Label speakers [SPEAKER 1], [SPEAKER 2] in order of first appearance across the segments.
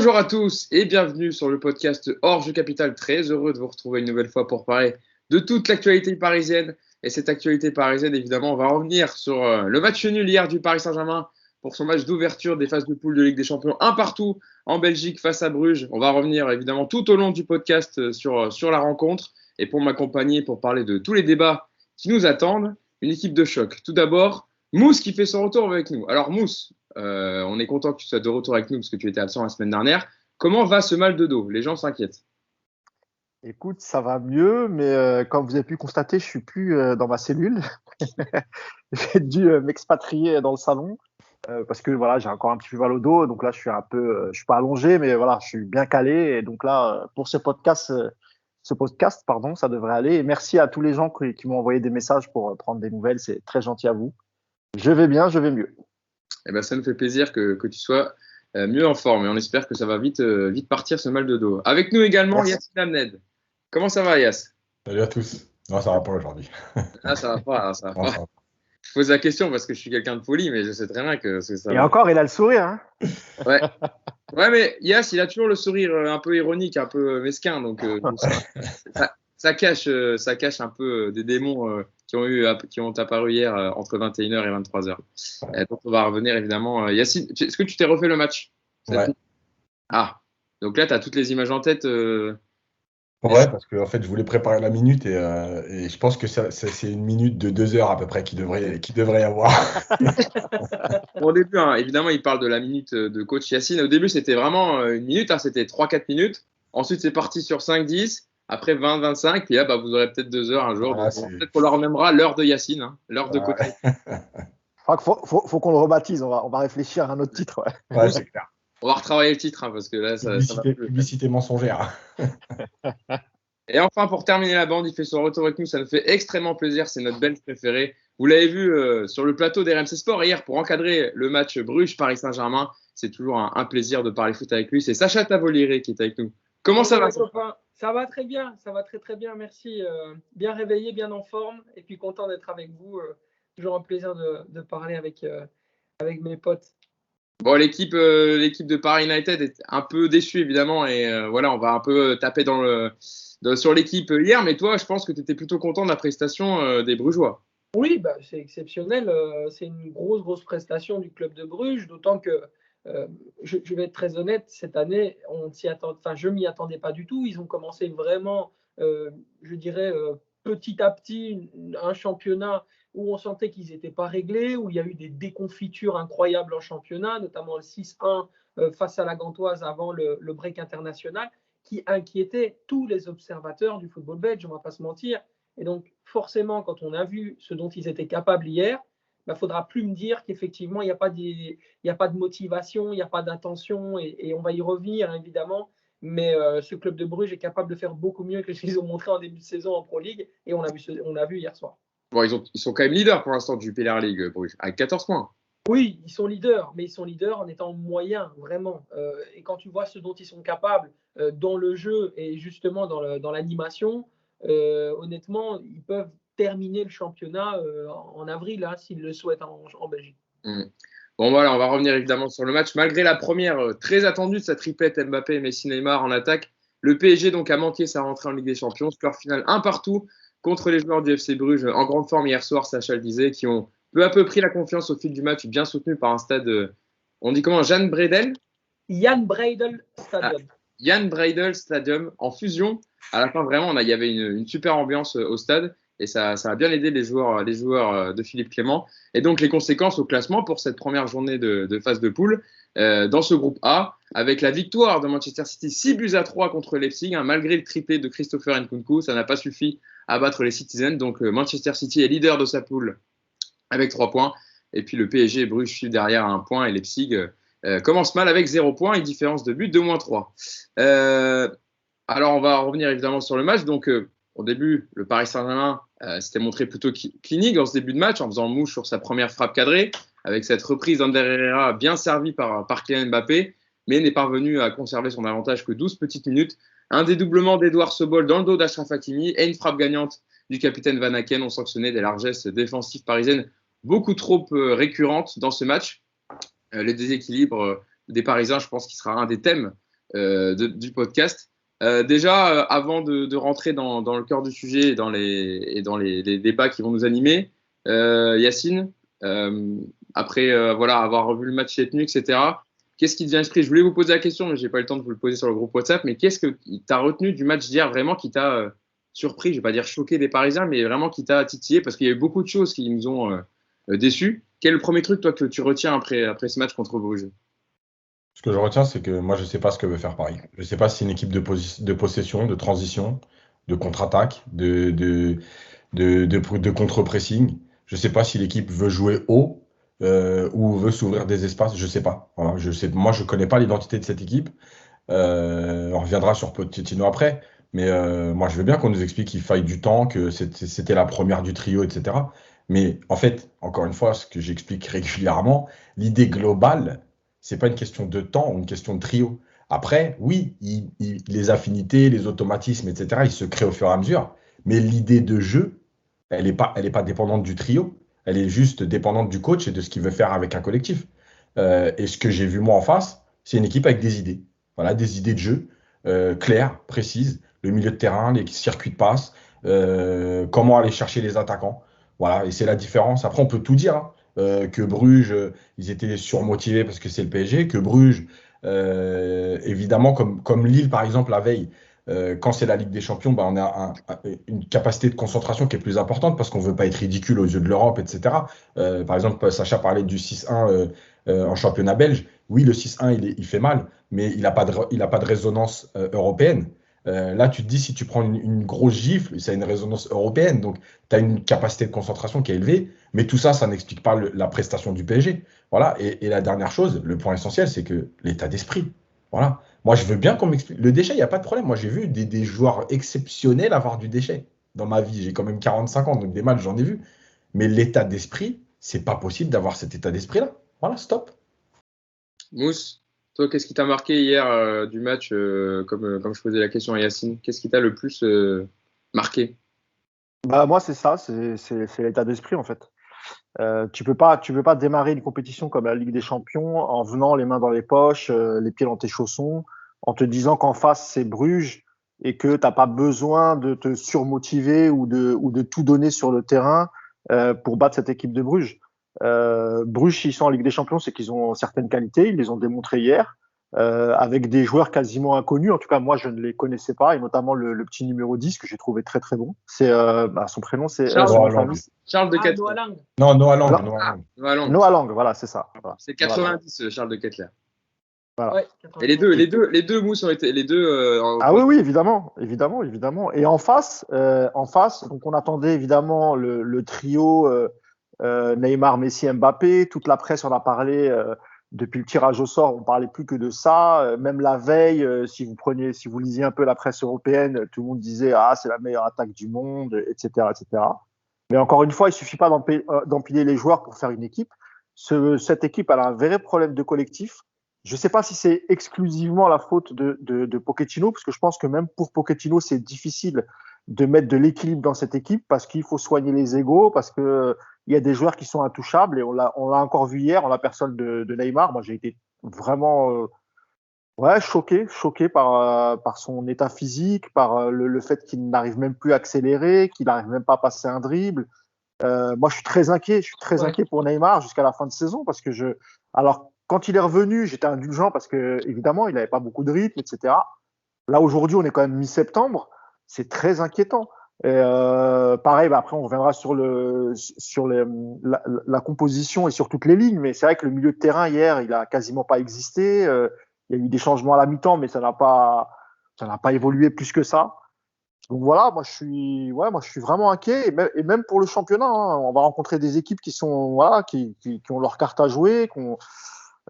[SPEAKER 1] Bonjour à tous et bienvenue sur le podcast Hors Jeu Capital. Très heureux de vous retrouver une nouvelle fois pour parler de toute l'actualité parisienne. Et cette actualité parisienne, évidemment, on va revenir sur le match nul hier du Paris Saint-Germain pour son match d'ouverture des phases de poule de Ligue des Champions, un partout en Belgique face à Bruges. On va revenir évidemment tout au long du podcast sur la rencontre. Et pour m'accompagner, pour parler de tous les débats qui nous attendent, une équipe de choc. Tout d'abord, Mousse qui fait son retour avec nous. Alors Mousse, on est content que tu sois de retour avec nous parce que tu étais absent la semaine dernière. Comment va ce mal de dos? Les gens s'inquiètent.
[SPEAKER 2] Écoute, ça va mieux, mais comme vous avez pu constater, je suis plus dans ma cellule. J'ai dû m'expatrier dans le salon parce que voilà, j'ai encore un petit peu mal au dos. Donc là, je suis un peu, je suis pas allongé, mais voilà, je suis bien calé. Et donc là, pour ce podcast, pardon, ça devrait aller. Et merci à tous les gens qui m'ont envoyé des messages pour prendre des nouvelles. C'est très gentil à vous. Je vais bien, je vais mieux.
[SPEAKER 1] Eh ben, ça nous fait plaisir que tu sois mieux en forme et on espère que ça va vite partir ce mal de dos. Avec nous également Yassine Amned. Comment ça va Yass?
[SPEAKER 3] Salut à tous. Non, ça va pas aujourd'hui.
[SPEAKER 1] Ah, ça va pas, ça va
[SPEAKER 3] Non,
[SPEAKER 1] pas.
[SPEAKER 3] ça va.
[SPEAKER 1] Je pose la question parce que je suis quelqu'un de poli, mais je sais très bien que ça
[SPEAKER 2] Et
[SPEAKER 1] va.
[SPEAKER 2] encore, il a le sourire, hein.
[SPEAKER 1] Ouais. Ouais, mais Yass, il a toujours le sourire un peu ironique, un peu mesquin, donc ça cache un peu des démons qui ont apparu hier entre 21h et 23h. Donc on va revenir évidemment. Yacine, est-ce que tu t'es refait le match?
[SPEAKER 3] Ouais.
[SPEAKER 1] Ah, donc là, tu as toutes les images en tête.
[SPEAKER 3] Ouais, parce que en fait, je voulais préparer la minute et je pense que c'est une minute de 2 heures à peu près qui devrait y avoir.
[SPEAKER 1] Au début, hein, évidemment, il parle de la minute de coach Yacine. Au début, c'était vraiment une minute, hein, c'était 3-4 minutes. Ensuite, c'est parti sur 5-10, après 20-25, puis là, bah, vous aurez peut-être 2 heures un jour.
[SPEAKER 3] Ah,
[SPEAKER 1] Donc, peut-être qu'on leur nommera l'heure de Yacine, hein, l'heure de coach.
[SPEAKER 2] Faut qu'on le rebaptise. On va réfléchir à un autre titre. Ouais.
[SPEAKER 3] Ouais, c'est clair.
[SPEAKER 1] On va retravailler le titre, hein, parce que là, ça va plus.
[SPEAKER 3] Publicité mensongère.
[SPEAKER 1] Et enfin, pour terminer la bande, il fait son retour avec nous. Ça nous fait extrêmement plaisir. C'est notre Belge préféré. Vous l'avez vu sur le plateau d'RMC Sport hier pour encadrer le match Bruges-Paris Saint-Germain. C'est toujours un plaisir de parler foot avec lui. C'est Sacha Tavoliré qui est avec nous. Comment ça va,
[SPEAKER 4] Ça va très bien. Ça va très très bien. Merci. Bien réveillé, bien en forme. Et puis content d'être avec vous. Toujours un plaisir de parler avec mes potes.
[SPEAKER 1] Bon, l'équipe de Paris United est un peu déçue évidemment. Et voilà, on va un peu taper sur l'équipe hier. Mais toi, je pense que tu étais plutôt content de la prestation des Brugeois.
[SPEAKER 4] Oui, bah, c'est exceptionnel. C'est une grosse prestation du club de Bruges, d'autant que, je vais être très honnête, cette année, je m'y attendais pas du tout. Ils ont commencé vraiment, je dirais, petit à petit, un championnat où on sentait qu'ils n'étaient pas réglés, où il y a eu des déconfitures incroyables en championnat, notamment le 6-1 face à la Gantoise avant le break international, qui inquiétait tous les observateurs du football belge, on ne va pas se mentir. Et donc, forcément, quand on a vu ce dont ils étaient capables hier, il ne faudra plus me dire qu'effectivement, il n'y a pas de motivation, il n'y a pas d'intention, et on va y revenir, évidemment. Mais ce club de Bruges est capable de faire beaucoup mieux que ce qu'ils ont montré en début de saison en Pro League, et on l'a vu hier soir.
[SPEAKER 1] Bon, ils sont quand même leaders pour l'instant du Jupiler League, Bruges, avec 14 points.
[SPEAKER 4] Oui, ils sont leaders, mais ils sont leaders en étant moyens, vraiment. Et quand tu vois ce dont ils sont capables dans le jeu et justement dans l'animation, honnêtement, ils peuvent terminer le championnat en avril, hein, s'ils le souhaitent en Belgique.
[SPEAKER 1] Bon, voilà, on va revenir évidemment sur le match. Malgré la première très attendue de sa triplette Mbappé, Messi, Neymar en attaque, le PSG donc a manqué sa rentrée en Ligue des Champions. Score final 1-1 contre les joueurs du FC Bruges en grande forme hier soir, Sacha le disait, qui ont peu à peu pris la confiance au fil du match, bien soutenu par un stade, on dit comment, Jan Breydel
[SPEAKER 4] Stadium.
[SPEAKER 1] Jan Breydel Stadium en fusion. À la fin, vraiment, il y avait une super ambiance au stade et ça a bien aidé les joueurs de Philippe Clément. Et donc, les conséquences au classement pour cette première journée de phase de poule dans ce groupe A, avec la victoire de Manchester City 6-3 contre Leipzig, hein, malgré le triplé de Christopher Nkunku, ça n'a pas suffi à battre les Citizens. Donc, Manchester City est leader de sa poule avec 3 points. Et puis, le PSG et Bruges suivent derrière à 1 point et Leipzig commence mal avec 0 points et différence de but de -3. Alors, on va revenir évidemment sur le match. Donc, au début, le Paris Saint-Germain s'était montré plutôt clinique dans ce début de match en faisant mouche sur sa première frappe cadrée, avec cette reprise d'Ander Herrera bien servie par Kylian Mbappé, mais n'est parvenu à conserver son avantage que 12 petites minutes. Un dédoublement d'Edouard Sobol dans le dos d'Achraf Hakimi et une frappe gagnante du capitaine Van Aken ont sanctionné des largesses défensives parisiennes beaucoup trop récurrentes dans ce match. Les déséquilibres des Parisiens, je pense qu'il sera un des thèmes du podcast. Déjà, avant de rentrer dans le cœur du sujet et dans les débats qui vont nous animer, Yacine, après voilà, avoir revu le match cette nuit, etc., qu'est-ce qui te vient à l'esprit? Je voulais vous poser la question, mais j'ai pas eu le temps de vous le poser sur le groupe WhatsApp. Mais qu'est-ce que tu as retenu du match d'hier vraiment qui t'a surpris? Je vais pas dire choqué des Parisiens, mais vraiment qui t'a titillé parce qu'il y a eu beaucoup de choses qui nous ont déçus. Quel est le premier truc, toi, que tu retiens après ce match contre Bruges?
[SPEAKER 3] Ce que je retiens, c'est que moi, je ne sais pas ce que veut faire Paris. Je ne sais pas si c'est une équipe de possession, de transition, de contre-attaque, de contre-pressing. Je ne sais pas si l'équipe veut jouer haut ou veut s'ouvrir des espaces. Je ne sais pas. Voilà, moi, je ne connais pas l'identité de cette équipe. On reviendra sur Pochettino après. Mais moi, je veux bien qu'on nous explique qu'il faille du temps, que c'était la première du trio, etc. Mais en fait, encore une fois, ce que j'explique régulièrement, l'idée globale, c'est pas une question de temps ou une question de trio. Après, oui, les affinités, les automatismes, etc., ils se créent au fur et à mesure. Mais l'idée de jeu, elle est pas dépendante du trio. Elle est juste dépendante du coach et de ce qu'il veut faire avec un collectif. Et ce que j'ai vu moi en face, c'est une équipe avec des idées. Voilà, des idées de jeu claires, précises, le milieu de terrain, les circuits de passe, comment aller chercher les attaquants. Voilà, et c'est la différence. Après, on peut tout dire, hein, que Bruges, ils étaient surmotivés parce que c'est le PSG, que Bruges, évidemment, comme Lille, par exemple, la veille, quand c'est la Ligue des Champions, bah, on a une capacité de concentration qui est plus importante parce qu'on ne veut pas être ridicule aux yeux de l'Europe, etc. Par exemple, Sacha parlait du 6-1 en championnat belge. Oui, le 6-1, il fait mal, mais il n'a pas de résonance européenne. Là, tu te dis, si tu prends une grosse gifle, ça a une résonance européenne. Donc, tu as une capacité de concentration qui est élevée. Mais tout ça, ça n'explique pas la prestation du PSG. Voilà. Et la dernière chose, le point essentiel, c'est que l'état d'esprit. Voilà. Moi, je veux bien qu'on m'explique. Le déchet, il n'y a pas de problème. Moi, j'ai vu des joueurs exceptionnels avoir du déchet dans ma vie. J'ai quand même 45 ans, donc des matchs, j'en ai vu. Mais l'état d'esprit, c'est pas possible d'avoir cet état d'esprit-là. Voilà, stop.
[SPEAKER 1] Mousse, toi, qu'est-ce qui t'a marqué hier du match, comme je posais la question à Yacine? Qu'est-ce qui t'a le plus marqué?
[SPEAKER 2] Bah, moi, c'est ça, c'est l'état d'esprit en fait. Tu peux pas démarrer une compétition comme la Ligue des Champions en venant les mains dans les poches, les pieds dans tes chaussons, en te disant qu'en face c'est Bruges et que t'as pas besoin de te surmotiver ou de tout donner sur le terrain pour battre cette équipe de Bruges. Bruges, s'ils sont en Ligue des Champions, c'est qu'ils ont certaines qualités, ils les ont démontrées hier. Avec des joueurs quasiment inconnus. En tout cas, moi, je ne les connaissais pas, et notamment le petit numéro 10 que j'ai trouvé très très bon. Son prénom, c'est
[SPEAKER 1] Charles,
[SPEAKER 2] son nom de
[SPEAKER 3] Noah Lang.
[SPEAKER 2] famille.
[SPEAKER 1] Charles de
[SPEAKER 4] Ah,
[SPEAKER 1] Ketelaere.
[SPEAKER 4] Noah Lang.
[SPEAKER 3] Non, Noah Lang.
[SPEAKER 2] Alors,
[SPEAKER 3] Noah Lang.
[SPEAKER 1] Noah Lang.
[SPEAKER 2] Noah Lang, voilà, c'est ça. Voilà.
[SPEAKER 1] C'est
[SPEAKER 2] Noah Lang.
[SPEAKER 1] 90, Charles de Ketelaere.
[SPEAKER 2] Voilà.
[SPEAKER 4] Ouais,
[SPEAKER 1] Et les deux Mousse ont été les deux.
[SPEAKER 2] Ah oui, oui, évidemment, évidemment, évidemment. Et en face, donc on attendait évidemment le trio Neymar, Messi, Mbappé. Toute la presse en a parlé depuis le tirage au sort. On parlait plus que de ça. Même la veille, si vous lisiez un peu la presse européenne, tout le monde disait c'est la meilleure attaque du monde, etc., etc. Mais encore une fois, il suffit pas d'empiler les joueurs pour faire une équipe. Cette équipe, elle a un vrai problème de collectif. Je ne sais pas si c'est exclusivement la faute de Pochettino, parce que je pense que même pour Pochettino, c'est difficile de mettre de l'équilibre dans cette équipe parce qu'il faut soigner les égos, parce que il y a des joueurs qui sont intouchables et on l'a encore vu hier en la personne de Neymar. Moi, j'ai été vraiment choqué par son état physique, par le fait qu'il n'arrive même plus à accélérer, qu'il n'arrive même pas à passer un dribble. Moi, je suis très inquiet. Je suis très inquiet pour Neymar jusqu'à la fin de saison parce que alors, quand il est revenu, j'étais indulgent parce que, évidemment, il n'avait pas beaucoup de rythme, etc. Là, aujourd'hui, on est quand même mi-septembre. C'est très inquiétant. Et pareil, après, on reviendra sur la composition et sur toutes les lignes. Mais c'est vrai que le milieu de terrain, hier, il a quasiment pas existé. Il y a eu des changements à la mi-temps, mais ça n'a pas évolué plus que ça. Donc voilà, moi je suis vraiment inquiet et même pour le championnat, hein, on va rencontrer des équipes qui sont qui ont leur carte à jouer.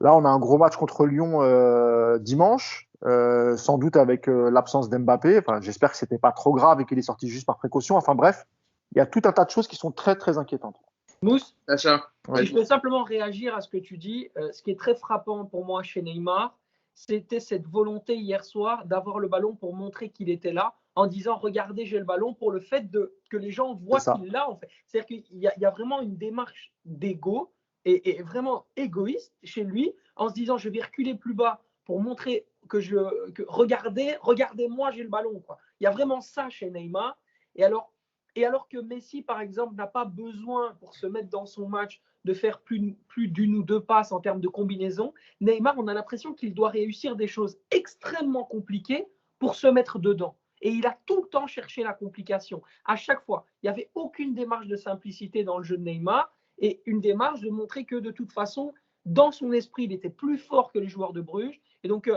[SPEAKER 2] Là, on a un gros match contre Lyon dimanche, sans doute avec l'absence d'Mbappé. Enfin, j'espère que c'était pas trop grave et qu'il est sorti juste par précaution. Enfin bref, il y a tout un tas de choses qui sont très très inquiétantes.
[SPEAKER 4] Mousse,
[SPEAKER 1] Sacha,
[SPEAKER 4] si je peux simplement réagir à ce que tu dis, ce qui est très frappant pour moi chez Neymar, c'était cette volonté hier soir d'avoir le ballon pour montrer qu'il était là, en disant regardez, j'ai le ballon, pour le fait que les gens voient qu'il l'a en fait. C'est-à-dire qu'il y a vraiment une démarche d'ego et vraiment égoïste chez lui, en se disant je vais reculer plus bas pour montrer regardez-moi, j'ai le ballon, quoi. Il y a vraiment ça chez Neymar. Et alors que Messi, par exemple, n'a pas besoin pour se mettre dans son match de faire plus d'une ou deux passes en termes de combinaison, Neymar, on a l'impression qu'il doit réussir des choses extrêmement compliquées pour se mettre dedans. Et il a tout le temps cherché la complication. À chaque fois, il n'y avait aucune démarche de simplicité dans le jeu de Neymar et une démarche de montrer que de toute façon, dans son esprit, il était plus fort que les joueurs de Bruges. Et donc,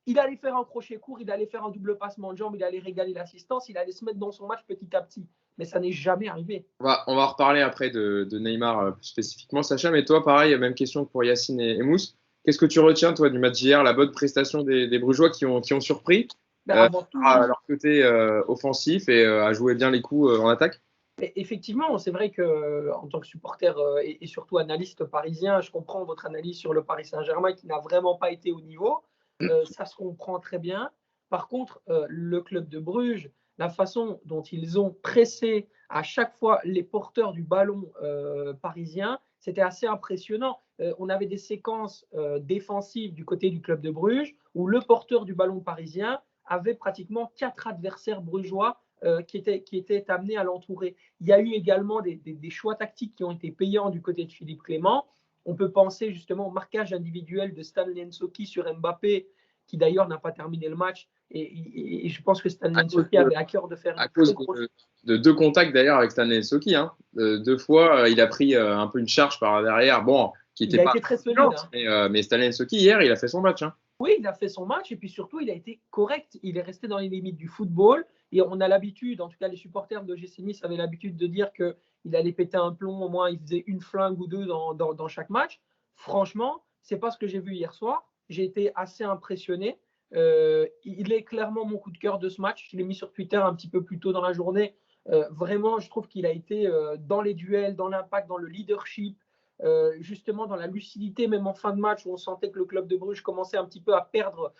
[SPEAKER 4] il allait faire un crochet court, il allait faire un double passement de jambes, il allait régaler l'assistance, il allait se mettre dans son match petit à petit. Mais ça n'est jamais arrivé.
[SPEAKER 1] On va reparler après de Neymar plus spécifiquement, Sacha. Mais toi, pareil, même question pour Yacine et Mousse. Qu'est-ce que tu retiens, toi, du match d'hier, la bonne prestation des Brugeois qui ont surpris à leur côté offensif et à jouer bien les coups en attaque?
[SPEAKER 4] Mais effectivement, c'est vrai qu'en tant que supporter et surtout analyste parisien, je comprends votre analyse sur le Paris Saint-Germain qui n'a vraiment pas été au niveau. Ça se comprend très bien. Par contre, le club de Bruges, la façon dont ils ont pressé à chaque fois les porteurs du ballon parisien, c'était assez impressionnant. On avait des séquences défensives du côté du club de Bruges où le porteur du ballon parisien avait pratiquement 4 adversaires brugeois qui étaient amenés à l'entourer. Il y a eu également des choix tactiques qui ont été payants du côté de Philippe Clément. On peut penser justement au marquage individuel de Stanley Nsoki sur Mbappé, qui d'ailleurs n'a pas terminé le match. Et je pense que Stanley Nsoki avait à cœur de faire
[SPEAKER 1] à cause de 2 contacts d'ailleurs avec Stanley Nsoki. 2 fois, il a pris un peu une charge par derrière. Bon, qui était pas
[SPEAKER 4] été très solide.
[SPEAKER 1] Mais Stanley Nsoki, hier, il a fait son match.
[SPEAKER 4] Oui, il a fait son match et puis surtout, il a été correct. Il est resté dans les limites du football. Et on a l'habitude, en tout cas les supporters de l'OGC Nice avaient l'habitude de dire qu'il allait péter un plomb, au moins il faisait une flingue ou 2 dans chaque match. Franchement, ce n'est pas ce que j'ai vu hier soir. J'ai été assez impressionné. Il est clairement mon coup de cœur de ce match. Je l'ai mis sur Twitter un petit peu plus tôt dans la journée. Vraiment, je trouve qu'il a été dans les duels, dans l'impact, dans le leadership, justement dans la lucidité, même en fin de match où on sentait que le club de Bruges commençait un petit peu à perdre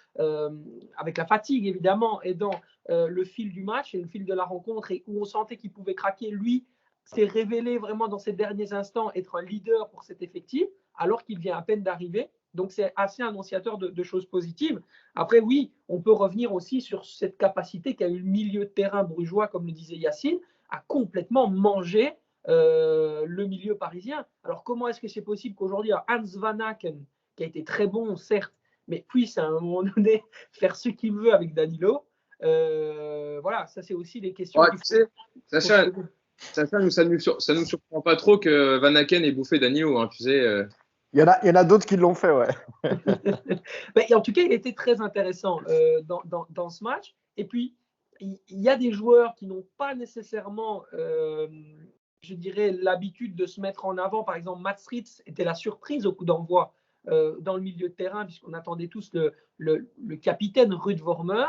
[SPEAKER 4] avec la fatigue évidemment et dans le fil du match et le fil de la rencontre et où on sentait qu'il pouvait craquer. Lui s'est révélé vraiment dans ces derniers instants être un leader pour cet effectif alors qu'il vient à peine d'arriver. Donc c'est assez annonciateur de choses positives. Après oui, on peut revenir aussi sur cette capacité qu'a eu le milieu de terrain brugeois, comme le disait Yacine, à complètement manger le milieu parisien. Alors comment est-ce que c'est possible qu'aujourd'hui Hans Van Aken, qui a été très bon certes, mais puisse à un moment donné faire ce qu'il veut avec Danilo? Voilà, ça c'est aussi des questions.
[SPEAKER 1] Ouais, tu sais, Sacha, ça nous surprend pas trop que Van Aken ait bouffé Danilo, tu sais.
[SPEAKER 2] Il y en a d'autres qui l'ont fait, ouais.
[SPEAKER 4] Et en tout cas, il était très intéressant dans ce match. Et puis, il y a des joueurs qui n'ont pas nécessairement, je dirais, l'habitude de se mettre en avant. Par exemple, Mats Ritz était la surprise au coup d'envoi dans le milieu de terrain, puisqu'on attendait tous le capitaine Ruud Vormer.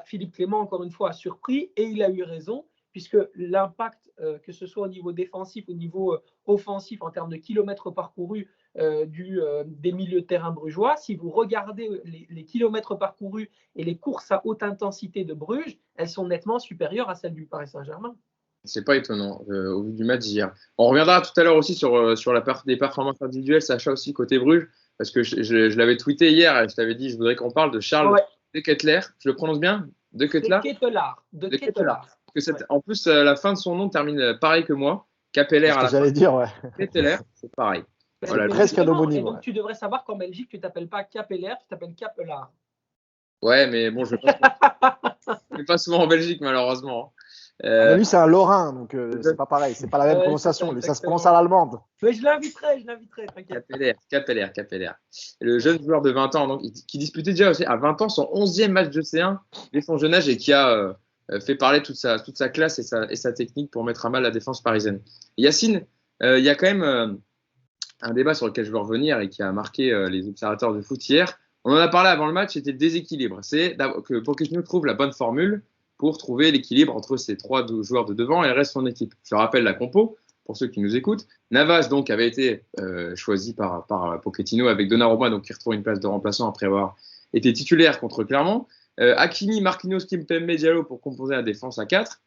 [SPEAKER 4] Philippe Clément, encore une fois, a surpris et il a eu raison, puisque l'impact, que ce soit au niveau défensif, au niveau offensif, en termes de kilomètres parcourus des milieux de terrain brugeois, si vous regardez les kilomètres parcourus et les courses à haute intensité de Bruges, elles sont nettement supérieures à celles du Paris Saint-Germain.
[SPEAKER 1] C'est pas étonnant au vu du match d'hier. On reviendra tout à l'heure aussi sur des performances individuelles, Sacha aussi côté Bruges, parce que je l'avais tweeté hier et je t'avais dit je voudrais qu'on parle de Charles De Ketelaere. Je le prononce bien? De Ketelaere.
[SPEAKER 4] De Ketelaere.
[SPEAKER 1] En plus, la fin de son nom termine pareil que moi. Capelaire à la fin.
[SPEAKER 2] J'allais dire, ouais.
[SPEAKER 1] Ketelaere, c'est pareil.
[SPEAKER 2] Voilà, presque un homonyme.
[SPEAKER 4] Donc tu devrais savoir qu'en Belgique, tu ne t'appelles pas Capelaere, tu t'appelles Capelaar.
[SPEAKER 1] Ouais, mais bon, je ne vais pas souvent en Belgique, malheureusement.
[SPEAKER 2] Lui, c'est un Lorrain, donc c'est pas pareil, c'est pas la même prononciation. Lui, ça se prononce à l'allemande.
[SPEAKER 4] Mais je l'inviterai,
[SPEAKER 1] Capelaere. Le jeune joueur de 20 ans, donc, qui disputait déjà aussi à 20 ans son 11e match de C1 dès son jeune âge et qui a fait parler toute sa classe et sa technique pour mettre à mal la défense parisienne. Yacine, il y a quand même un débat sur lequel je veux revenir et qui a marqué les observateurs de foot hier. On en a parlé avant le match, c'était le déséquilibre. C'est que Pochettino trouve la bonne formule pour trouver l'équilibre entre ces 3 joueurs de devant et le reste de son équipe. Je rappelle la compo, pour ceux qui nous écoutent. Navas donc, avait été choisi par Pochettino avec Donnarumma, donc, qui retrouve une place de remplaçant après avoir été titulaire contre Clermont. Hakimi, Marquinhos, Kimpembe, Diallo pour composer la défense à 4.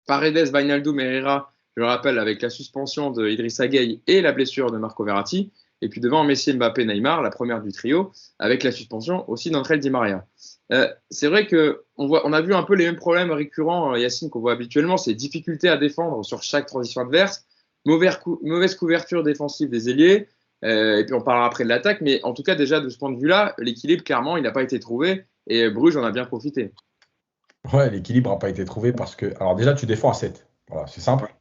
[SPEAKER 1] Paredes, Wijnaldum, Herrera, je le rappelle, avec la suspension de Idrissa Gueye et la blessure de Marco Verratti. Et puis devant Messi, Mbappé, Neymar, la première du trio, avec la suspension aussi d'Angel Di Maria. C'est vrai on a vu un peu les mêmes problèmes récurrents, Yacine, qu'on voit habituellement, c'est difficulté à défendre sur chaque transition adverse, mauvaise couverture défensive des ailiers, et puis on parlera après de l'attaque, mais en tout cas déjà de ce point de vue-là, l'équilibre clairement il n'a pas été trouvé, et Bruges en a bien profité.
[SPEAKER 3] Ouais, l'équilibre n'a pas été trouvé parce que, alors déjà, tu défends à 7. Voilà, c'est simple.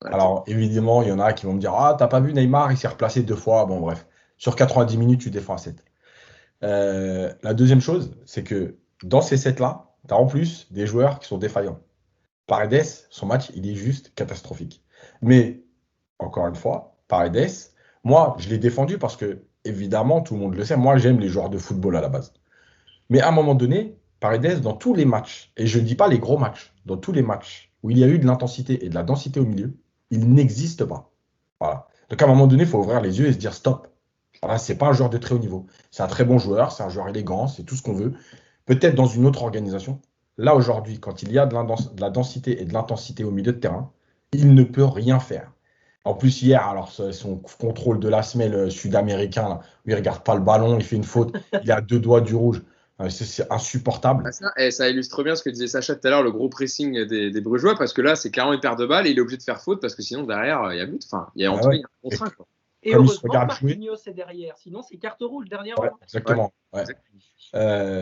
[SPEAKER 1] Ouais,
[SPEAKER 3] Alors, évidemment, il y en a qui vont me dire, ah, t'as pas vu Neymar, il s'est replacé 2 fois. Bon, bref. Sur 90 minutes, tu défends à 7. La deuxième chose, c'est que dans ces 7-là, tu as en plus des joueurs qui sont défaillants. Paredes, son match, il est juste catastrophique. Mais, encore une fois, Paredes, moi, je l'ai défendu parce que, évidemment, tout le monde le sait, moi, j'aime les joueurs de football à la base. Mais à un moment donné, Paredes, dans tous les matchs, et je ne dis pas les gros matchs, dans tous les matchs où il y a eu de l'intensité et de la densité au milieu, il n'existe pas. Voilà. Donc à un moment donné, il faut ouvrir les yeux et se dire stop. Voilà, ce n'est pas un joueur de très haut niveau. C'est un très bon joueur, c'est un joueur élégant, c'est tout ce qu'on veut. Peut-être dans une autre organisation. Là, aujourd'hui, quand il y a de la densité et de l'intensité au milieu de terrain, il ne peut rien faire. En plus, hier, alors son contrôle de la semelle sud-américain, là, où il ne regarde pas le ballon, il fait une faute, il a 2 doigts du rouge. C'est insupportable.
[SPEAKER 1] Ça illustre bien ce que disait Sacha tout à l'heure, le gros pressing des Brugeois, parce que là, c'est clairement une paire de balles et il est obligé de faire faute parce que sinon, derrière, il y a but. Enfin, il y a en tout cas, il y a un contraint. Quoi.
[SPEAKER 4] Et
[SPEAKER 3] comme
[SPEAKER 4] heureusement, Marquinhos est derrière. Sinon, c'est carte rouge dernièrement.
[SPEAKER 3] Ouais, exactement. Ouais.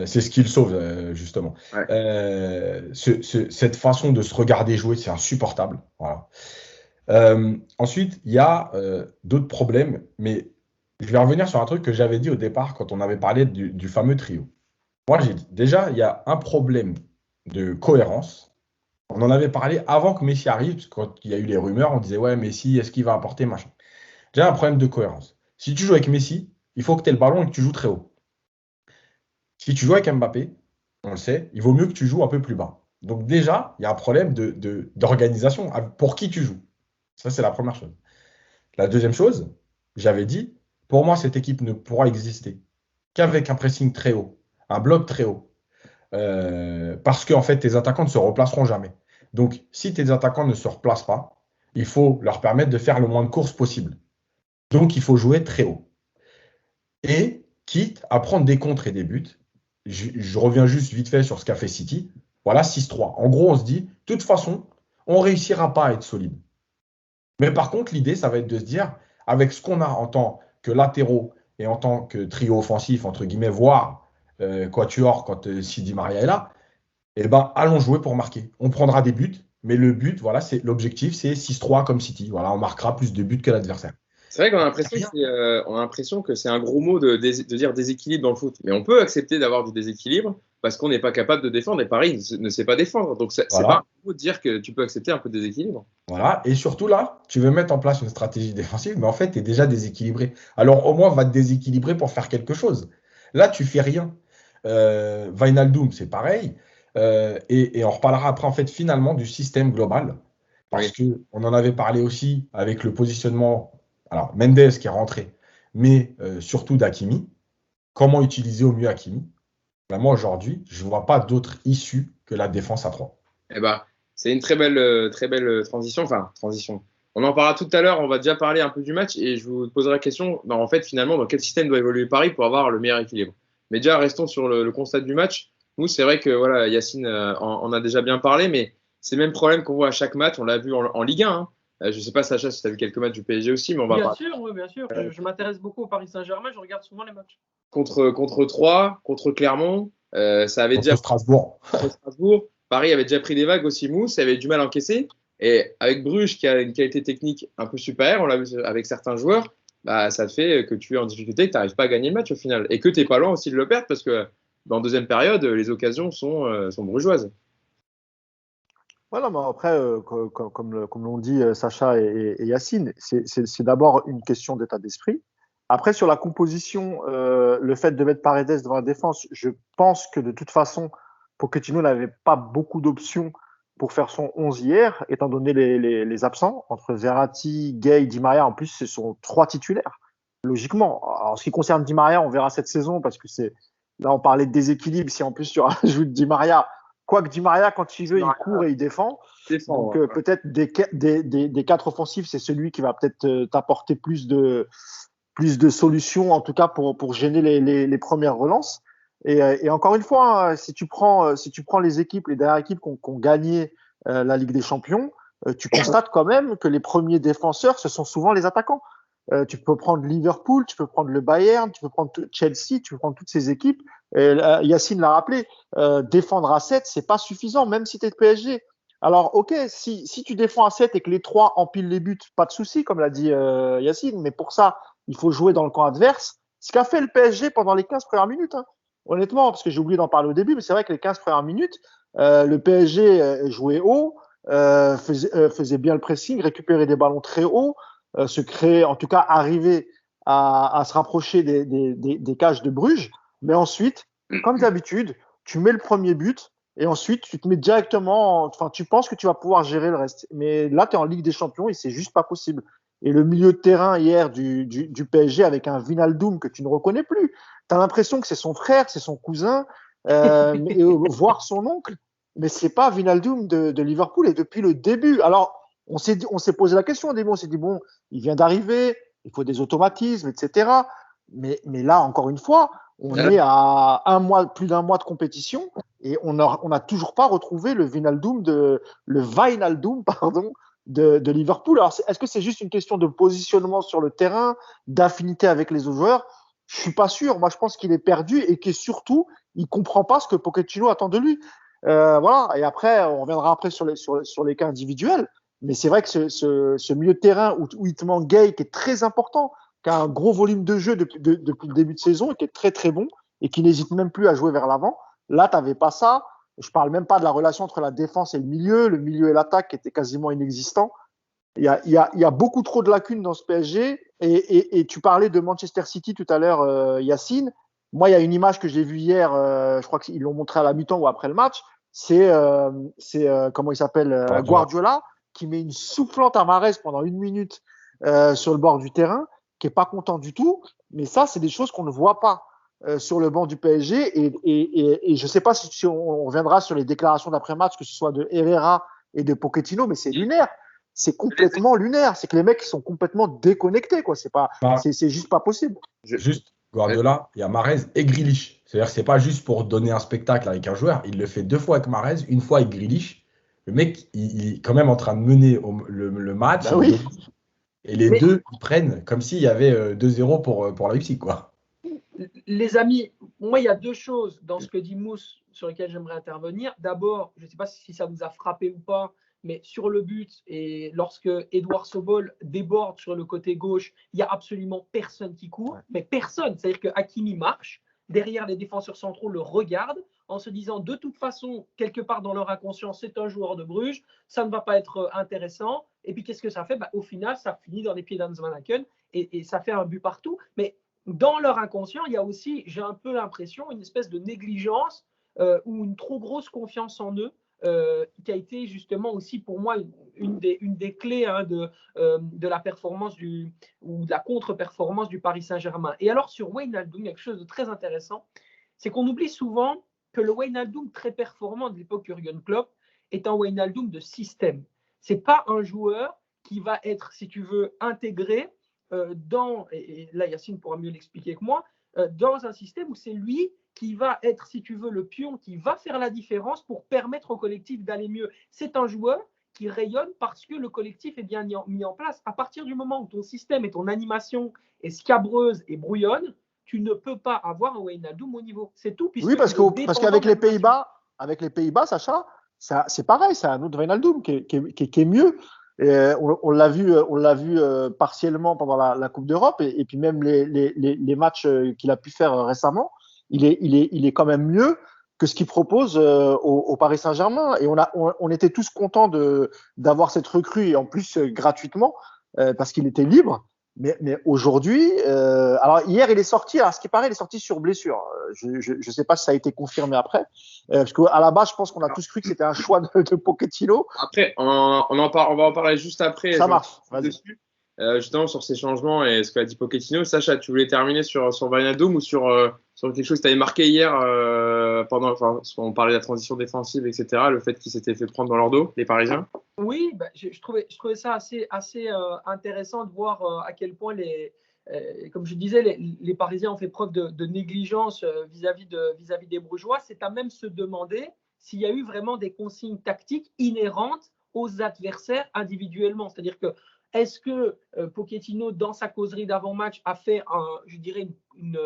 [SPEAKER 3] C'est ce qui le sauve, justement.
[SPEAKER 1] Ouais.
[SPEAKER 3] Cette façon de se regarder jouer, c'est insupportable. Voilà. Ensuite, il y a d'autres problèmes, mais je vais revenir sur un truc que j'avais dit au départ quand on avait parlé du fameux trio. Moi, j'ai dit, déjà, il y a un problème de cohérence. On en avait parlé avant que Messi arrive, parce que quand il y a eu les rumeurs, on disait, ouais, Messi, est-ce qu'il va apporter machin. Déjà, un problème de cohérence. Si tu joues avec Messi, il faut que tu aies le ballon et que tu joues très haut. Si tu joues avec Mbappé, on le sait, il vaut mieux que tu joues un peu plus bas. Donc déjà, il y a un problème d'organisation. Pour qui tu joues? Ça, c'est la première chose. La deuxième chose, j'avais dit, pour moi, cette équipe ne pourra exister qu'avec un pressing très haut, un bloc très haut. Parce qu'en fait, tes attaquants ne se replaceront jamais. Donc, si tes attaquants ne se replacent pas, il faut leur permettre de faire le moins de courses possible. Donc, il faut jouer très haut. Et quitte à prendre des contres et des buts, je reviens juste vite fait sur ce qu'a fait City. Voilà, 6-3. En gros, on se dit, de toute façon, on ne réussira pas à être solide. Mais par contre, l'idée, ça va être de se dire, avec ce qu'on a en tant que latéraux et en tant que trio offensif, entre guillemets, voire quatuor quand Sidi Maria est là, eh ben, allons jouer pour marquer. On prendra des buts, mais le but, voilà, l'objectif, c'est 6-3 comme City. Voilà, on marquera plus de buts que l'adversaire.
[SPEAKER 1] C'est vrai qu'on a l'impression que c'est un gros mot de dire déséquilibre dans le foot. Mais on peut accepter d'avoir du déséquilibre parce qu'on n'est pas capable de défendre. Et Paris ne sait pas défendre. Donc, c'est pas un mot de dire que tu peux accepter un peu de déséquilibre.
[SPEAKER 3] Voilà. Et surtout là, tu veux mettre en place une stratégie défensive, mais en fait, tu es déjà déséquilibré. Alors, au moins, va te déséquilibrer pour faire quelque chose. Là, tu fais rien. Wijnaldum, c'est pareil. Et on reparlera après, en fait, finalement, du système global. Parce qu'on en avait parlé aussi avec le positionnement. Alors, Mendes qui est rentré, mais surtout d'Hakimi. Comment utiliser au mieux Hakimi? Ben, moi, aujourd'hui, je ne vois pas d'autre issue que la défense à 3.
[SPEAKER 1] Eh ben, c'est une très belle transition. Enfin, transition. On en parlera tout à l'heure. On va déjà parler un peu du match et je vous poserai la question. En fait, finalement, dans quel système doit évoluer Paris pour avoir le meilleur équilibre? Mais déjà, restons sur le constat du match. Nous, c'est vrai que voilà, Yacine en a déjà bien parlé, mais c'est le même problème qu'on voit à chaque match. On l'a vu en Ligue 1. Hein. Je ne sais pas, Sacha, si tu as vu quelques matchs du PSG aussi, mais on va
[SPEAKER 4] bien sûr, oui, bien sûr. Je m'intéresse beaucoup au Paris Saint-Germain, je regarde souvent les matchs.
[SPEAKER 1] Contre Troyes, contre Clermont, ça avait déjà.
[SPEAKER 3] Strasbourg.
[SPEAKER 1] Contre Strasbourg. Paris avait déjà pris des vagues aussi mousse, avait du mal à encaisser. Et avec Bruges, qui a une qualité technique un peu supérieure, on l'a vu avec certains joueurs, bah, ça fait que tu es en difficulté, que tu n'arrives pas à gagner le match au final. Et que tu n'es pas loin aussi de le perdre parce que en deuxième période, les occasions sont brugeoises.
[SPEAKER 2] Voilà, mais après, comme l'ont dit Sacha et Yacine, c'est d'abord une question d'état d'esprit. Après, sur la composition, le fait de mettre Paredes devant la défense, je pense que de toute façon, Pochettino n'avait pas beaucoup d'options pour faire son 11 hier, étant donné les absents. Entre Verratti, Gay, Di Maria, en plus, ce sont 3 titulaires, logiquement. Alors, en ce qui concerne Di Maria, on verra cette saison, parce que là, on parlait de déséquilibre. Si en plus tu rajoutes Di Maria, quoique Di Maria, quand il veut, il court et il défend. Donc, peut-être des 4 offensifs, c'est celui qui va peut-être t'apporter plus de plus de solutions, en tout cas pour gêner les premières relances. Et encore une fois, hein, si tu prends les équipes, les dernières équipes qui ont gagné la Ligue des Champions, tu constates quand même que les premiers défenseurs, ce sont souvent les attaquants. Tu peux prendre Liverpool, tu peux prendre le Bayern, tu peux prendre Chelsea, tu peux prendre toutes ces équipes. Yacine l'a rappelé, défendre à 7, c'est pas suffisant, même si tu es de PSG. Alors, ok, si tu défends à 7 et que les 3 empilent les buts, pas de souci, comme l'a dit Yacine, mais pour ça, il faut jouer dans le camp adverse. Ce qu'a fait le PSG pendant les 15 premières minutes, hein, honnêtement, parce que j'ai oublié d'en parler au début, mais c'est vrai que les 15 premières minutes, le PSG jouait haut, faisait bien le pressing, récupérait des ballons très hauts, se créer, en tout cas arriver à se rapprocher des cages de Bruges. Mais ensuite, comme d'habitude, tu mets le premier but et ensuite tu te mets directement, enfin tu penses que tu vas pouvoir gérer le reste. Mais là, tu es en Ligue des Champions et c'est juste pas possible. Et le milieu de terrain hier du PSG avec un Wijnaldum que tu ne reconnais plus. Tu as l'impression que c'est son frère, c'est son cousin, voire son oncle. Mais c'est pas Wijnaldum de Liverpool et depuis le début. Alors, on s'est posé la question au début, on s'est dit, bon, il vient d'arriver, il faut des automatismes, etc. Mais là, encore une fois, on est à plus d'un mois de compétition et on n'a toujours pas retrouvé le Wijnaldum pardon, de Liverpool. Alors, est-ce que c'est juste une question de positionnement sur le terrain, d'affinité avec les autres joueurs? Je suis pas sûr. Moi, je pense qu'il est perdu et que surtout, il comprend pas ce que Pochettino attend de lui. Voilà. Et après, on reviendra après sur les cas individuels. Mais c'est vrai que ce milieu de terrain où il te manque Gay, qui est très important, qui a un gros volume de jeu depuis le début de saison et qui est très très bon et qui n'hésite même plus à jouer vers l'avant. Là, tu n'avais pas ça. Je parle même pas de la relation entre la défense et le milieu et l'attaque qui était quasiment inexistant. Il y a beaucoup trop de lacunes dans ce PSG. Et tu parlais de Manchester City tout à l'heure, Yacine. Moi, il y a une image que j'ai vue hier, je crois qu'ils l'ont montré à la mi-temps ou après le match. C'est comment il s'appelle, Guardiola, qui met une soufflante à Mahrez pendant 1 minute sur le bord du terrain, qui est pas content du tout. Mais ça, c'est des choses qu'on ne voit pas sur le banc du PSG. Et je sais pas si on reviendra sur les déclarations d'après-match, que ce soit de Herrera et de Pochettino, mais c'est lunaire. C'est complètement lunaire. C'est que les mecs sont complètement déconnectés, quoi. C'est juste pas possible.
[SPEAKER 3] Juste, Guardiola, il y a Mahrez et Grealish. C'est-à-dire que c'est pas juste pour donner un spectacle avec un joueur. Il le fait 2 fois avec Mahrez, 1 fois avec Grealish. Le mec, il est quand même en train de mener le match.
[SPEAKER 2] Bah oui.
[SPEAKER 3] Et les deux, ils prennent comme s'il y avait 2-0 pour la Leipzig, quoi.
[SPEAKER 4] Les amis, moi, il y a 2 choses dans ce que dit Mousse sur lesquelles j'aimerais intervenir. D'abord, je ne sais pas si ça vous a frappé ou pas, mais sur le but, et lorsque Edouard Sobol déborde sur le côté gauche, il n'y a absolument personne qui court, mais personne. C'est-à-dire que Hakimi marche, derrière les défenseurs centraux le regardent, en se disant de toute façon, quelque part dans leur inconscient, c'est un joueur de Bruges, ça ne va pas être intéressant. Et puis qu'est-ce que ça fait? Au final, ça finit dans les pieds d'Hans Van Aken et ça fait un but partout. Mais dans leur inconscient, il y a aussi, j'ai un peu l'impression, une espèce de négligence ou une trop grosse confiance en eux qui a été justement aussi pour moi une des clés de la performance ou de la contre-performance du Paris Saint-Germain. Et alors sur Wijnaldum, il y a quelque chose de très intéressant, c'est qu'on oublie souvent que le Wijnaldum très performant de l'époque Jürgen Klopp est un Wijnaldum de système. C'est pas un joueur qui va être, si tu veux, intégré et là Yacine pourra mieux l'expliquer que moi, dans un système où c'est lui qui va être, si tu veux, le pion qui va faire la différence pour permettre au collectif d'aller mieux. C'est un joueur qui rayonne parce que le collectif est bien mis en place. À partir du moment où ton système et ton animation est scabreuse et brouillonne, tu ne peux pas avoir un Wijnaldum au niveau. C'est tout.
[SPEAKER 2] Oui, parce qu'avec les Pays-Bas, Sacha, c'est pareil, c'est un autre Wijnaldum qui est mieux. On l'a vu partiellement pendant la Coupe d'Europe et puis même les matchs qu'il a pu faire récemment, il est quand même mieux que ce qu'il propose au Paris Saint-Germain. Et on était tous contents d'avoir cette recrue et en plus gratuitement parce qu'il était libre. Mais aujourd'hui, alors hier il est sorti, à ce qui paraît, il est sorti sur blessure. Je sais pas si ça a été confirmé après, parce qu'à la base, je pense qu'on a tous cru que c'était un choix de Pochettino.
[SPEAKER 1] Après, on va en parler juste après.
[SPEAKER 2] Ça marche.
[SPEAKER 1] Dessus. Justement sur ces changements et ce qu'a dit Pochettino. Sacha, tu voulais terminer sur Wijnaldum ou sur quelque chose que tu avais marqué hier on parlait de la transition défensive, etc. Le fait qu'ils s'étaient fait prendre dans leur dos, les Parisiens.
[SPEAKER 4] Oui, je trouvais ça assez intéressant de voir à quel point comme je disais, les Parisiens ont fait preuve de négligence vis-à-vis des Brugeois. C'est à même se demander s'il y a eu vraiment des consignes tactiques inhérentes aux adversaires individuellement. C'est-à-dire que est-ce que Pochettino, dans sa causerie d'avant-match, a fait, je dirais, une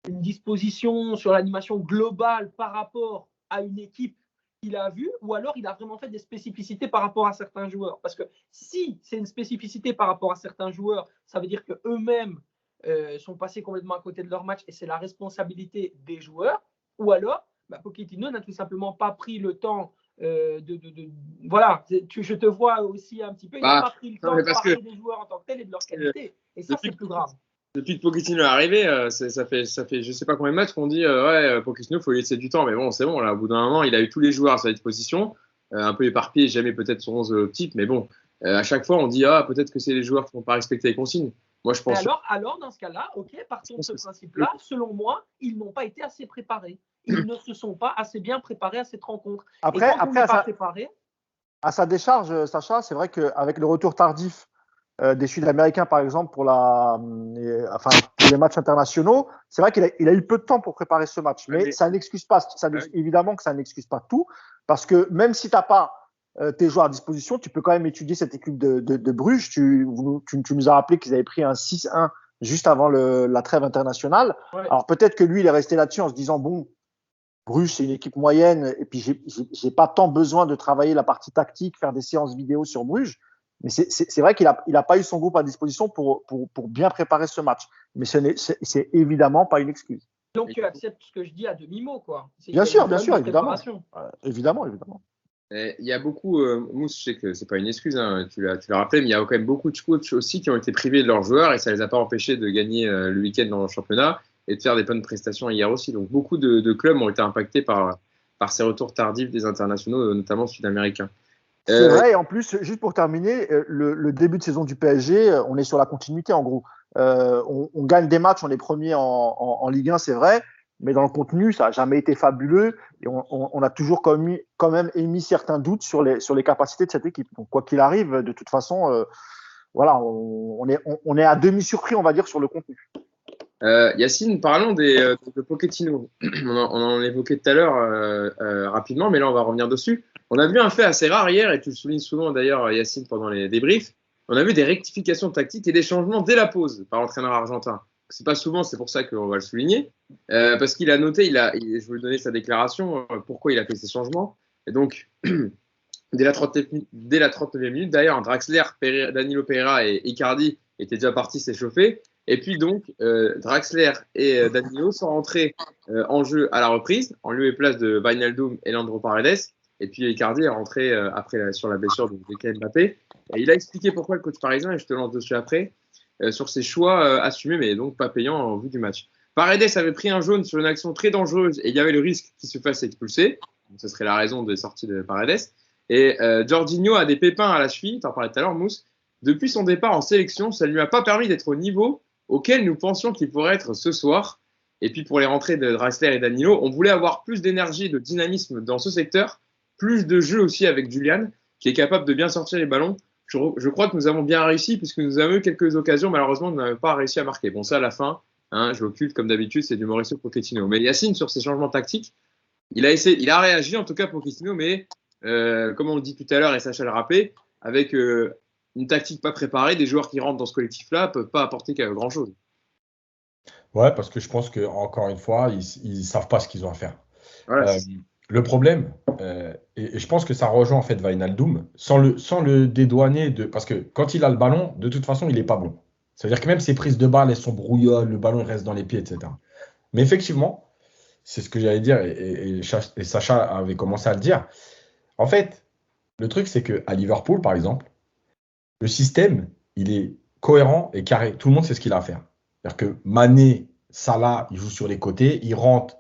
[SPEAKER 4] disposition sur l'animation globale par rapport à une équipe qu'il a vue, ou alors il a vraiment fait des spécificités par rapport à certains joueurs? Parce que si c'est une spécificité par rapport à certains joueurs, ça veut dire qu'eux-mêmes sont passés complètement à côté de leur match et c'est la responsabilité des joueurs, ou alors Pochettino n'a tout simplement pas pris le temps voilà, je te vois aussi un petit peu, il n'a pas pris le temps de parler des joueurs en tant que tel et de leur qualité, et ça c'est plus grave.
[SPEAKER 1] Depuis que Pochettino est arrivé, ça fait je sais pas combien de matchs qu'on dit Pochettino, il faut lui laisser du temps, mais bon, c'est bon, là, au bout d'un moment, il a eu tous les joueurs à sa disposition, un peu éparpillés, jamais peut-être son 11 type, mais bon, à chaque fois, on dit peut-être que c'est les joueurs qui n'ont pas respecté les consignes. Moi, je pense.
[SPEAKER 4] Alors, dans ce cas-là, ok, partons de ce principe-là, selon moi, ils n'ont pas été assez préparés. Ils ne se sont pas assez bien préparés à cette rencontre.
[SPEAKER 2] Après, à sa décharge, Sacha, c'est vrai qu'avec le retour tardif des Sud-Américains, par exemple, pour les matchs internationaux, c'est vrai qu'il a eu peu de temps pour préparer ce match. Mais ça n'excuse pas, évidemment que ça n'excuse pas tout, parce que même si tu n'as pas tes joueurs à disposition, tu peux quand même étudier cette équipe de Bruges. Tu nous as rappelé qu'ils avaient pris un 6-1 juste avant la trêve internationale. Ouais. Alors peut-être que lui, il est resté là-dessus en se disant, bon, Bruges, c'est une équipe moyenne, et puis j'ai pas tant besoin de travailler la partie tactique, faire des séances vidéo sur Bruges. Mais c'est vrai qu'il a pas eu son groupe à disposition pour bien préparer ce match. Mais c'est évidemment pas une excuse.
[SPEAKER 4] Donc tu acceptes ce que je dis à demi-mot, quoi.
[SPEAKER 2] Bien sûr, évidemment. Évidemment.
[SPEAKER 1] Il y a beaucoup, Mousse, je sais que c'est pas une excuse, hein, tu l'as rappelé, mais il y a quand même beaucoup de coachs aussi qui ont été privés de leurs joueurs et ça les a pas empêchés de gagner le week-end dans le championnat et de faire des bonnes prestations hier aussi. Donc beaucoup de clubs ont été impactés par ces retours tardifs des internationaux, notamment sud-américains.
[SPEAKER 2] C'est vrai, et en plus, juste pour terminer, le début de saison du PSG, on est sur la continuité en gros. On gagne des matchs, on est premier en Ligue 1, c'est vrai, mais dans le contenu, ça n'a jamais été fabuleux et on a toujours quand même émis certains doutes sur les capacités de cette équipe. Donc quoi qu'il arrive, de toute façon, voilà, on est à demi surpris, on va dire, sur le contenu.
[SPEAKER 1] Yacine, parlons de Pochettino. On en évoquait tout à l'heure rapidement, mais là on va revenir dessus. On a vu un fait assez rare hier, et tu le soulignes souvent d'ailleurs, Yacine, pendant les débriefs. On a vu des rectifications tactiques et des changements dès la pause par l'entraîneur argentin. C'est pas souvent, c'est pour ça qu'on va le souligner, parce qu'il a noté, je vais vous donner sa déclaration, pourquoi il a fait ces changements. Et donc, dès la 39e minute, d'ailleurs, Draxler, Danilo Pereira et Icardi étaient déjà partis s'échauffer. Et puis donc, Draxler et Danilo sont rentrés en jeu à la reprise, en lieu et place de Wijnaldum et Leandro Paredes. Et puis Icardi est rentré après sur la blessure de Kylian Mbappé. Et il a expliqué pourquoi le coach parisien, et je te lance dessus après, sur ses choix assumés, mais donc pas payants en vue du match. Paredes avait pris un jaune sur une action très dangereuse et il y avait le risque qu'il se fasse expulser. Donc, ce serait la raison des sorties de Paredes. Et Jorginho a des pépins à la cheville, tu en parlais tout à l'heure, Mousse. Depuis son départ en sélection, ça ne lui a pas permis d'être au niveau auquel nous pensions qu'il pourrait être ce soir. Et puis pour les rentrées de Draxler et Danilo, on voulait avoir plus d'énergie et de dynamisme dans ce secteur, plus de jeu aussi avec Julian, qui est capable de bien sortir les ballons. Je crois que nous avons bien réussi, puisque nous avons eu quelques occasions, malheureusement, nous n'avons pas réussi à marquer. Bon, ça, à la fin, je l'occulte, comme d'habitude, c'est du Mauricio Pochettino. Mais Yacine, sur ces changements tactiques, il a réagi, en tout cas, Pochettino, mais comme on le dit tout à l'heure, et Sacha le rappelait, avec une tactique pas préparée, des joueurs qui rentrent dans ce collectif-là ne peuvent pas apporter grand-chose.
[SPEAKER 3] Ouais, parce que je pense qu'encore une fois, ils ne savent pas ce qu'ils ont à faire.
[SPEAKER 1] Voilà,
[SPEAKER 3] le problème, et je pense que ça rejoint en fait Wijnaldum, sans le dédouaner, parce que quand il a le ballon, de toute façon, il n'est pas bon. C'est-à-dire que même ses prises de balles, elles sont brouillonnes, le ballon reste dans les pieds, etc. Mais effectivement, c'est ce que j'allais dire, et Sacha avait commencé à le dire. En fait, le truc, c'est qu'à Liverpool, par exemple, le système, il est cohérent et carré. Tout le monde sait ce qu'il a à faire. C'est-à-dire que Mané, Salah, ils jouent sur les côtés, ils rentrent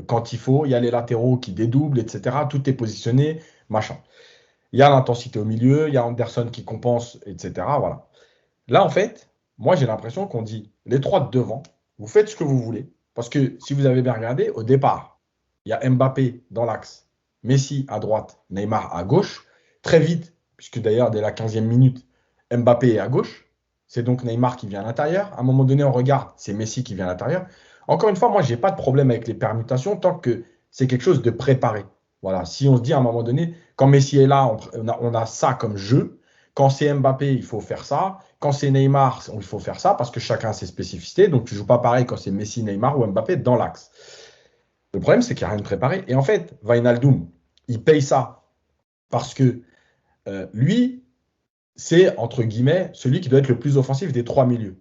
[SPEAKER 3] quand il faut, il y a les latéraux qui dédoublent, etc. Tout est positionné, machin. Il y a l'intensité au milieu, il y a Anderson qui compense, etc. Voilà. Là, en fait, moi, j'ai l'impression qu'on dit, les trois de devant, vous faites ce que vous voulez. Parce que si vous avez bien regardé, au départ, il y a Mbappé dans l'axe, Messi à droite, Neymar à gauche. Très vite, puisque d'ailleurs, dès la 15e minute, Mbappé est à gauche. c'est donc Neymar qui vient à l'intérieur. À un moment donné, on regarde, c'est Messi qui vient à l'intérieur. Encore une fois, moi, je n'ai pas de problème avec les permutations tant que c'est quelque chose de préparé. Voilà, si on se dit à un moment donné, quand Messi est là, on a ça comme jeu. Quand c'est Mbappé, il faut faire ça. Quand c'est Neymar, il faut faire ça parce que chacun a ses spécificités. Donc, tu ne joues pas pareil quand c'est Messi, Neymar ou Mbappé dans l'axe. Le problème, c'est qu'il n'y a rien de préparé. Et en fait, Wijnaldum, il paye ça parce que lui, c'est, entre guillemets, celui qui doit être le plus offensif des trois milieux.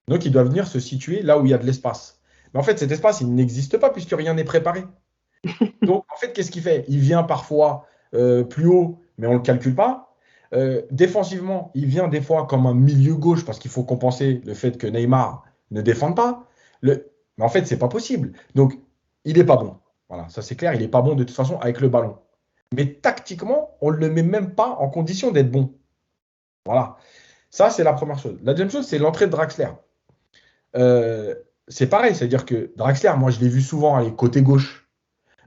[SPEAKER 3] Donc, il doit venir se situer là où il y a de l'espace. Mais en fait, cet espace, il n'existe pas puisque rien n'est préparé. Donc, en fait, qu'est-ce qu'il fait? Il vient parfois plus haut, mais on ne le calcule pas. Défensivement, il vient des fois comme un milieu gauche parce qu'il faut compenser le fait que Neymar ne défende pas. Mais en fait, ce n'est pas possible. Donc, il n'est pas bon. Voilà, ça c'est clair, il n'est pas bon de toute façon avec le ballon. Mais tactiquement, on ne le met même pas en condition d'être bon. Voilà. Ça, c'est la première chose. La deuxième chose, c'est l'entrée de Draxler. C'est pareil, c'est-à-dire que Draxler, moi, je l'ai vu souvent aller côté gauche.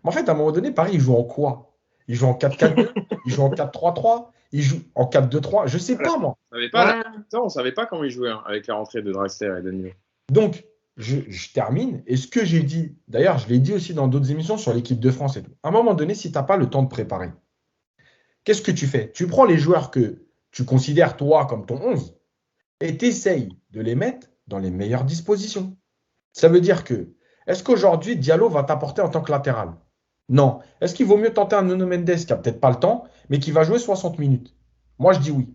[SPEAKER 3] Mais en fait, à un moment donné, Paris, il joue en quoi? Il joue en 4-4-2, il joue en 4-3-3, il joue en 4-2-3, je sais pas, moi.
[SPEAKER 1] On ne savait pas comment il jouait avec la rentrée de Draxler et Danilo.
[SPEAKER 3] Donc, je termine. Et ce que j'ai dit, d'ailleurs, je l'ai dit aussi dans d'autres émissions sur l'équipe de France et tout. À un moment donné, si tu n'as pas le temps de préparer, qu'est-ce que tu fais? Tu prends les joueurs que tu considères, toi, comme ton 11, et tu essayes de les mettre dans les meilleures dispositions. Ça veut dire que, est-ce qu'aujourd'hui, Diallo va t'apporter en tant que latéral? Non. Est-ce qu'il vaut mieux tenter un Nuno Mendes qui n'a peut-être pas le temps, mais qui va jouer 60 minutes? Moi, je dis oui.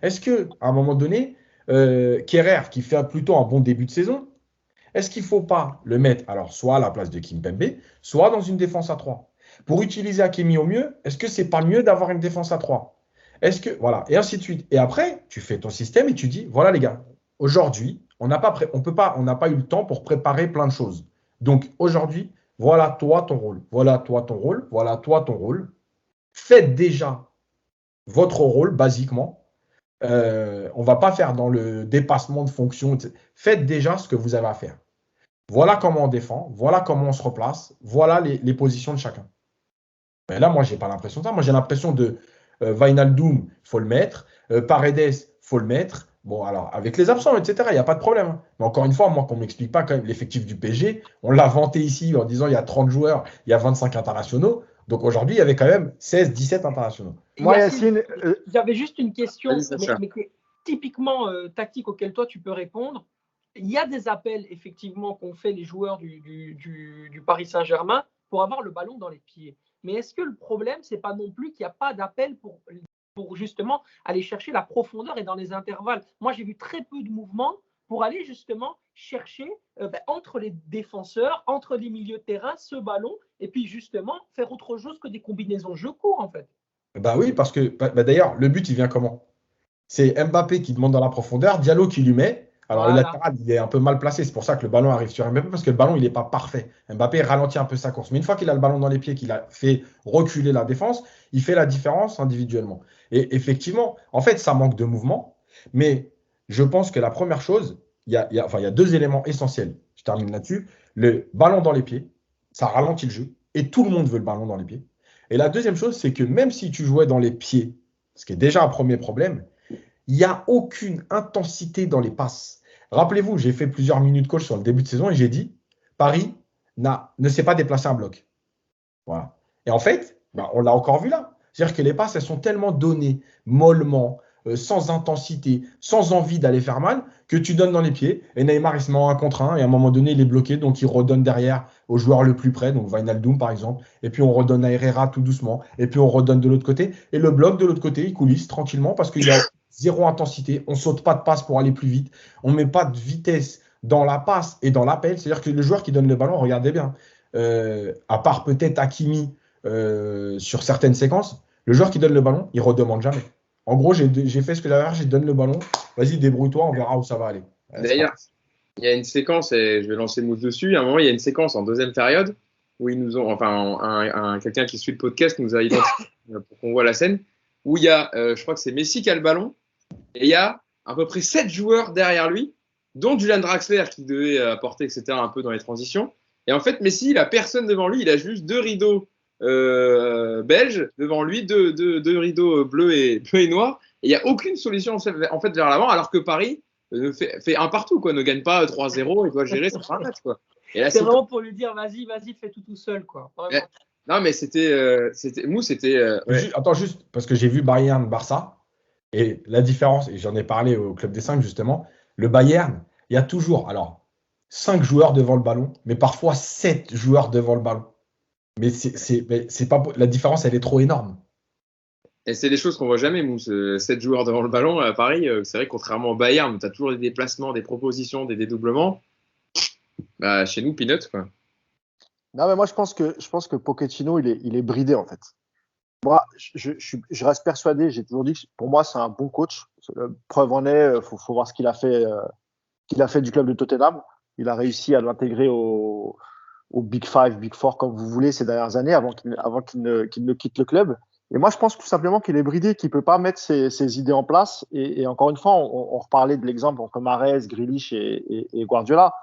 [SPEAKER 3] Est-ce qu'à un moment donné, Kehrer, qui fait plutôt un bon début de saison, est-ce qu'il ne faut pas le mettre, alors soit à la place de Kimpembe, soit dans une défense à 3? Pour utiliser Hakimi au mieux, est-ce que c'est pas mieux d'avoir une défense à 3? Est-ce que, voilà, et ainsi de suite. Et après, tu fais ton système et tu dis, voilà les gars, aujourd'hui, on n'a pas eu le temps pour préparer plein de choses. Donc aujourd'hui, voilà toi ton rôle, voilà toi ton rôle, voilà toi ton rôle. Faites déjà votre rôle, basiquement. On ne va pas faire dans le dépassement de fonction. Faites déjà ce que vous avez à faire. Voilà comment on défend, voilà comment on se replace, voilà les positions de chacun. Mais là, moi, je n'ai pas l'impression de ça. Moi, j'ai l'impression de Wijnaldum, il faut le mettre. Paredes, il faut le mettre. Bon, alors, avec les absents, etc., il n'y a pas de problème. Mais encore une fois, moi, qu'on ne m'explique pas quand même l'effectif du PSG, on l'a vanté ici en disant il y a 30 joueurs, il y a 25 internationaux. Donc aujourd'hui, il y avait quand même 16, 17 internationaux.
[SPEAKER 2] Moi, Yacine,
[SPEAKER 4] j'avais juste une question,
[SPEAKER 1] Vas-y,
[SPEAKER 4] mais qui est typiquement tactique auquel toi tu peux répondre. Il y a des appels effectivement qu'ont fait les joueurs du Paris Saint-Germain pour avoir le ballon dans les pieds. Mais est-ce que le problème, c'est pas non plus qu'il n'y a pas d'appel pour justement aller chercher la profondeur et dans les intervalles? Moi, j'ai vu très peu de mouvements pour aller justement chercher entre les défenseurs, entre les milieux de terrain, ce ballon, et puis justement faire autre chose que des combinaisons jeu court en fait.
[SPEAKER 3] Bah oui, parce que d'ailleurs, le but, il vient comment? C'est Mbappé qui demande dans la profondeur, Diallo qui lui met. Alors le latéral, il est un peu mal placé. C'est pour ça que le ballon arrive sur Mbappé, parce que le ballon, il n'est pas parfait. Mbappé ralentit un peu sa course. Mais une fois qu'il a le ballon dans les pieds, qu'il a fait reculer la défense, il fait la différence individuellement. Et effectivement, en fait, ça manque de mouvement. Mais je pense que la première chose, il y a deux éléments essentiels. Je termine là-dessus. Le ballon dans les pieds, ça ralentit le jeu. Et tout le monde veut le ballon dans les pieds. Et la deuxième chose, c'est que même si tu jouais dans les pieds, ce qui est déjà un premier problème, il n'y a aucune intensité dans les passes. Rappelez-vous, j'ai fait plusieurs minutes coach sur le début de saison et j'ai dit, Paris ne s'est pas déplacé un bloc. Voilà. Et en fait, on l'a encore vu là. C'est-à-dire que les passes, elles sont tellement données, mollement, sans intensité, sans envie d'aller faire mal, que tu donnes dans les pieds. Et Neymar, il se met en 1 contre 1 et à un moment donné, il est bloqué, donc il redonne derrière au joueur le plus près, donc Wijnaldum par exemple. Et puis on redonne à Herrera tout doucement. Et puis on redonne de l'autre côté. Et le bloc de l'autre côté, il coulisse tranquillement parce qu'il y a zéro intensité. On ne saute pas de passe pour aller plus vite. On ne met pas de vitesse dans la passe et dans l'appel. C'est-à-dire que le joueur qui donne le ballon, regardez bien, à part peut-être Hakimi sur certaines séquences, le joueur qui donne le ballon, il ne redemande jamais. En gros, j'ai fait ce que j'avais à faire, j'ai donné le ballon. Vas-y, débrouille-toi, on verra où ça va aller.
[SPEAKER 1] D'ailleurs, il y a une séquence, et je vais lancer Mousse dessus. À un moment, il y a une séquence en deuxième période où ils nous ont, enfin, quelqu'un qui suit le podcast nous a identifié pour qu'on voit la scène, où il y a, je crois que c'est Messi qui a le ballon, et il y a à peu près 7 joueurs derrière lui, dont Julian Draxler qui devait apporter, etc., un peu dans les transitions. Et en fait, Messi, il n'a personne devant lui, il a juste 2 rideaux belges devant lui, deux rideaux bleus et noirs. Et il n'y a aucune solution en fait vers l'avant, alors que Paris fait un partout, quoi. Ne gagne pas 3-0 et doit gérer sur un match, quoi.
[SPEAKER 4] Et là, c'est vraiment pour lui dire, vas-y, fais tout seul, quoi.
[SPEAKER 1] Non, mais c'était.
[SPEAKER 3] Ouais. Attends, juste, parce que j'ai vu Bayern-Barça, et la différence, et j'en ai parlé au Club des 5, justement, le Bayern, il y a toujours, alors, 5 joueurs devant le ballon, mais parfois 7 joueurs devant le ballon. Mais c'est pas, la différence, elle est trop énorme.
[SPEAKER 1] Et c'est des choses qu'on voit jamais, Mousse. 7 joueurs devant le ballon à Paris, c'est vrai, contrairement au Bayern, où tu as toujours des déplacements, des propositions, des dédoublements. Bah, chez nous, peanuts, quoi.
[SPEAKER 2] Non, mais moi, je pense que Pochettino, il est bridé, en fait. Moi, je reste persuadé, j'ai toujours dit que pour moi, c'est un bon coach. Preuve en est, faut voir ce qu'il a fait du club de Tottenham. Il a réussi à l'intégrer au Big Five, Big Four, comme vous voulez, ces dernières années, avant qu'il ne quitte le club. Et moi, je pense tout simplement qu'il est bridé, qu'il peut pas mettre ses idées en place. Et encore une fois, on reparlait de l'exemple entre Mahrez, Grealish et Guardiola.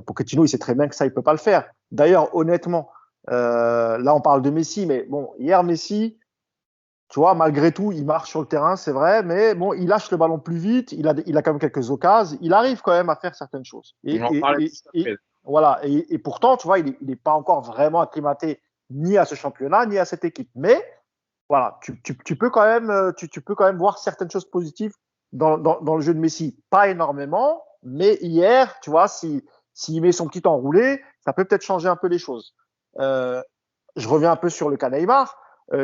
[SPEAKER 2] Pochettino, il sait très bien que ça, il peut pas le faire. D'ailleurs, honnêtement, là, on parle de Messi, mais bon, hier, Messi, tu vois, malgré tout, il marche sur le terrain, c'est vrai, mais bon, il lâche le ballon plus vite, il a quand même quelques occasions, il arrive quand même à faire certaines choses. Voilà, et pourtant, tu vois, il n'est pas encore vraiment acclimaté ni à ce championnat, ni à cette équipe. Mais voilà, tu peux quand même voir certaines choses positives dans le jeu de Messi. Pas énormément, mais hier, tu vois, s'il met son petit enroulé, ça peut peut-être changer un peu les choses. Je reviens un peu sur le cas Neymar.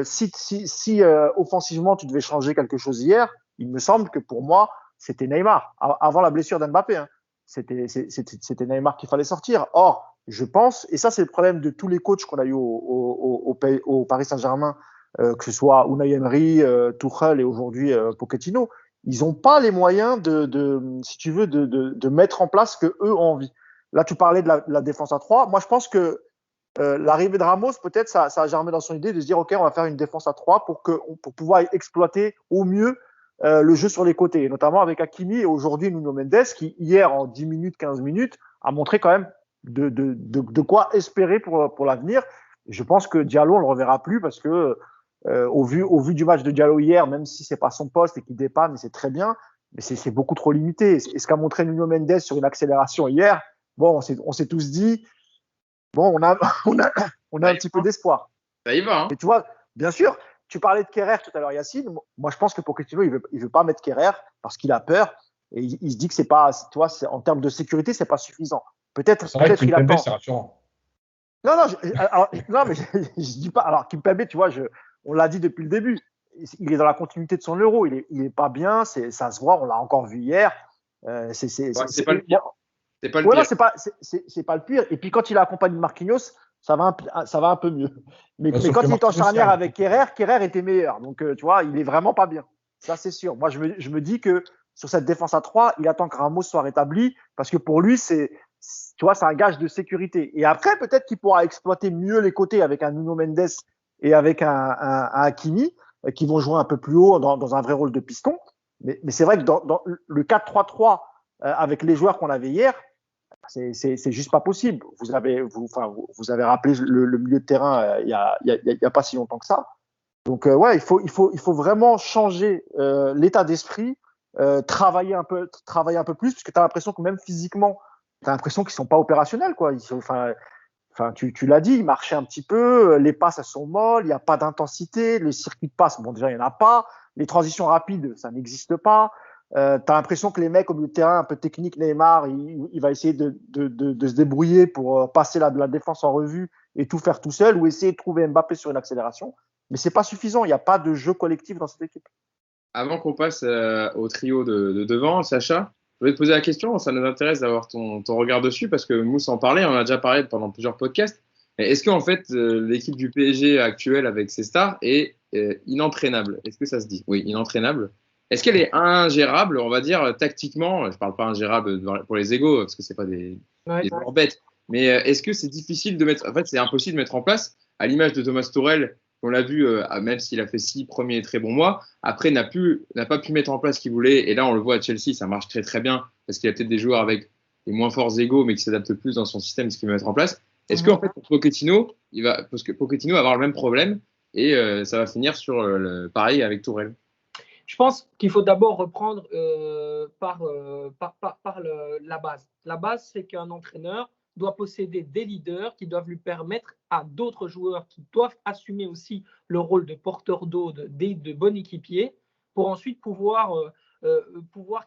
[SPEAKER 2] Si offensivement tu devais changer quelque chose hier, il me semble que pour moi c'était Neymar avant la blessure d'Mbappé. Hein. C'était Neymar qu'il fallait sortir. Or, je pense, et ça c'est le problème de tous les coachs qu'on a eu au Paris Saint-Germain, que ce soit Unai Emery, Tuchel et aujourd'hui Pochettino, ils n'ont pas les moyens si tu veux, de mettre en place ce que eux ont envie. Là, tu parlais de la défense à 3. Moi, je pense que l'arrivée de Ramos, peut-être, ça a germé dans son idée de se dire, OK, on va faire une défense à 3 pour pouvoir exploiter au mieux le jeu sur les côtés, et notamment avec Hakimi et aujourd'hui Nuno Mendes, qui hier, en 10 minutes, 15 minutes, a montré quand même de quoi espérer pour l'avenir. Je pense que Diallo, on ne le reverra plus parce que au vu du match de Diallo hier, même si c'est pas son poste et qu'il dépanne, c'est très bien, mais c'est beaucoup trop limité. Et ce qu'a montré Nuno Mendes sur une accélération hier, bon, on s'est tous dit, bon, on a un petit peu d'espoir.
[SPEAKER 1] Ça y va, hein.
[SPEAKER 2] Et tu vois, bien sûr, tu parlais de Kerrer tout à l'heure, Yacine. Moi, je pense que Pochettino, il veut pas mettre Kerrer parce qu'il a peur et il se dit que c'est pas, tu vois, en termes de sécurité, c'est pas suffisant. Peut-être il attend.
[SPEAKER 3] C'est rassurant.
[SPEAKER 2] Non, mais je dis pas. Alors, Kimpembe, tu vois, on l'a dit depuis le début. Il est dans la continuité de son Euro. Il est pas bien. Ça se voit. On l'a encore vu hier.
[SPEAKER 1] C'est pas le pire. C'est pas le pire.
[SPEAKER 2] C'est pas le pire. Et puis quand il est accompagné de Marquinhos, ça va un peu mieux. Mais quand il est en charnière avec Kerrer était meilleur. Donc tu vois, il est vraiment pas bien. Ça c'est sûr. Moi je me dis que sur cette défense à 3, il attend que Ramos soit rétabli parce que pour lui c'est un gage de sécurité. Et après peut-être qu'il pourra exploiter mieux les côtés avec un Nuno Mendes et avec un Hakimi qui vont jouer un peu plus haut dans un vrai rôle de piston. Mais c'est vrai que dans le 4-3-3 avec les joueurs qu'on avait hier, c'est juste pas possible. Vous avez rappelé le milieu de terrain il y a pas si longtemps que ça. Donc ouais, il faut vraiment changer l'état d'esprit, travailler un peu plus, parce que tu as l'impression que même physiquement, tu as l'impression qu'ils sont pas opérationnels, quoi. Tu l'as dit, ils marchaient un petit peu, les passes elles sont molles, il n'y a pas d'intensité, les circuits de passe, bon déjà il n'y en a pas, les transitions rapides ça n'existe pas. T'as l'impression que les mecs au milieu de terrain un peu technique, Neymar, il va essayer de se débrouiller pour passer la défense en revue et tout faire tout seul, ou essayer de trouver Mbappé sur une accélération. Mais c'est pas suffisant. Il n'y a pas de jeu collectif dans cette équipe.
[SPEAKER 1] Avant qu'on passe au trio de devant, Sacha, je voulais te poser la question. Ça nous intéresse d'avoir ton regard dessus parce que Mousse en parlait. On en a déjà parlé pendant plusieurs podcasts. Est-ce qu'en fait l'équipe du PSG actuelle avec ses stars est inentraînable? Est-ce que ça se dit? Oui, inentraînable. Est-ce qu'elle est ingérable, on va dire, tactiquement? Je ne parle pas ingérable pour les égos, parce que ce n'est pas des joueurs bêtes. Mais est-ce que c'est difficile de mettre… En fait, c'est impossible de mettre en place, à l'image de Thomas Tuchel, qu'on l'a vu, même s'il a fait 6 premiers très bons mois, après n'a pas pu mettre en place ce qu'il voulait. Et là, on le voit à Chelsea, ça marche très très bien, parce qu'il y a peut-être des joueurs avec des moins forts égos, mais qui s'adaptent plus dans son système, ce qu'il veut mettre en place. Est-ce qu'en fait, pour Pochettino, parce que Pochettino va avoir le même problème, et ça va finir sur pareil avec Tourelle?
[SPEAKER 4] Je pense qu'il faut d'abord reprendre la base. La base, c'est qu'un entraîneur doit posséder des leaders qui doivent lui permettre à d'autres joueurs qui doivent assumer aussi le rôle de porteur d'eau, de bon équipier, pour ensuite pouvoir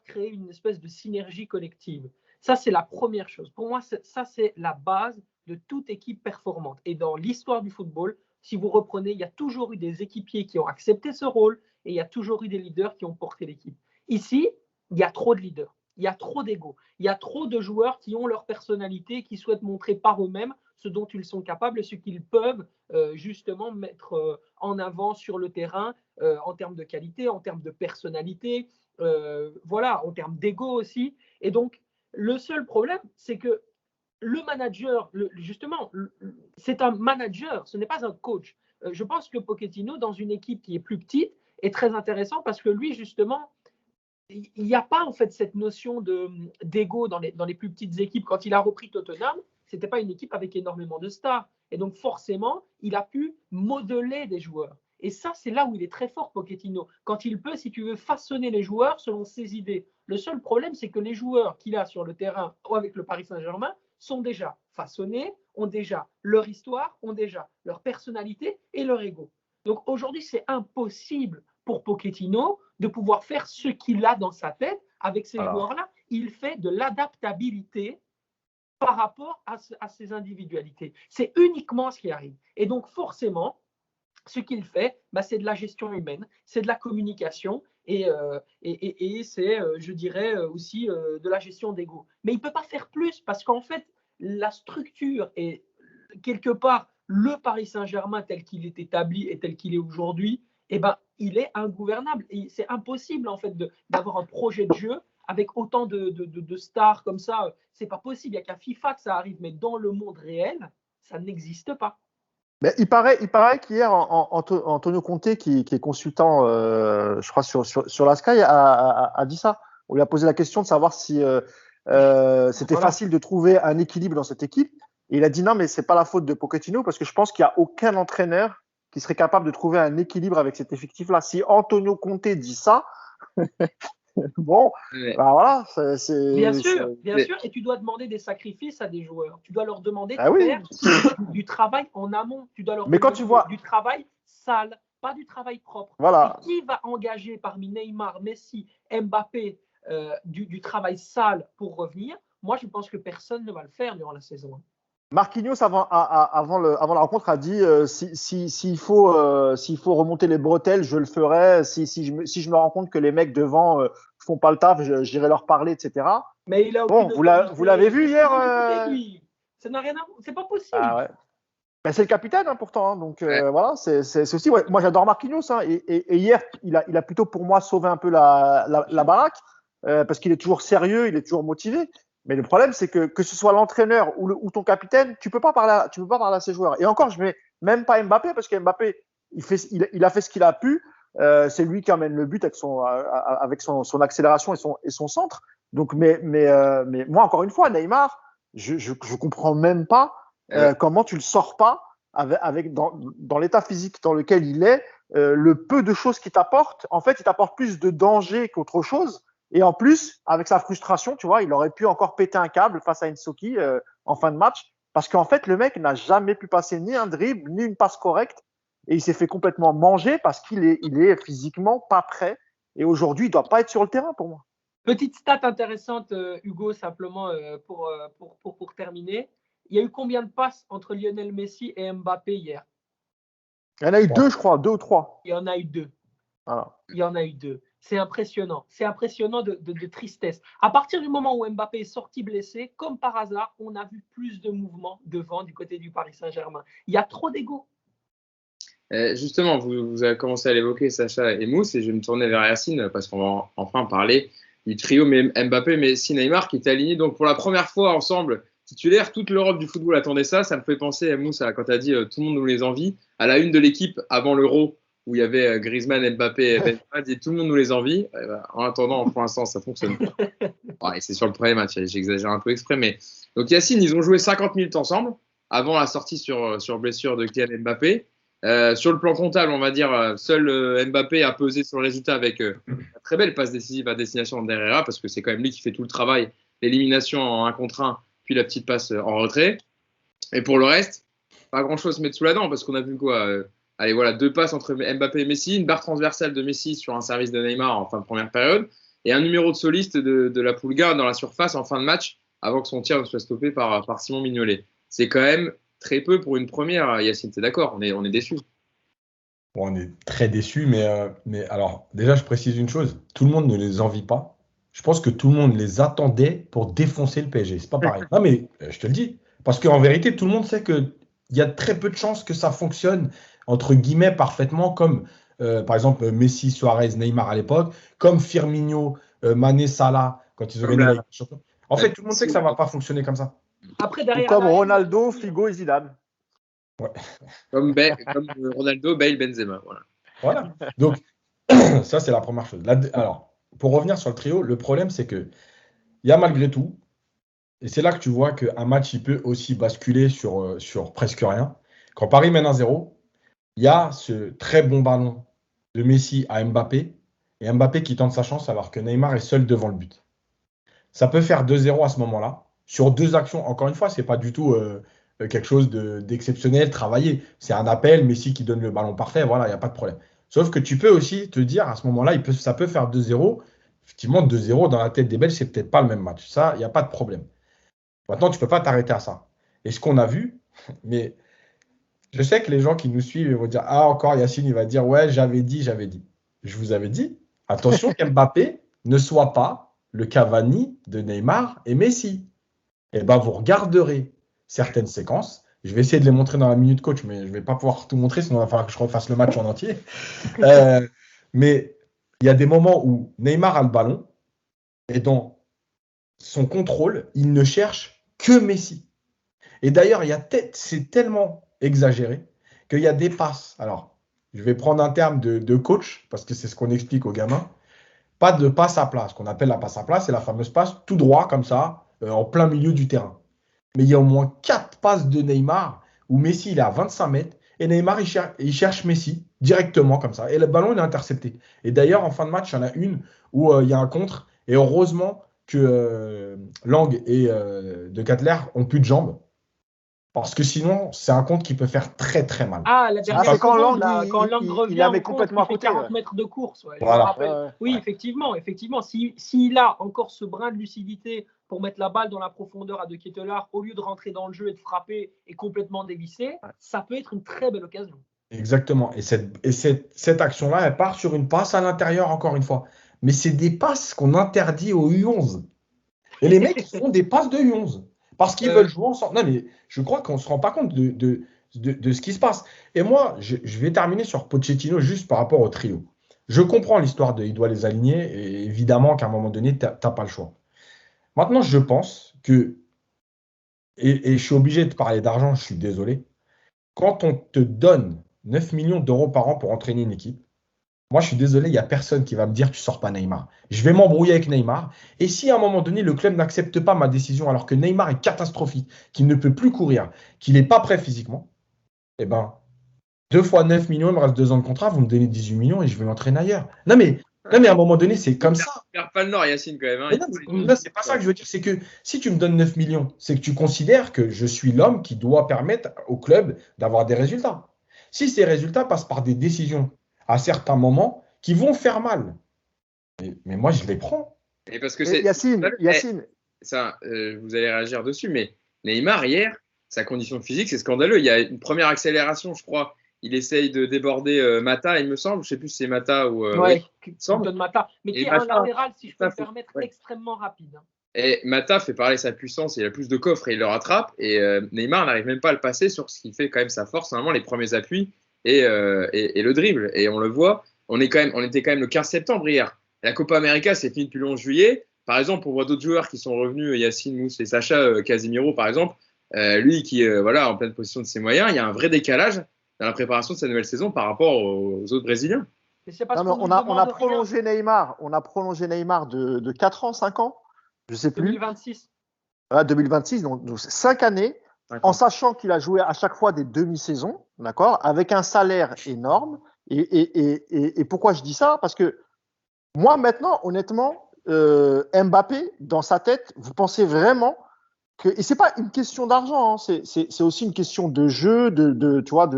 [SPEAKER 4] créer une espèce de synergie collective. Ça, c'est la première chose. Pour moi, ça, c'est la base de toute équipe performante. Et dans l'histoire du football, si vous reprenez, il y a toujours eu des équipiers qui ont accepté ce rôle et il y a toujours eu des leaders qui ont porté l'équipe. Ici, il y a trop de leaders. Il y a trop d'ego. Il y a trop de joueurs qui ont leur personnalité, qui souhaitent montrer par eux-mêmes ce dont ils sont capables et ce qu'ils peuvent justement mettre en avant sur le terrain en termes de qualité, en termes de personnalité, voilà, en termes d'ego aussi. Et donc, le seul problème, c'est que le manager, justement, c'est un manager, ce n'est pas un coach. Je pense que Pochettino, dans une équipe qui est plus petite, est très intéressant parce que lui, justement, il n'y a pas en fait cette notion d'ego dans les plus petites équipes. Quand il a repris Tottenham, ce n'était pas une équipe avec énormément de stars. Et donc forcément, il a pu modeler des joueurs. Et ça, c'est là où il est très fort, Pochettino. Quand il peut, si tu veux, façonner les joueurs selon ses idées. Le seul problème, c'est que les joueurs qu'il a sur le terrain ou avec le Paris Saint-Germain sont déjà façonnés, ont déjà leur histoire, ont déjà leur personnalité et leur ego. Donc aujourd'hui, c'est impossible pour Pochettino de pouvoir faire ce qu'il a dans sa tête avec ces joueurs-là. Il fait de l'adaptabilité par rapport à ces individualités. C'est uniquement ce qui arrive. Et donc forcément, ce qu'il fait, c'est de la gestion humaine, c'est de la communication et c'est, je dirais, aussi de la gestion d'ego. Mais il ne peut pas faire plus parce qu'en fait, la structure est quelque part le Paris Saint-Germain tel qu'il est établi et tel qu'il est aujourd'hui, il est ingouvernable. Et c'est impossible en fait d'avoir un projet de jeu avec autant de stars comme ça. C'est pas possible. Il n'y a qu'à FIFA que ça arrive, mais dans le monde réel, ça n'existe pas.
[SPEAKER 2] Mais il paraît qu'hier, Antonio Conte, qui est consultant, je crois, sur la Sky, a dit ça. On lui a posé la question de savoir si c'était facile de trouver un équilibre dans cette équipe. Et il a dit non, mais c'est pas la faute de Pochettino parce que je pense qu'il n'y a aucun entraîneur qui serait capable de trouver un équilibre avec cet effectif-là. Si Antonio Conte dit ça, bon, voilà.
[SPEAKER 4] Bien sûr. Et tu dois demander des sacrifices à des joueurs. Tu dois leur demander de faire du travail en amont. Tu dois leur demander du travail sale, pas du travail propre.
[SPEAKER 2] Voilà.
[SPEAKER 4] Et qui va engager parmi Neymar, Messi, Mbappé du travail sale pour revenir? Moi, je pense que personne ne va le faire durant la saison.
[SPEAKER 2] Marquinhos, avant la rencontre, a dit s'il faut remonter les bretelles, je le ferai. Si je me rends compte que les mecs devant font pas le taf, j'irai leur parler, etc.
[SPEAKER 4] Mais il a
[SPEAKER 2] vous l'avez vu hier
[SPEAKER 4] Ça n'a rien à voir. C'est pas possible.
[SPEAKER 2] Ah ouais. C'est le capitaine pourtant. Donc voilà, c'est aussi. Ouais, moi, j'adore Marquinhos. Et hier, il a plutôt pour moi sauvé un peu la baraque parce qu'il est toujours sérieux, il est toujours motivé. Mais le problème, c'est que ce soit l'entraîneur ou ton capitaine, tu peux pas parler à ces joueurs. Et encore, je mets même pas Mbappé parce qu'Mbappé, il a fait ce qu'il a pu. C'est lui qui emmène le but avec son accélération et son centre. Donc, mais moi, encore une fois, Neymar, je comprends même pas comment tu le sors pas avec dans l'état physique dans lequel il est, le peu de choses qu'il t'apporte. En fait, il t'apporte plus de danger qu'autre chose. Et en plus, avec sa frustration, tu vois, il aurait pu encore péter un câble face à Insoki en fin de match. Parce qu'en fait, le mec n'a jamais pu passer ni un dribble, ni une passe correcte. Et il s'est fait complètement manger parce qu'il est physiquement pas prêt. Et aujourd'hui, il doit pas être sur le terrain pour moi.
[SPEAKER 4] Petite stat intéressante, Hugo, simplement pour terminer. Il y a eu combien de passes entre Lionel Messi et Mbappé hier?
[SPEAKER 2] Il y en a eu 2, je crois, 2 ou 3.
[SPEAKER 4] Il y en a eu 2.
[SPEAKER 2] Voilà.
[SPEAKER 4] Il y en a eu 2. C'est impressionnant. C'est impressionnant de tristesse. À partir du moment où Mbappé est sorti blessé, comme par hasard, on a vu plus de mouvements devant du côté du Paris Saint-Germain. Il y a trop d'ego.
[SPEAKER 1] Justement, vous avez commencé à l'évoquer, Sacha et Mousse, et je vais me tourner vers Yacine parce qu'on va enfin parler du trio Mbappé, Messi, Neymar qui est aligné donc pour la première fois ensemble titulaire. Toute l'Europe du football attendait ça. Ça me fait penser, Mousse, quand tu as dit tout le monde nous les envie, à la une de l'équipe avant l'Euro, où il y avait Griezmann, Mbappé, Benzema, et tout le monde nous les envie. En attendant, pour l'instant, ça fonctionne pas. Et c'est sur le premier match, j'exagère un peu exprès. Mais... Donc Yacine, ils ont joué 50 minutes ensemble avant la sortie sur blessure de Kylian Mbappé. Sur le plan comptable, on va dire, seul Mbappé a pesé sur le résultat avec une très belle passe décisive à destination d'Herrera, parce que c'est quand même lui qui fait tout le travail, l'élimination en 1 contre 1, puis la petite passe en retrait. Et pour le reste, pas grand-chose à se mettre sous la dent, parce qu'on a vu quoi allez, voilà, 2 passes entre Mbappé et Messi, une barre transversale de Messi sur un service de Neymar en fin de première période, et un numéro de soliste de la Pulga dans la surface en fin de match, avant que son tir ne soit stoppé par Simon Mignolet. C'est quand même très peu pour une première, Yacine, t'es d'accord, on est déçus.
[SPEAKER 3] Bon, on est très déçus, mais alors, déjà, je précise une chose, tout le monde ne les envie pas. Je pense que tout le monde les attendait pour défoncer le PSG. C'est pas pareil. Non, mais je te le dis. Parce qu'en vérité, tout le monde sait qu'il y a très peu de chances que ça fonctionne, entre guillemets, parfaitement, comme par exemple Messi, Suarez, Neymar à l'époque, comme Firmino, Mané, Salah, quand ils ont gagné la Ligue des Champions. En fait, tout le monde sait que ça ne va pas fonctionner comme ça.
[SPEAKER 4] Après,
[SPEAKER 2] Ou
[SPEAKER 4] derrière,
[SPEAKER 2] comme
[SPEAKER 4] là,
[SPEAKER 2] Ronaldo, Figo et Zidane.
[SPEAKER 1] Comme Ronaldo, Bale, Benzema. Voilà.
[SPEAKER 3] Voilà. Donc, ça, c'est la première chose. Alors, pour revenir sur le trio, le problème, c'est que il y a malgré tout, et c'est là que tu vois qu'un match, il peut aussi basculer sur presque rien. Quand Paris mène 1-0, il y a ce très bon ballon de Messi à Mbappé, et Mbappé qui tente sa chance alors que Neymar est seul devant le but. Ça peut faire 2-0 à ce moment-là. Sur 2 actions, encore une fois, ce n'est pas du tout quelque chose d'exceptionnel, travaillé. C'est un appel, Messi qui donne le ballon parfait, voilà, il n'y a pas de problème. Sauf que tu peux aussi te dire, à ce moment-là, ça peut faire 2-0. Effectivement, 2-0 dans la tête des Belges, c'est peut-être pas le même match. Ça, il n'y a pas de problème. Maintenant, tu ne peux pas t'arrêter à ça. Et ce qu'on a vu, mais je sais que les gens qui nous suivent vont dire, ah, encore Yacine, il va dire, ouais, j'avais dit. Je vous avais dit, attention qu'Mbappé ne soit pas le Cavani de Neymar et Messi. Et ben, vous regarderez certaines séquences. Je vais essayer de les montrer dans la minute coach, mais je ne vais pas pouvoir tout montrer, sinon il va falloir que je refasse le match en entier. Mais il y a des moments où Neymar a le ballon et dans son contrôle, il ne cherche que Messi. Et d'ailleurs, c'est tellement exagéré qu'il y a des passes. Alors, je vais prendre un terme de coach, parce que c'est ce qu'on explique aux gamins. Pas de passe à plat. Ce qu'on appelle la passe à plat, c'est la fameuse passe tout droit, comme ça, en plein milieu du terrain. Mais il y a au moins 4 passes de Neymar où Messi il est à 25 mètres et Neymar il cherche Messi directement comme ça. Et le ballon il est intercepté. Et d'ailleurs, en fin de match, il y en a une où il y a un contre. Et heureusement que Lang et De Ketelaere ont plus de jambes. Parce que sinon, c'est un contre qui peut faire très très mal.
[SPEAKER 4] Ah, la dernière
[SPEAKER 2] c'est quand
[SPEAKER 4] seconde,
[SPEAKER 2] Lang,
[SPEAKER 4] quand Lang
[SPEAKER 2] il
[SPEAKER 4] revient,
[SPEAKER 2] la met
[SPEAKER 4] au compte,
[SPEAKER 2] complètement
[SPEAKER 4] il fait
[SPEAKER 2] à côté,
[SPEAKER 4] 40
[SPEAKER 2] ouais.
[SPEAKER 4] mètres de course. Ouais,
[SPEAKER 3] Voilà.
[SPEAKER 4] je me rappelle.
[SPEAKER 2] Ouais.
[SPEAKER 4] Oui, effectivement. S'il a encore ce brin de lucidité pour mettre la balle dans la profondeur à De Ketelaere, au lieu de rentrer dans le jeu et de frapper et complètement dévisser, ça peut être une très belle occasion.
[SPEAKER 3] Exactement. Et cette action-là, elle part sur une passe à l'intérieur, encore une fois. Mais c'est des passes qu'on interdit aux U11. Et les mecs font des passes de U11 parce qu'ils veulent jouer ensemble. Non, mais je crois qu'on ne se rend pas compte de ce qui se passe. Et moi, je vais terminer sur Pochettino juste par rapport au trio. Je comprends l'histoire il doit les aligner et évidemment qu'à un moment donné, tu n'as pas le choix. Maintenant, je pense que, et je suis obligé de parler d'argent, je suis désolé, quand on te donne 9 millions d'euros par an pour entraîner une équipe, moi, je suis désolé, il n'y a personne qui va me dire tu ne sors pas Neymar. Je vais m'embrouiller avec Neymar. Et si à un moment donné, le club n'accepte pas ma décision alors que Neymar est catastrophique, qu'il ne peut plus courir, qu'il n'est pas prêt physiquement, eh ben, 2 fois 9 millions, il me reste 2 ans de contrat, vous me donnez 18 millions et je vais m'entraîner ailleurs. Non, mais à un moment donné, c'est comme ça.
[SPEAKER 1] Tu perds pas le nord, Yacine, quand même. Hein.
[SPEAKER 3] Non, c'est pas ça que je veux dire. C'est que si tu me donnes 9 millions, c'est que tu considères que je suis l'homme qui doit permettre au club d'avoir des résultats. Si ces résultats passent par des décisions à certains moments qui vont faire mal, mais moi, je les prends.
[SPEAKER 1] Et parce que
[SPEAKER 2] Yacine.
[SPEAKER 1] Ça, vous allez réagir dessus, mais Neymar, hier, sa condition physique, c'est scandaleux. Il y a une première accélération, je crois. Il essaye de déborder Mata, il me semble. Je ne sais plus si c'est Mata ou.
[SPEAKER 4] Donne Mata. Mais qui est un latéral, si je peux me permettre, extrêmement rapide.
[SPEAKER 1] Et Mata fait parler sa puissance, il a plus de coffre et il le rattrape. Et Neymar n'arrive même pas à le passer sur ce qui fait quand même sa force, normalement, les premiers appuis et le dribble. Et on le voit, on était quand même le 15 septembre hier. La Copa América, c'est fini depuis le 11 juillet. Par exemple, on voit d'autres joueurs qui sont revenus, Yacine, Mousse et Sacha, Casemiro, par exemple. Lui qui est en pleine possession de ses moyens, il y a un vrai décalage dans la préparation de sa nouvelle saison par rapport aux autres Brésiliens.
[SPEAKER 2] On a prolongé Neymar. On a prolongé Neymar de 4 ans, 5 ans, je ne sais plus.
[SPEAKER 4] 2026.
[SPEAKER 2] 2026, donc 5 années, en sachant qu'il a joué à chaque fois des demi-saisons. d'accord, avec un salaire énorme. Et pourquoi je dis ça? Parce que moi, maintenant, honnêtement, Mbappé, dans sa tête, vous pensez vraiment que. Et c'est pas une question d'argent, hein, c'est aussi une question de jeu, tu vois,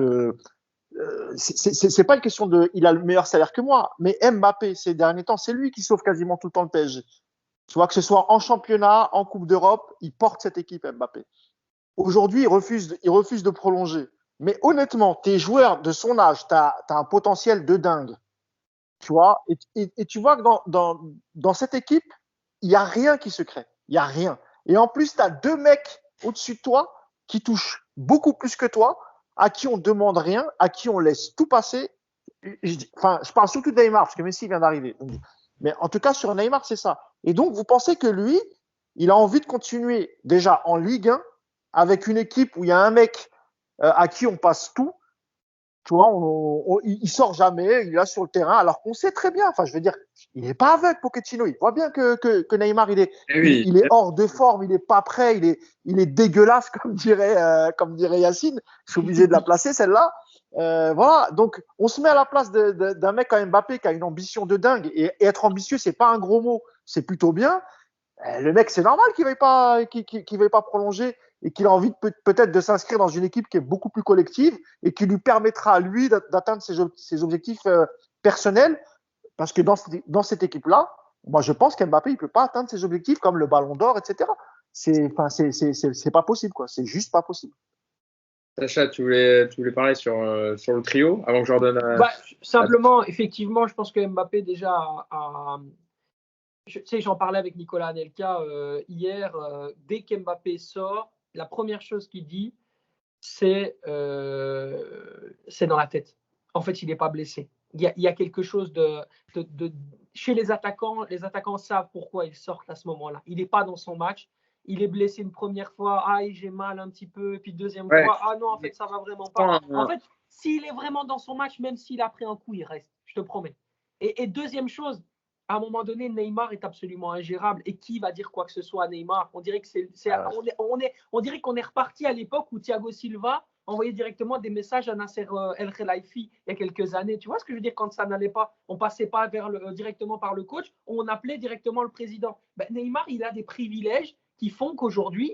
[SPEAKER 2] c'est pas une question de. Il a le meilleur salaire que moi, mais Mbappé, ces derniers temps, c'est lui qui sauve quasiment tout le temps le PSG. Tu vois, que ce soit en championnat, en Coupe d'Europe, il porte cette équipe, Mbappé. Aujourd'hui, il refuse de prolonger. Mais honnêtement, tes joueurs de son âge, tu as un potentiel de dingue. Tu vois, et tu vois que dans cette équipe, il n'y a rien qui se crée. Il n'y a rien. Et en plus, tu as deux mecs au-dessus de toi qui touchent beaucoup plus que toi, à qui on demande rien, à qui on laisse tout passer. Je parle surtout de Neymar, parce que Messi vient d'arriver. Mais en tout cas, sur Neymar, c'est ça. Et donc, vous pensez que lui, il a envie de continuer déjà en Ligue 1 avec une équipe où il y a un mec à qui on passe tout. Tu vois, il sort jamais, il est là sur le terrain, alors qu'on sait très bien, enfin, je veux dire, il n'est pas aveugle, Pochettino. Il voit bien que Neymar, il est hors de forme, il n'est pas prêt, il est dégueulasse, comme dirait Yacine. Je suis obligé de la placer, celle-là. Voilà, donc on se met à la place d'un mec comme Mbappé qui a une ambition de dingue. Et être ambitieux, c'est pas un gros mot, c'est plutôt bien. Le mec, c'est normal qu'il ne veuille pas prolonger et qu'il a envie peut-être de s'inscrire dans une équipe qui est beaucoup plus collective et qui lui permettra à lui d'atteindre ses objectifs personnels. Parce que dans cette équipe-là, moi, je pense qu'Mbappé, il ne peut pas atteindre ses objectifs comme le Ballon d'Or, etc. C'est pas possible, quoi. C'est juste pas possible.
[SPEAKER 1] Sacha, tu voulais parler sur le trio avant que je redonne
[SPEAKER 4] simplement, effectivement, je pense que Mbappé déjà j'en parlais avec Nicolas Anelka hier. Dès qu'Mbappé sort, la première chose qu'il dit, c'est dans la tête. En fait, il n'est pas blessé. Il y a quelque chose de chez les attaquants. Les attaquants savent pourquoi ils sortent à ce moment-là. Il n'est pas dans son match. Il est blessé une première fois. Ah, j'ai mal un petit peu. Et puis deuxième fois. Ah non, en fait, ça va vraiment pas. En fait, s'il est vraiment dans son match, même s'il a pris un coup, il reste. Je te promets. Et deuxième chose, à un moment donné, Neymar est absolument ingérable. Et qui va dire quoi que ce soit à Neymar? On dirait que on dirait qu'on est reparti à l'époque où Thiago Silva envoyait directement des messages à Nasser El Khelaifi il y a quelques années. Tu vois ce que je veux dire? Quand ça n'allait pas, on passait pas directement par le coach, on appelait directement le président. Neymar, il a des privilèges qui font qu'aujourd'hui,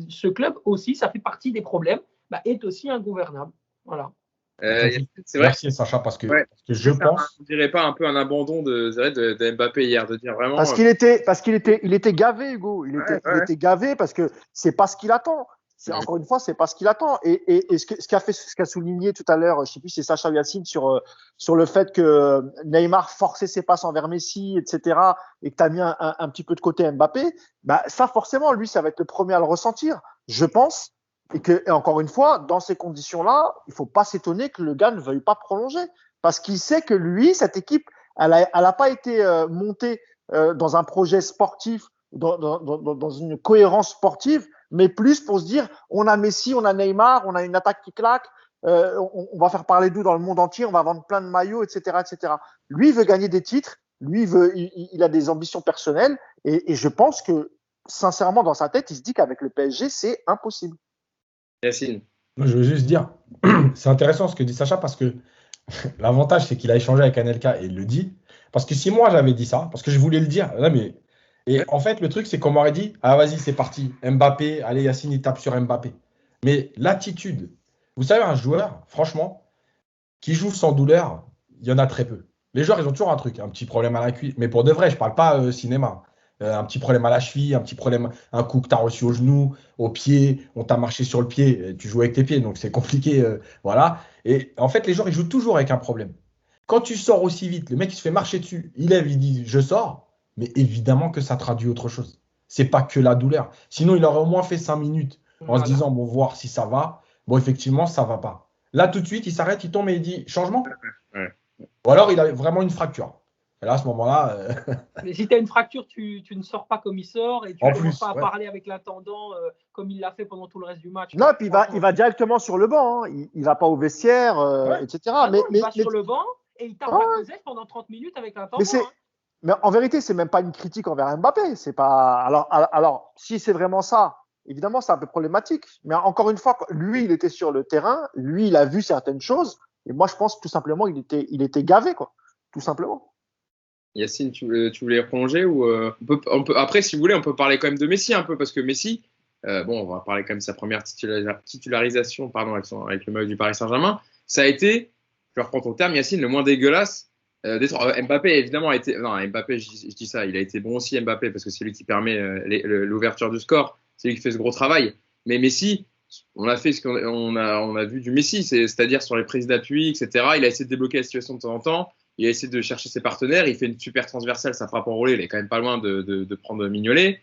[SPEAKER 4] ce club aussi, ça fait partie des problèmes, est aussi ingouvernable. Voilà.
[SPEAKER 1] C'est vrai.
[SPEAKER 3] Merci Sacha, parce que je pense.
[SPEAKER 1] On dirait pas un peu un abandon de Mbappé hier, de dire vraiment.
[SPEAKER 2] Parce qu'il était gavé, Hugo. Il était gavé parce que c'est pas ce qu'il attend. Encore une fois, c'est pas ce qu'il attend. Et ce qu'a souligné tout à l'heure, je sais plus, c'est Sacha Yacine sur le fait que Neymar forçait ses passes envers Messi, etc. Et que tu as mis un petit peu de côté Mbappé. Ça, forcément, lui, ça va être le premier à le ressentir, je pense. Et encore une fois, dans ces conditions-là, il faut pas s'étonner que le gars ne veuille pas prolonger. Parce qu'il sait que lui, cette équipe, elle a pas été montée dans un projet sportif, dans une cohérence sportive, mais plus pour se dire, on a Messi, on a Neymar, on a une attaque qui claque, on va faire parler d'où dans le monde entier, on va vendre plein de maillots, etc., etc. Lui, il veut gagner des titres, lui, il a des ambitions personnelles, et je pense que, sincèrement, dans sa tête, il se dit qu'avec le PSG, c'est impossible.
[SPEAKER 1] Yacine.
[SPEAKER 3] Moi, je veux juste dire, c'est intéressant ce que dit Sacha, parce que l'avantage, c'est qu'il a échangé avec Anelka et il le dit. Parce que si moi, j'avais dit ça, parce que je voulais le dire, là, mais. Et en fait, le truc, c'est qu'on m'aurait dit, ah vas-y, c'est parti, Mbappé, allez, Yacine, il tape sur Mbappé. Mais l'attitude, vous savez, un joueur, franchement, qui joue sans douleur, il y en a très peu. Les joueurs, ils ont toujours un truc, un petit problème à la cuisse. Mais pour de vrai, je ne parle pas cinéma. Un petit problème à la cheville, un petit problème, un coup que tu as reçu au genou, au pied, on t'a marché sur le pied, tu joues avec tes pieds, donc c'est compliqué. Voilà. Et en fait, les joueurs, ils jouent toujours avec un problème. Quand tu sors aussi vite, le mec, il se fait marcher dessus, il lève, il dit, je sors. Mais évidemment que ça traduit autre chose. C'est pas que la douleur. Sinon, il aurait au moins fait 5 minutes en se disant, bon, voir si ça va. Bon, effectivement, ça va pas. Là, tout de suite, il s'arrête, il tombe et il dit, changement. Ou alors, il a vraiment une fracture. Et là, à ce moment-là.
[SPEAKER 4] Mais si tu as une fracture, tu ne sors pas comme il sort et tu ne commences pas à parler avec l'intendant comme il l'a fait pendant tout le reste du match.
[SPEAKER 2] Non, puis il va directement sur le banc. Hein. Il ne va pas au vestiaire, etc.
[SPEAKER 4] Il va sur le banc et il tape la causette pendant 30 minutes avec l'intendant.
[SPEAKER 2] Mais en vérité, c'est même pas une critique envers Mbappé. C'est pas. Alors, si c'est vraiment ça, évidemment, c'est un peu problématique. Mais encore une fois, lui, il était sur le terrain, lui, il a vu certaines choses. Et moi, je pense que tout simplement, il était gavé, quoi. Tout simplement.
[SPEAKER 1] Yacine, tu voulais prolonger ou après, si vous voulez, on peut parler quand même de Messi un peu parce que Messi, bon, on va parler quand même de sa première titularisation, pardon, avec le maillot du Paris Saint-Germain. Ça a été, je reprends ton terme, Yacine, le moins dégueulasse des trois. Mbappé évidemment a été, non, Mbappé, je dis ça, il a été bon aussi Mbappé parce que c'est lui qui permet l'ouverture du score, c'est lui qui fait ce gros travail. Mais Messi, on a fait ce qu'on a vu du Messi, c'est-à-dire sur les prises d'appui, etc. Il a essayé de débloquer la situation de temps en temps. Il a essayé de chercher ses partenaires. Il fait une super transversale, sa frappe enroulée. Il est quand même pas loin de prendre Mignolet.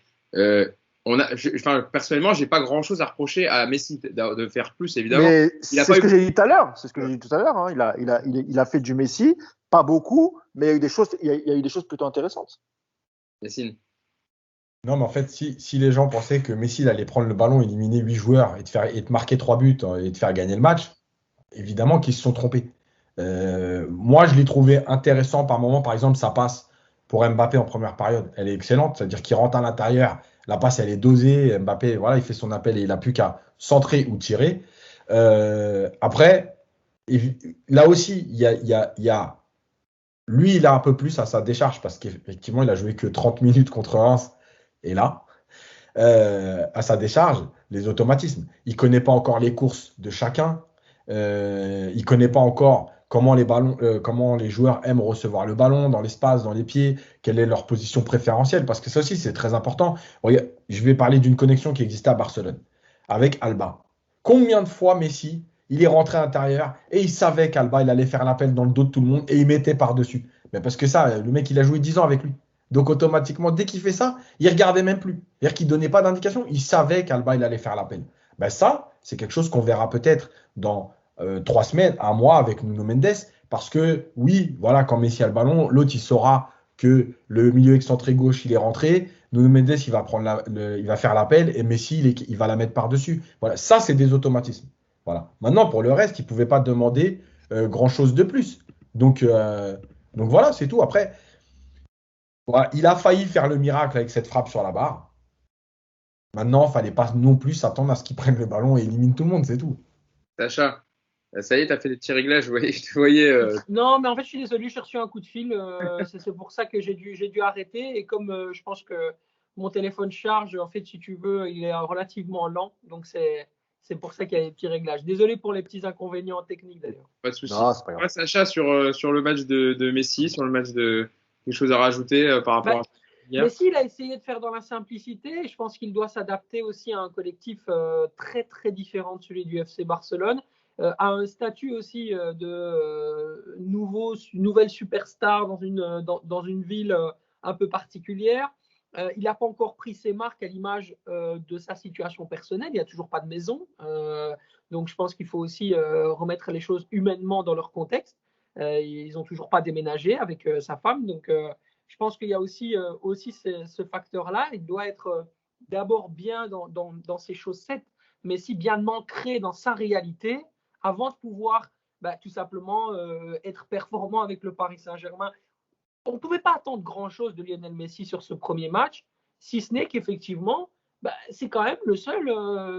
[SPEAKER 1] Personnellement, j'ai pas grand chose à reprocher à Messi de faire plus, évidemment.
[SPEAKER 2] Mais c'est ce que j'ai dit tout à l'heure. C'est ce que j'ai dit tout à l'heure. Hein. Il a fait du Messi, pas beaucoup, mais il y a eu des choses, il y a eu des choses plutôt intéressantes.
[SPEAKER 1] Yacine.
[SPEAKER 3] Non, mais en fait, si les gens pensaient que Messi il allait prendre le ballon, éliminer 8 joueurs et te marquer 3 buts et te faire gagner le match, évidemment qu'ils se sont trompés. Moi, je l'ai trouvé intéressant par moment. Par exemple, sa passe pour Mbappé en première période, elle est excellente. C'est-à-dire qu'il rentre à l'intérieur, la passe, elle est dosée. Mbappé, voilà, il fait son appel et il n'a plus qu'à centrer ou tirer. Après, là aussi, lui, il a un peu plus à sa décharge parce qu'effectivement, il a joué que 30 minutes contre Reims. Et là, à sa décharge, les automatismes. Il ne connaît pas encore les courses de chacun. Il ne connaît pas encore comment les joueurs aiment recevoir le ballon dans l'espace, dans les pieds, quelle est leur position préférentielle. Parce que ça aussi, c'est très important. Regarde, je vais parler d'une connexion qui existait à Barcelone avec Alba. Combien de fois Messi, il est rentré à l'intérieur et il savait qu'Alba, il allait faire l'appel dans le dos de tout le monde et il mettait par-dessus. Mais parce que ça, le mec, il a joué 10 ans avec lui. Donc automatiquement, dès qu'il fait ça, il regardait même plus. C'est-à-dire qu'il ne donnait pas d'indication. Il savait qu'Alba, il allait faire l'appel. Ben ça, c'est quelque chose qu'on verra peut-être dans 3 semaines, un mois avec Nuno Mendes. Parce que oui, voilà, quand Messi a le ballon, l'autre, il saura que le milieu excentré gauche, il est rentré. Nuno Mendes, il va faire l'appel et Messi, il va la mettre par-dessus. Voilà, ça, c'est des automatismes. Voilà. Maintenant, pour le reste, il ne pouvait pas demander grand-chose de plus. Donc voilà, c'est tout. Après, voilà, il a failli faire le miracle avec cette frappe sur la barre. Maintenant, il ne fallait pas non plus s'attendre à ce qu'il prenne le ballon et élimine tout le monde, c'est tout.
[SPEAKER 1] Sacha, ça y est, tu as fait des petits réglages, je te voyais.
[SPEAKER 4] Non, mais en fait, je suis désolé, j'ai reçu un coup de fil. C'est pour ça que j'ai dû arrêter. Et comme je pense que mon téléphone charge, en fait, si tu veux, il est relativement lent. Donc, c'est pour ça qu'il y a des petits réglages. Désolé pour les petits inconvénients techniques, d'ailleurs.
[SPEAKER 1] Pas de souci.
[SPEAKER 2] Non, c'est pas grave.
[SPEAKER 1] Sacha, sur le match de Messi, sur le match quelque chose à rajouter par rapport à hier.
[SPEAKER 4] Messi, il a essayé de faire dans la simplicité. Et je pense qu'il doit s'adapter aussi à un collectif très, très différent de celui du FC Barcelone. A un statut aussi de nouvelle superstar dans une ville un peu particulière. Il n'a pas encore pris ses marques à l'image de sa situation personnelle. Il n'y a toujours pas de maison. Donc, je pense qu'il faut aussi remettre les choses humainement dans leur contexte. Ils n'ont toujours pas déménagé avec sa femme. Donc, je pense qu'il y a aussi ce facteur-là. Il doit être d'abord bien dans ses chaussettes, mais si bien ancré dans sa réalité avant de pouvoir tout simplement être performant avec le Paris Saint-Germain. On ne pouvait pas attendre grand-chose de Lionel Messi sur ce premier match, si ce n'est qu'effectivement, c'est quand même le seul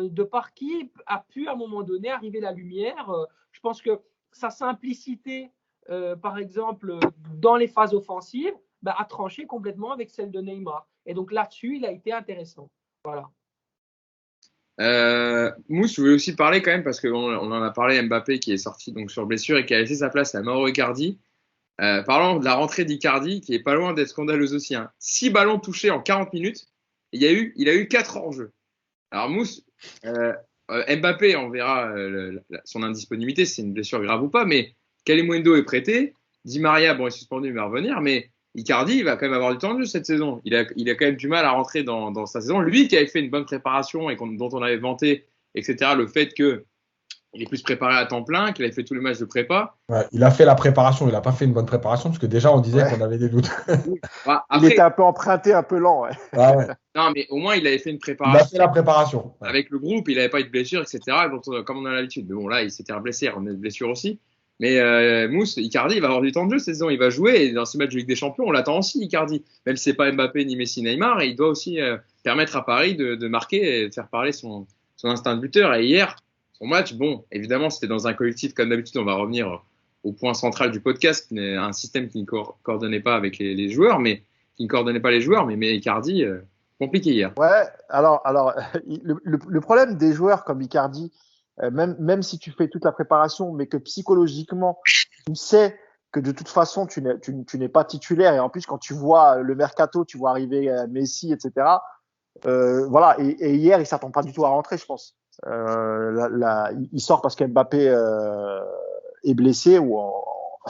[SPEAKER 4] de par qui a pu à un moment donné arriver la lumière. Je pense que sa simplicité, par exemple, dans les phases offensives, a tranché complètement avec celle de Neymar. Et donc là-dessus, il a été intéressant. Voilà.
[SPEAKER 1] Mousse, je voulais aussi parler quand même parce qu'on en a parlé, Mbappé qui est sorti donc sur blessure et qui a laissé sa place à Mauro Icardi. Parlons de la rentrée d'Icardi qui est pas loin d'être scandaleuse aussi. 6 ballons touchés en 40 minutes. Il a eu 4 hors-jeu. Alors Mousse, Mbappé, on verra son indisponibilité, si c'est une blessure grave ou pas, mais Kalimundo est prêté. Di Maria, bon, est suspendu, il va revenir, mais Icardi, il va quand même avoir du temps de jeu cette saison. Il a quand même du mal à rentrer dans sa saison. Lui qui avait fait une bonne préparation et dont on avait vanté, etc., le fait qu'il est plus préparé à temps plein, qu'il avait fait tous les matchs de prépa.
[SPEAKER 3] Ouais, il a fait la préparation, il n'a pas fait une bonne préparation parce que déjà on disait qu'on avait des doutes.
[SPEAKER 2] Après, il était un peu emprunté, un peu lent. Ouais.
[SPEAKER 3] Ah ouais.
[SPEAKER 1] Non, mais au moins il avait fait une préparation.
[SPEAKER 3] Il a fait la préparation.
[SPEAKER 1] Avec le groupe, il n'avait pas eu de blessure, etc., comme on a l'habitude. Mais bon, là, il s'était blessé, on a une blessure aussi. Mais Mousse, Icardi, il va avoir du temps de jeu cette saison. Il va jouer. Et dans ces matchs de Ligue des Champions, on l'attend aussi, Icardi. Même si c'est pas Mbappé ni Messi, Neymar, il doit aussi permettre à Paris de marquer et de faire parler son instinct de buteur. Et hier, son match, bon, évidemment, c'était dans un collectif, comme d'habitude, on va revenir au point central du podcast, qui est un système qui ne coordonnait pas avec les joueurs, mais qui ne coordonnait pas les joueurs, mais Icardi, compliqué hier.
[SPEAKER 2] Ouais, alors le problème des joueurs comme Icardi, même si tu fais toute la préparation, mais que psychologiquement, tu sais que de toute façon, tu n'es pas titulaire. Et en plus, quand tu vois le mercato, tu vois arriver Messi, etc. Voilà. Et hier, il s'attend pas du tout à rentrer, je pense. Il sort parce qu'Mbappé est blessé, ou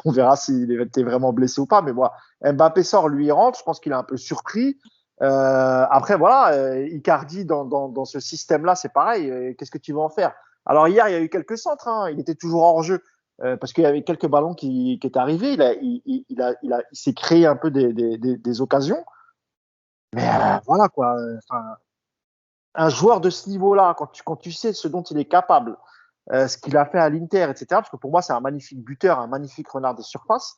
[SPEAKER 2] on verra s'il était vraiment blessé ou pas. Mais voilà, Mbappé sort, lui il rentre. Je pense qu'il est un peu surpris. Après, voilà, Icardi dans ce système-là, c'est pareil. Qu'est-ce que tu vas en faire? Alors hier, il y a eu quelques centres. Hein. Il était toujours hors jeu parce qu'il y avait quelques ballons qui étaient arrivés. Il s'est créé un peu des occasions. Mais voilà quoi. Enfin, un joueur de ce niveau-là, quand tu sais ce dont il est capable, ce qu'il a fait à l'Inter, etc. Parce que pour moi, c'est un magnifique buteur, un magnifique renard des surfaces.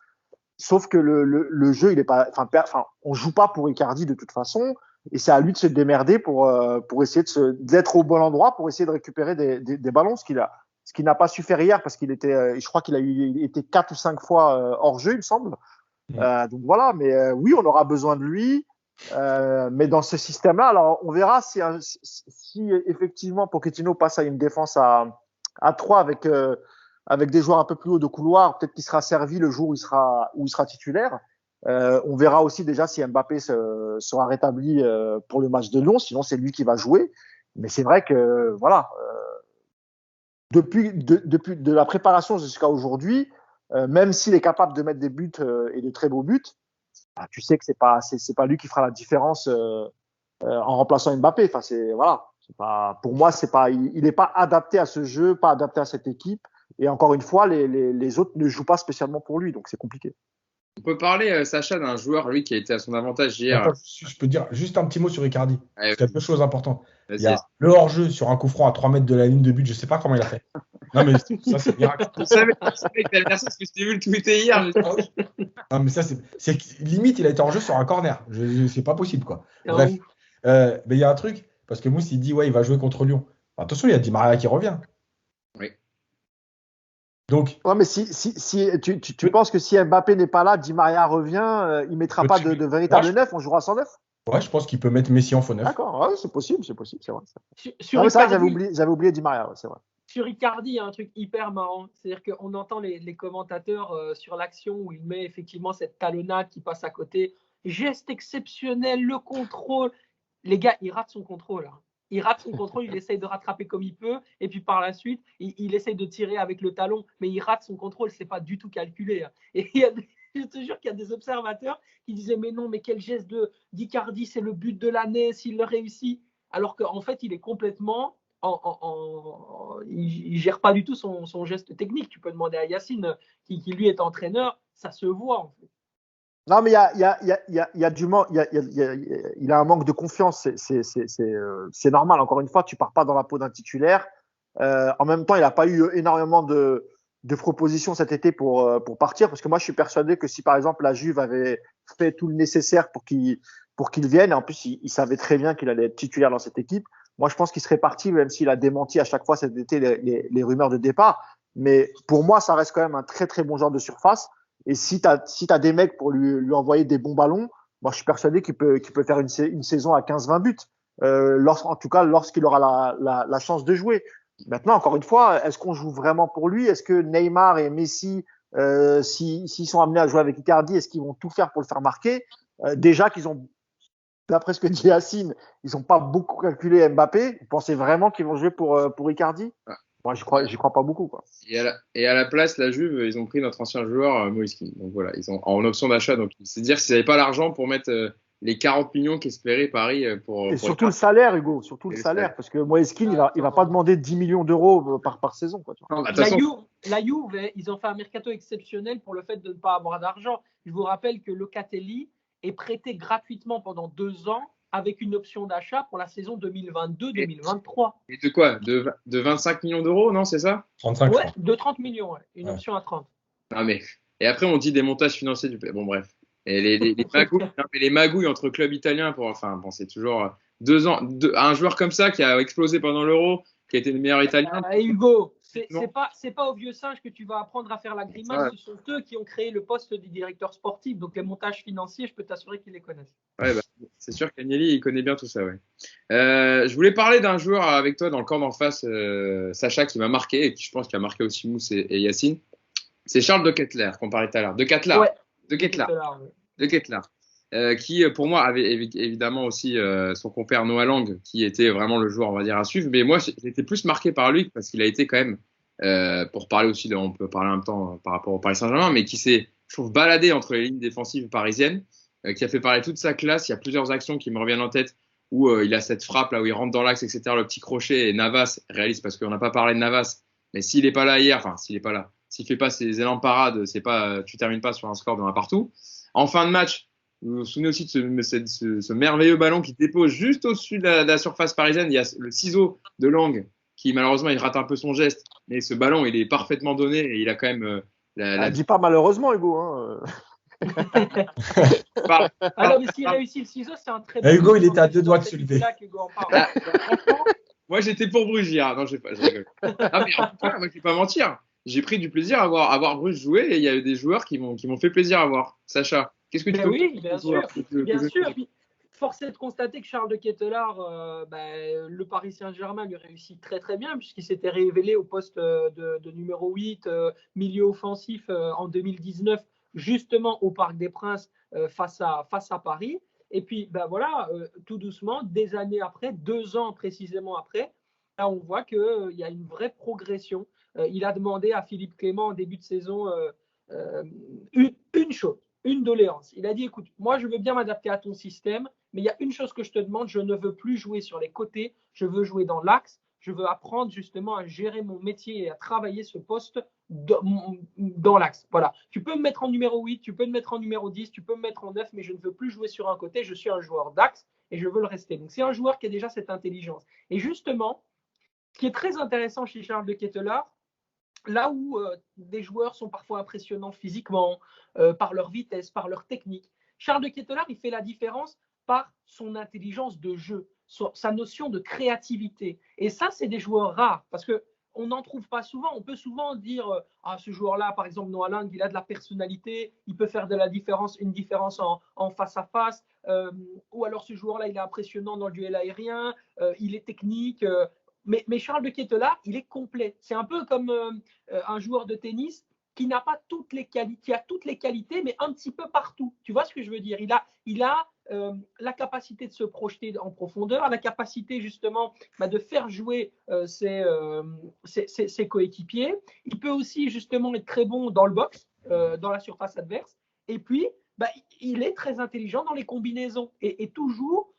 [SPEAKER 2] Sauf que le jeu, il est pas, enfin, on joue pas pour Icardi de toute façon, et c'est à lui de se démerder pour essayer d'être au bon endroit, pour essayer de récupérer des ballons, ce qu'il n'a pas su faire hier parce qu'il était, je crois il était 4 ou 5 fois hors jeu, il me semble. Donc voilà, mais oui, on aura besoin de lui. Mais dans ce système-là, alors on verra si effectivement Pochettino passe à une défense à 3 avec des joueurs un peu plus haut de couloir, peut-être qu'il sera servi le jour où il sera titulaire. On verra aussi déjà si Mbappé sera rétabli pour le match de Lyon, sinon c'est lui qui va jouer. Mais c'est vrai que voilà, depuis de la préparation jusqu'à aujourd'hui, même s'il est capable de mettre des buts et de très beaux buts, bah, tu sais que c'est pas lui qui fera la différence en remplaçant Mbappé. Enfin voilà, pour moi il n'est pas adapté à ce jeu, pas adapté à cette équipe. Et encore une fois, les autres ne jouent pas spécialement pour lui, donc c'est compliqué.
[SPEAKER 1] On peut parler, Sacha, d'un joueur, lui, qui a été à son avantage hier.
[SPEAKER 3] Attends, je peux dire juste un petit mot sur Icardi.
[SPEAKER 1] Ouais,
[SPEAKER 3] Quelque chose d'important. Il y
[SPEAKER 1] vas-y.
[SPEAKER 3] a le hors-jeu sur un coup franc à 3 mètres de la ligne de but. Je ne sais pas comment il a fait. Non, mais ça, c'est miracle.
[SPEAKER 1] Je savais que t'allais dire ça parce que je t'ai vu le tweeter hier.
[SPEAKER 3] Non, mais ça, c'est limite, il a été hors jeu sur un corner. C'est pas possible, quoi.
[SPEAKER 4] Non.
[SPEAKER 3] Bref. Mais il y a un truc, parce que Mousse, il dit, ouais, il va jouer contre Lyon. Attention, il y a Di Maria qui revient.
[SPEAKER 1] Oui.
[SPEAKER 3] Donc,
[SPEAKER 2] ouais, mais si tu penses que si Mbappé n'est pas là, Di Maria revient, il mettra pas de véritable neuf, on jouera sans neuf?
[SPEAKER 3] ouais, je pense qu'il peut mettre Messi en faux neuf.
[SPEAKER 2] D'accord, ouais, c'est possible, c'est vrai.
[SPEAKER 4] Sur
[SPEAKER 2] Non, mais ça,
[SPEAKER 4] Icardi,
[SPEAKER 2] j'avais oublié Di Maria, ouais, c'est vrai.
[SPEAKER 4] sur Icardi, il y a un truc hyper marrant. C'est-à-dire qu'on entend les commentateurs sur l'action où il met effectivement cette talonnade qui passe à côté. Geste exceptionnel, le contrôle. Les gars, il rate son contrôle. Hein. Il rate son contrôle, il essaye de rattraper comme il peut. Et puis par la suite, il essaye de tirer avec le talon. Mais il rate son contrôle, c'est pas du tout calculé. Hein. Et je te jure qu'il y a des observateurs qui disaient mais non, mais quel geste d'Icardi, c'est le but de l'année s'il le réussit. Alors qu'en fait, il est complètement... il gère pas du tout son geste technique. Tu peux demander à Yacine, qui lui est entraîneur, ça se voit en fait.
[SPEAKER 2] Non, mais il y a du manque, il a un manque de confiance. C'est normal. Encore une fois, tu pars pas dans la peau d'un titulaire. En même temps, il n'a pas eu énormément de propositions cet été pour partir, parce que moi, je suis persuadé que si par exemple la Juve avait fait tout le nécessaire pour qu'il vienne, et en plus il savait très bien qu'il allait être titulaire dans cette équipe, moi je pense qu'il serait parti, même s'il a démenti à chaque fois cet été les rumeurs de départ. Mais pour moi, ça reste quand même un très très bon joueur de surface. Et si t'as des mecs pour lui envoyer des bons ballons, moi je suis persuadé qu'il peut faire une saison à 15-20 buts, en tout cas lorsqu'il aura la chance de jouer. Maintenant, encore une fois, est-ce qu'on joue vraiment pour lui? Est-ce que Neymar et Messi, s'ils sont amenés à jouer avec Icardi, est-ce qu'ils vont tout faire pour le faire marquer? Déjà qu'ils ont, d'après ce que dit Yacine, ils n'ont pas beaucoup calculé Mbappé. Vous pensez vraiment qu'ils vont jouer pour Icardi? Moi, j'y crois pas beaucoup, quoi.
[SPEAKER 1] Et à la place, la Juve, ils ont pris notre ancien joueur, Moïse Kean. Donc voilà, ils ont en option d'achat. Donc c'est dire s'ils n'avaient pas l'argent pour mettre les 40 millions qu'espérait Paris pour.
[SPEAKER 2] Et surtout le salaire, Hugo, surtout le salaire, parce que Moïse Kean, il va pas demander 10 millions d'euros par saison, quoi.
[SPEAKER 1] Non,
[SPEAKER 4] la Juve, ils ont fait un mercato exceptionnel pour le fait de ne pas avoir d'argent. Je vous rappelle que Locatelli est prêté gratuitement pendant 2 ans avec une option d'achat pour la saison 2022-2023.
[SPEAKER 1] Et de quoi de 25 millions d'euros, non, c'est ça?
[SPEAKER 3] 35,
[SPEAKER 4] ouais, de 30 millions, ouais. Une option à 30.
[SPEAKER 1] Non, mais... Et après, on dit des montages financiers du Bon, bref. Et les magouilles, non, mais les magouilles entre clubs italiens pour. Enfin, bon, c'est toujours 2 ans. Un joueur comme ça qui a explosé pendant l'Euro, qui a été le meilleur italien.
[SPEAKER 4] Et Hugo, c'est
[SPEAKER 1] Non.
[SPEAKER 4] pas aux vieux singes que tu vas apprendre à faire la grimace.
[SPEAKER 1] Ouais.
[SPEAKER 4] Ce sont eux qui ont créé le poste du directeur sportif. Donc les montages financiers, je peux t'assurer qu'ils les connaissent.
[SPEAKER 1] Ouais, bah, c'est sûr qu'Agnelli, il connaît bien tout ça, ouais. Je voulais parler d'un joueur avec toi dans le camp d'en face, Sacha, qui m'a marqué et qui, je pense, qui a marqué aussi Mousse et Yacine. C'est Charles De Ketelaere, qu'on parlait tout à l'heure. De Ketelaere.
[SPEAKER 4] Ouais.
[SPEAKER 1] De Ketelaere. De Ketelaere. Qui, pour moi, avait évidemment aussi son compère Noah Lang, qui était vraiment le joueur, on va dire, à suivre. Mais moi, j'étais plus marqué par lui parce qu'il a été quand même, pour parler aussi, on peut parler en même temps par rapport au Paris Saint-Germain, mais qui s'est, je trouve, baladé entre les lignes défensives parisiennes, qui a fait parler toute sa classe. Il y a plusieurs actions qui me reviennent en tête où il a cette frappe là où il rentre dans l'axe, etc., le petit crochet, et Navas réalise, parce qu'on n'a pas parlé de Navas, mais s'il n'est pas là hier, enfin, s'il n'est pas là, s'il fait pas ses élans de parade, c'est pas, tu termines pas sur un score de 1 partout. En fin de match, vous vous souvenez aussi de ce merveilleux ballon qui dépose juste au-dessus de la surface parisienne. Il y a le ciseau de Lang qui, malheureusement, il rate un peu son geste. Mais ce ballon, il est parfaitement donné et il a quand même
[SPEAKER 2] Dis pas malheureusement, Hugo. Hein.
[SPEAKER 4] Non, mais s'il réussit le ciseau, c'est un très bon.
[SPEAKER 3] Hugo, il était à 2 doigts de se lever.
[SPEAKER 1] Moi, j'étais pour Bruges hier. Non, je rigole. Ah, mais en tout cas, moi, je ne vais pas mentir. J'ai pris du plaisir à voir Bruges jouer et il y a eu des joueurs qui m'ont fait plaisir à voir. Sacha, qu'est-ce que tu peux
[SPEAKER 4] Oui, bien sûr. Bien sûr. Puis, force est de constater que Charles De Ketelaere, le Paris Saint-Germain lui réussit très très bien puisqu'il s'était révélé au poste de numéro 8, milieu offensif en 2019, justement au Parc des Princes face à Paris. Et puis, voilà, tout doucement, des années après, 2 ans précisément après, là, on voit qu'il y a une vraie progression. Il a demandé à Philippe Clément en début de saison une chose, une doléance. Il a dit, écoute, moi, je veux bien m'adapter à ton système, mais il y a une chose que je te demande, je ne veux plus jouer sur les côtés, je veux jouer dans l'axe, je veux apprendre justement à gérer mon métier et à travailler ce poste dans l'axe. Voilà. Tu peux me mettre en numéro 8, tu peux me mettre en numéro 10, tu peux me mettre en 9, mais je ne veux plus jouer sur un côté, je suis un joueur d'axe et je veux le rester. Donc, c'est un joueur qui a déjà cette intelligence. Et justement, ce qui est très intéressant chez Charles De Ketelaere, là où des joueurs sont parfois impressionnants physiquement, par leur vitesse, par leur technique, Charles De Ketelaere, il fait la différence par son intelligence de jeu, sa notion de créativité. Et ça, c'est des joueurs rares parce qu'on n'en trouve pas souvent. On peut souvent dire ce joueur-là, par exemple, Noah Lang, il a de la personnalité, il peut faire une différence en face à face, ou alors ce joueur-là, il est impressionnant dans le duel aérien, il est technique. Mais Charles De Ketelaere, il est complet. C'est un peu comme un joueur de tennis qui n'a pas toutes les qui a toutes les qualités, mais un petit peu partout. Tu vois ce que je veux dire? Il a la capacité de se projeter en profondeur, la capacité justement de faire jouer ses coéquipiers. Il peut aussi justement être très bon dans le box, dans la surface adverse. Et puis, il est très intelligent dans les combinaisons et toujours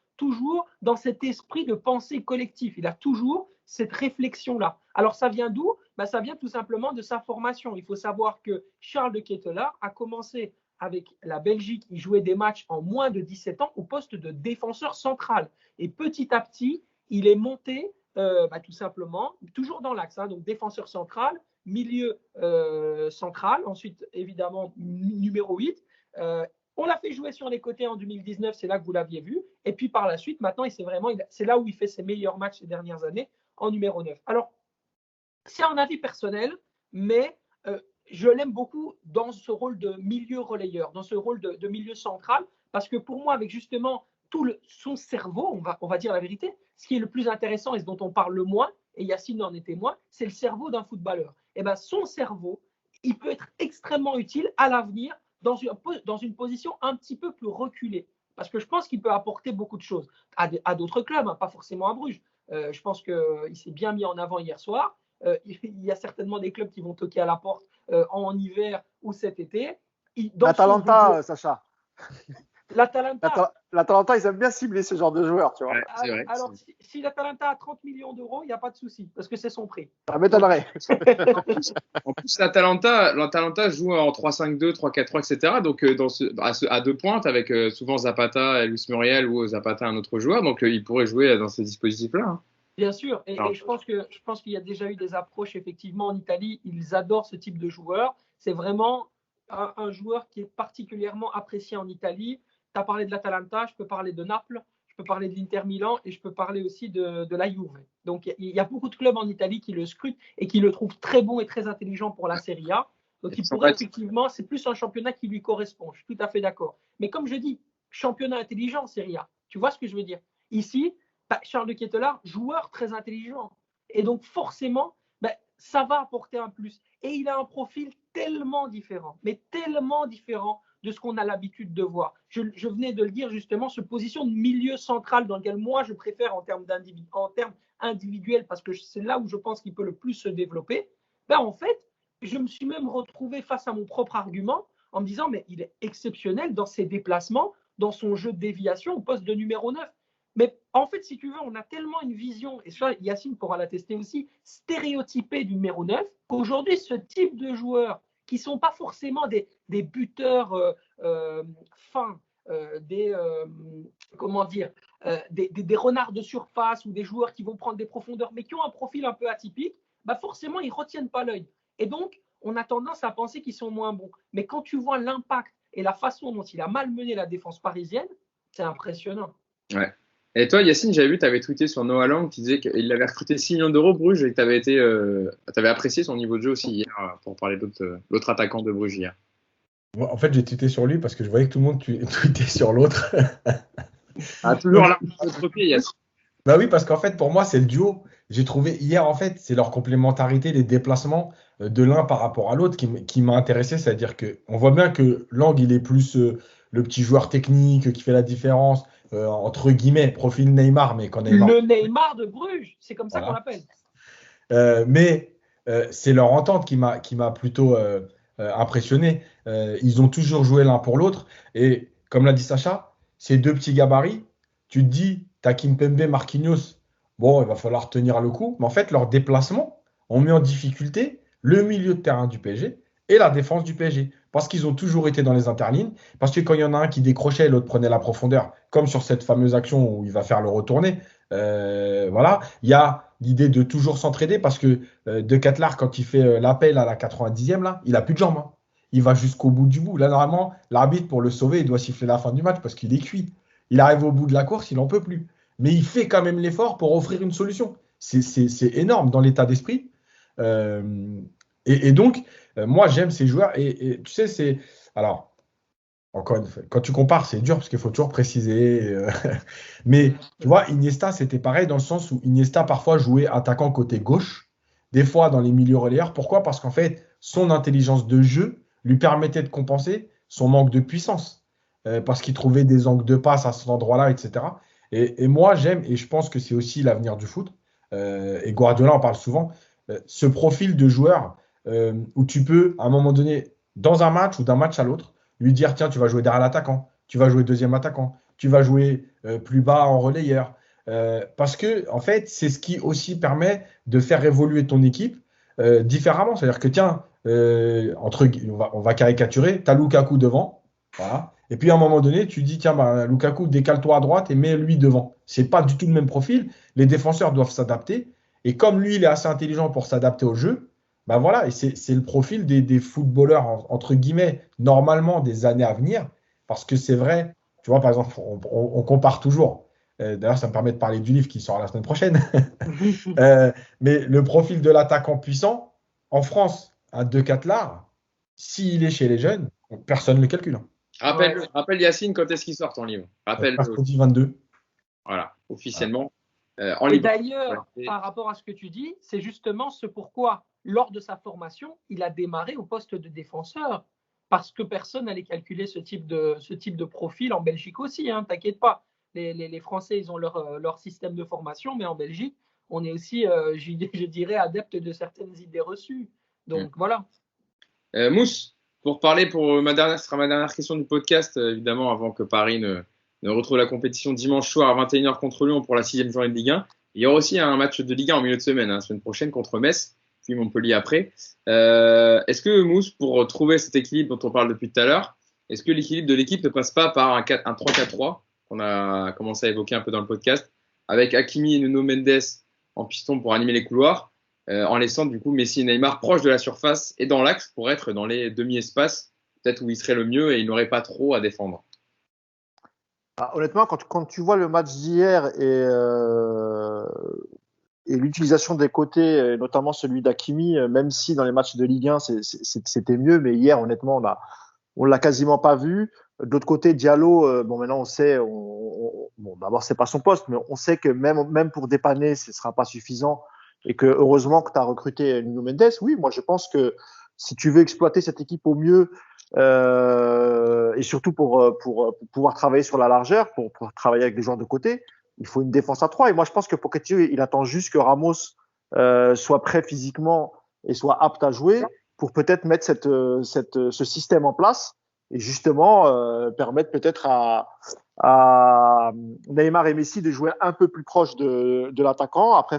[SPEAKER 4] dans cet esprit de pensée collective. Il a toujours cette réflexion-là. Alors, ça vient d'où? Ça vient tout simplement de sa formation. Il faut savoir que Charles De Ketelaere a commencé avec la Belgique. Il jouait des matchs en moins de 17 ans au poste de défenseur central. Et petit à petit, il est monté tout simplement, toujours dans l'axe, donc défenseur central, milieu central, ensuite évidemment numéro 8. On l'a fait jouer sur les côtés en 2019, c'est là que vous l'aviez vu. Et puis par la suite, maintenant, c'est là où il fait ses meilleurs matchs ces dernières années, en numéro 9. Alors, c'est un avis personnel, mais je l'aime beaucoup dans ce rôle de milieu relayeur, dans ce rôle de milieu central, parce que pour moi, avec justement son cerveau, on va dire la vérité, ce qui est le plus intéressant et ce dont on parle le moins, et Yacine en est témoin, c'est le cerveau d'un footballeur. Et son cerveau, il peut être extrêmement utile à l'avenir dans une position un petit peu plus reculée. Parce que je pense qu'il peut apporter beaucoup de choses à d'autres clubs, pas forcément à Bruges. Je pense qu'il s'est bien mis en avant hier soir. Il y a certainement des clubs qui vont toquer à la porte en hiver ou cet été.
[SPEAKER 2] L'Atalanta, Sacha.
[SPEAKER 4] L'Atalanta,
[SPEAKER 2] ils aiment bien cibler ce genre de joueurs, tu vois.
[SPEAKER 1] Ouais, c'est vrai.
[SPEAKER 4] Alors, si l'Atalanta a 30 millions d'euros, il n'y a pas de souci, parce que c'est son prix.
[SPEAKER 2] Ça m'étonnerait.
[SPEAKER 1] En plus, l'Atalanta joue en 3-5-2, 3-4-3, etc. Donc, à 2 pointes, avec souvent Zapata, Luis Muriel ou Zapata, un autre joueur. Donc, il pourrait jouer dans ce dispositif-là.
[SPEAKER 4] Bien sûr,
[SPEAKER 1] Alors,
[SPEAKER 4] et je pense qu'il y a déjà eu des approches effectivement en Italie. Ils adorent ce type de joueur. C'est vraiment un joueur qui est particulièrement apprécié en Italie. Tu as parlé de l'Atalanta, je peux parler de Naples, je peux parler de l'Inter Milan et je peux parler aussi de la Juve. Donc il y a beaucoup de clubs en Italie qui le scrutent et qui le trouvent très bon et très intelligent pour la Serie A. Donc il pourrait effectivement, c'est plus un championnat qui lui correspond. Je suis tout à fait d'accord. Mais comme je dis, championnat intelligent, Serie A. Tu vois ce que je veux dire? Ici, Charles de Ketelaar, joueur très intelligent. Et donc, forcément, ça va apporter un plus. Et il a un profil tellement différent, mais tellement différent de ce qu'on a l'habitude de voir. Je venais de le dire justement, ce position de milieu central dans lequel moi je préfère en termes individuels, parce que c'est là où je pense qu'il peut le plus se développer. En fait, je me suis même retrouvé face à mon propre argument en me disant, mais il est exceptionnel dans ses déplacements, dans son jeu de déviation au poste de numéro 9. Mais en fait, si tu veux, on a tellement une vision, et ça, Yacine pourra l'attester aussi, stéréotypée du numéro 9, qu'aujourd'hui, ce type de joueurs qui ne sont pas forcément des buteurs fins, des renards de surface ou des joueurs qui vont prendre des profondeurs, mais qui ont un profil un peu atypique, forcément, ils ne retiennent pas l'œil. Et donc, on a tendance à penser qu'ils sont moins bons. Mais quand tu vois l'impact et la façon dont il a malmené la défense parisienne, c'est impressionnant.
[SPEAKER 1] Ouais. Et toi, Yacine, j'avais vu, tu avais tweeté sur Noah Lang qui disait qu'il avait recruté 6 millions d'euros Bruges et que tu avais apprécié son niveau de jeu aussi hier, pour parler l'autre attaquant de Bruges hier.
[SPEAKER 3] En fait, j'ai tweeté sur lui parce que je voyais que tout le monde tweetait sur l'autre.
[SPEAKER 1] Ah, toujours là, notre pied, Yacine.
[SPEAKER 3] Bah oui, parce qu'en fait, pour moi, c'est le duo. J'ai trouvé hier, en fait, c'est leur complémentarité, les déplacements de l'un par rapport à l'autre qui m'a intéressé. C'est-à-dire qu'on voit bien que Lang, il est plus le petit joueur technique qui fait la différence, entre guillemets, profil Neymar, mais quand Neymar.
[SPEAKER 4] Le Neymar de Bruges, c'est comme ça qu'on l'appelle.
[SPEAKER 3] Mais c'est leur entente qui m'a plutôt impressionné. Ils ont toujours joué l'un pour l'autre. Et comme l'a dit Sacha, ces deux petits gabarits, tu te dis, t'as Kimpembe, Marquinhos, bon, il va falloir tenir le coup. Mais en fait, leurs déplacements ont mis en difficulté le milieu de terrain du PSG et la défense du PSG. Parce qu'ils ont toujours été dans les interlignes. Parce que quand il y en a un qui décrochait, l'autre prenait la profondeur, comme sur cette fameuse action où il va faire le retourner. Voilà. Il y a l'idée de toujours s'entraider parce que De Ketelaar, quand il fait l'appel à la 90e, là, il n'a plus de jambes. Hein. Il va jusqu'au bout du bout. Là, normalement, l'arbitre, pour le sauver, il doit siffler la fin du match parce qu'il est cuit. Il arrive au bout de la course, il n'en peut plus. Mais il fait quand même l'effort pour offrir une solution. C'est énorme dans l'état d'esprit. Et donc, moi, j'aime ces joueurs. Et tu sais, c'est. Alors, encore une fois, quand tu compares, c'est dur parce qu'il faut toujours préciser. Mais tu vois, Iniesta, c'était pareil dans le sens où Iniesta, parfois, jouait attaquant côté gauche, des fois dans les milieux relayeurs. Pourquoi? Parce qu'en fait, son intelligence de jeu lui permettait de compenser son manque de puissance. Parce qu'il trouvait des angles de passe à cet endroit-là, etc. Et moi, j'aime, et je pense que c'est aussi l'avenir du foot, et Guardiola en parle souvent, ce profil de joueur où tu peux, à un moment donné, dans un match ou d'un match à l'autre, lui dire, tiens, tu vas jouer derrière l'attaquant, tu vas jouer deuxième attaquant, tu vas jouer plus bas en relayeur. Parce que, en fait, c'est ce qui aussi permet de faire évoluer ton équipe différemment. C'est-à-dire que, tiens, on va caricaturer, tu as Lukaku devant, voilà. Et puis à un moment donné, tu dis, tiens, Lukaku, décale-toi à droite et mets-lui devant. C'est pas du tout le même profil. Les défenseurs doivent s'adapter. Et comme lui, il est assez intelligent pour s'adapter au jeu, voilà, et c'est le profil des footballeurs, entre guillemets, normalement des années à venir. Parce que c'est vrai, tu vois, par exemple, on compare toujours. D'ailleurs, ça me permet de parler du livre qui sort la semaine prochaine. Mais le profil de l'attaquant puissant, en France, un De Ketelaar, s'il est chez les jeunes, personne ne le calcule.
[SPEAKER 1] Rappelle Yacine, quand est-ce qu'il sort ton livre? Rappelle.
[SPEAKER 3] Mercredi 22.
[SPEAKER 1] Voilà, officiellement.
[SPEAKER 4] Et d'ailleurs, par rapport à ce que tu dis, c'est justement ce pourquoi, lors de sa formation, il a démarré au poste de défenseur. Parce que personne n'allait calculer ce type de profil en Belgique aussi, hein, t'inquiète pas. Les Français, ils ont leur système de formation, mais en Belgique, on est aussi, je dirais, adepte de certaines idées reçues. Donc voilà.
[SPEAKER 1] Mousse, pour parler, ce sera ma dernière question du podcast, évidemment, avant que Paris ne retrouve la compétition dimanche soir à 21h contre Lyon pour la 6e journée de Ligue 1. Il y aura aussi un match de Ligue 1 en milieu de semaine, la semaine prochaine contre Metz, puis Montpellier après. Est-ce que Mousse, pour trouver cet équilibre dont on parle depuis tout à l'heure, est-ce que l'équilibre de l'équipe ne passe pas par un 3-4-3 qu'on a commencé à évoquer un peu dans le podcast, avec Hakimi et Nuno Mendes en piston pour animer les couloirs, en laissant du coup Messi et Neymar proches de la surface et dans l'axe pour être dans les demi-espaces, peut-être où il serait le mieux et il n'aurait pas trop à défendre.
[SPEAKER 2] Honnêtement, quand tu vois le match d'hier et l'utilisation des côtés, notamment celui d'Hakimi, même si dans les matchs de Ligue 1 c'était mieux, mais hier honnêtement on l'a quasiment pas vu. D'autre côté, Diallo, bon maintenant on sait, bon d'abord c'est pas son poste, mais on sait que même pour dépanner, ce sera pas suffisant et que heureusement que tu as recruté Nuno Mendes. Oui, moi je pense que si tu veux exploiter cette équipe au mieux et surtout pour pouvoir travailler sur la largeur, pour travailler avec des joueurs de côté, il faut une défense à 3. Et moi je pense que Pochettino il attend juste que Ramos soit prêt physiquement et soit apte à jouer pour peut-être mettre ce système en place et justement permettre peut-être à Neymar et Messi de jouer un peu plus proche de l'attaquant. Après,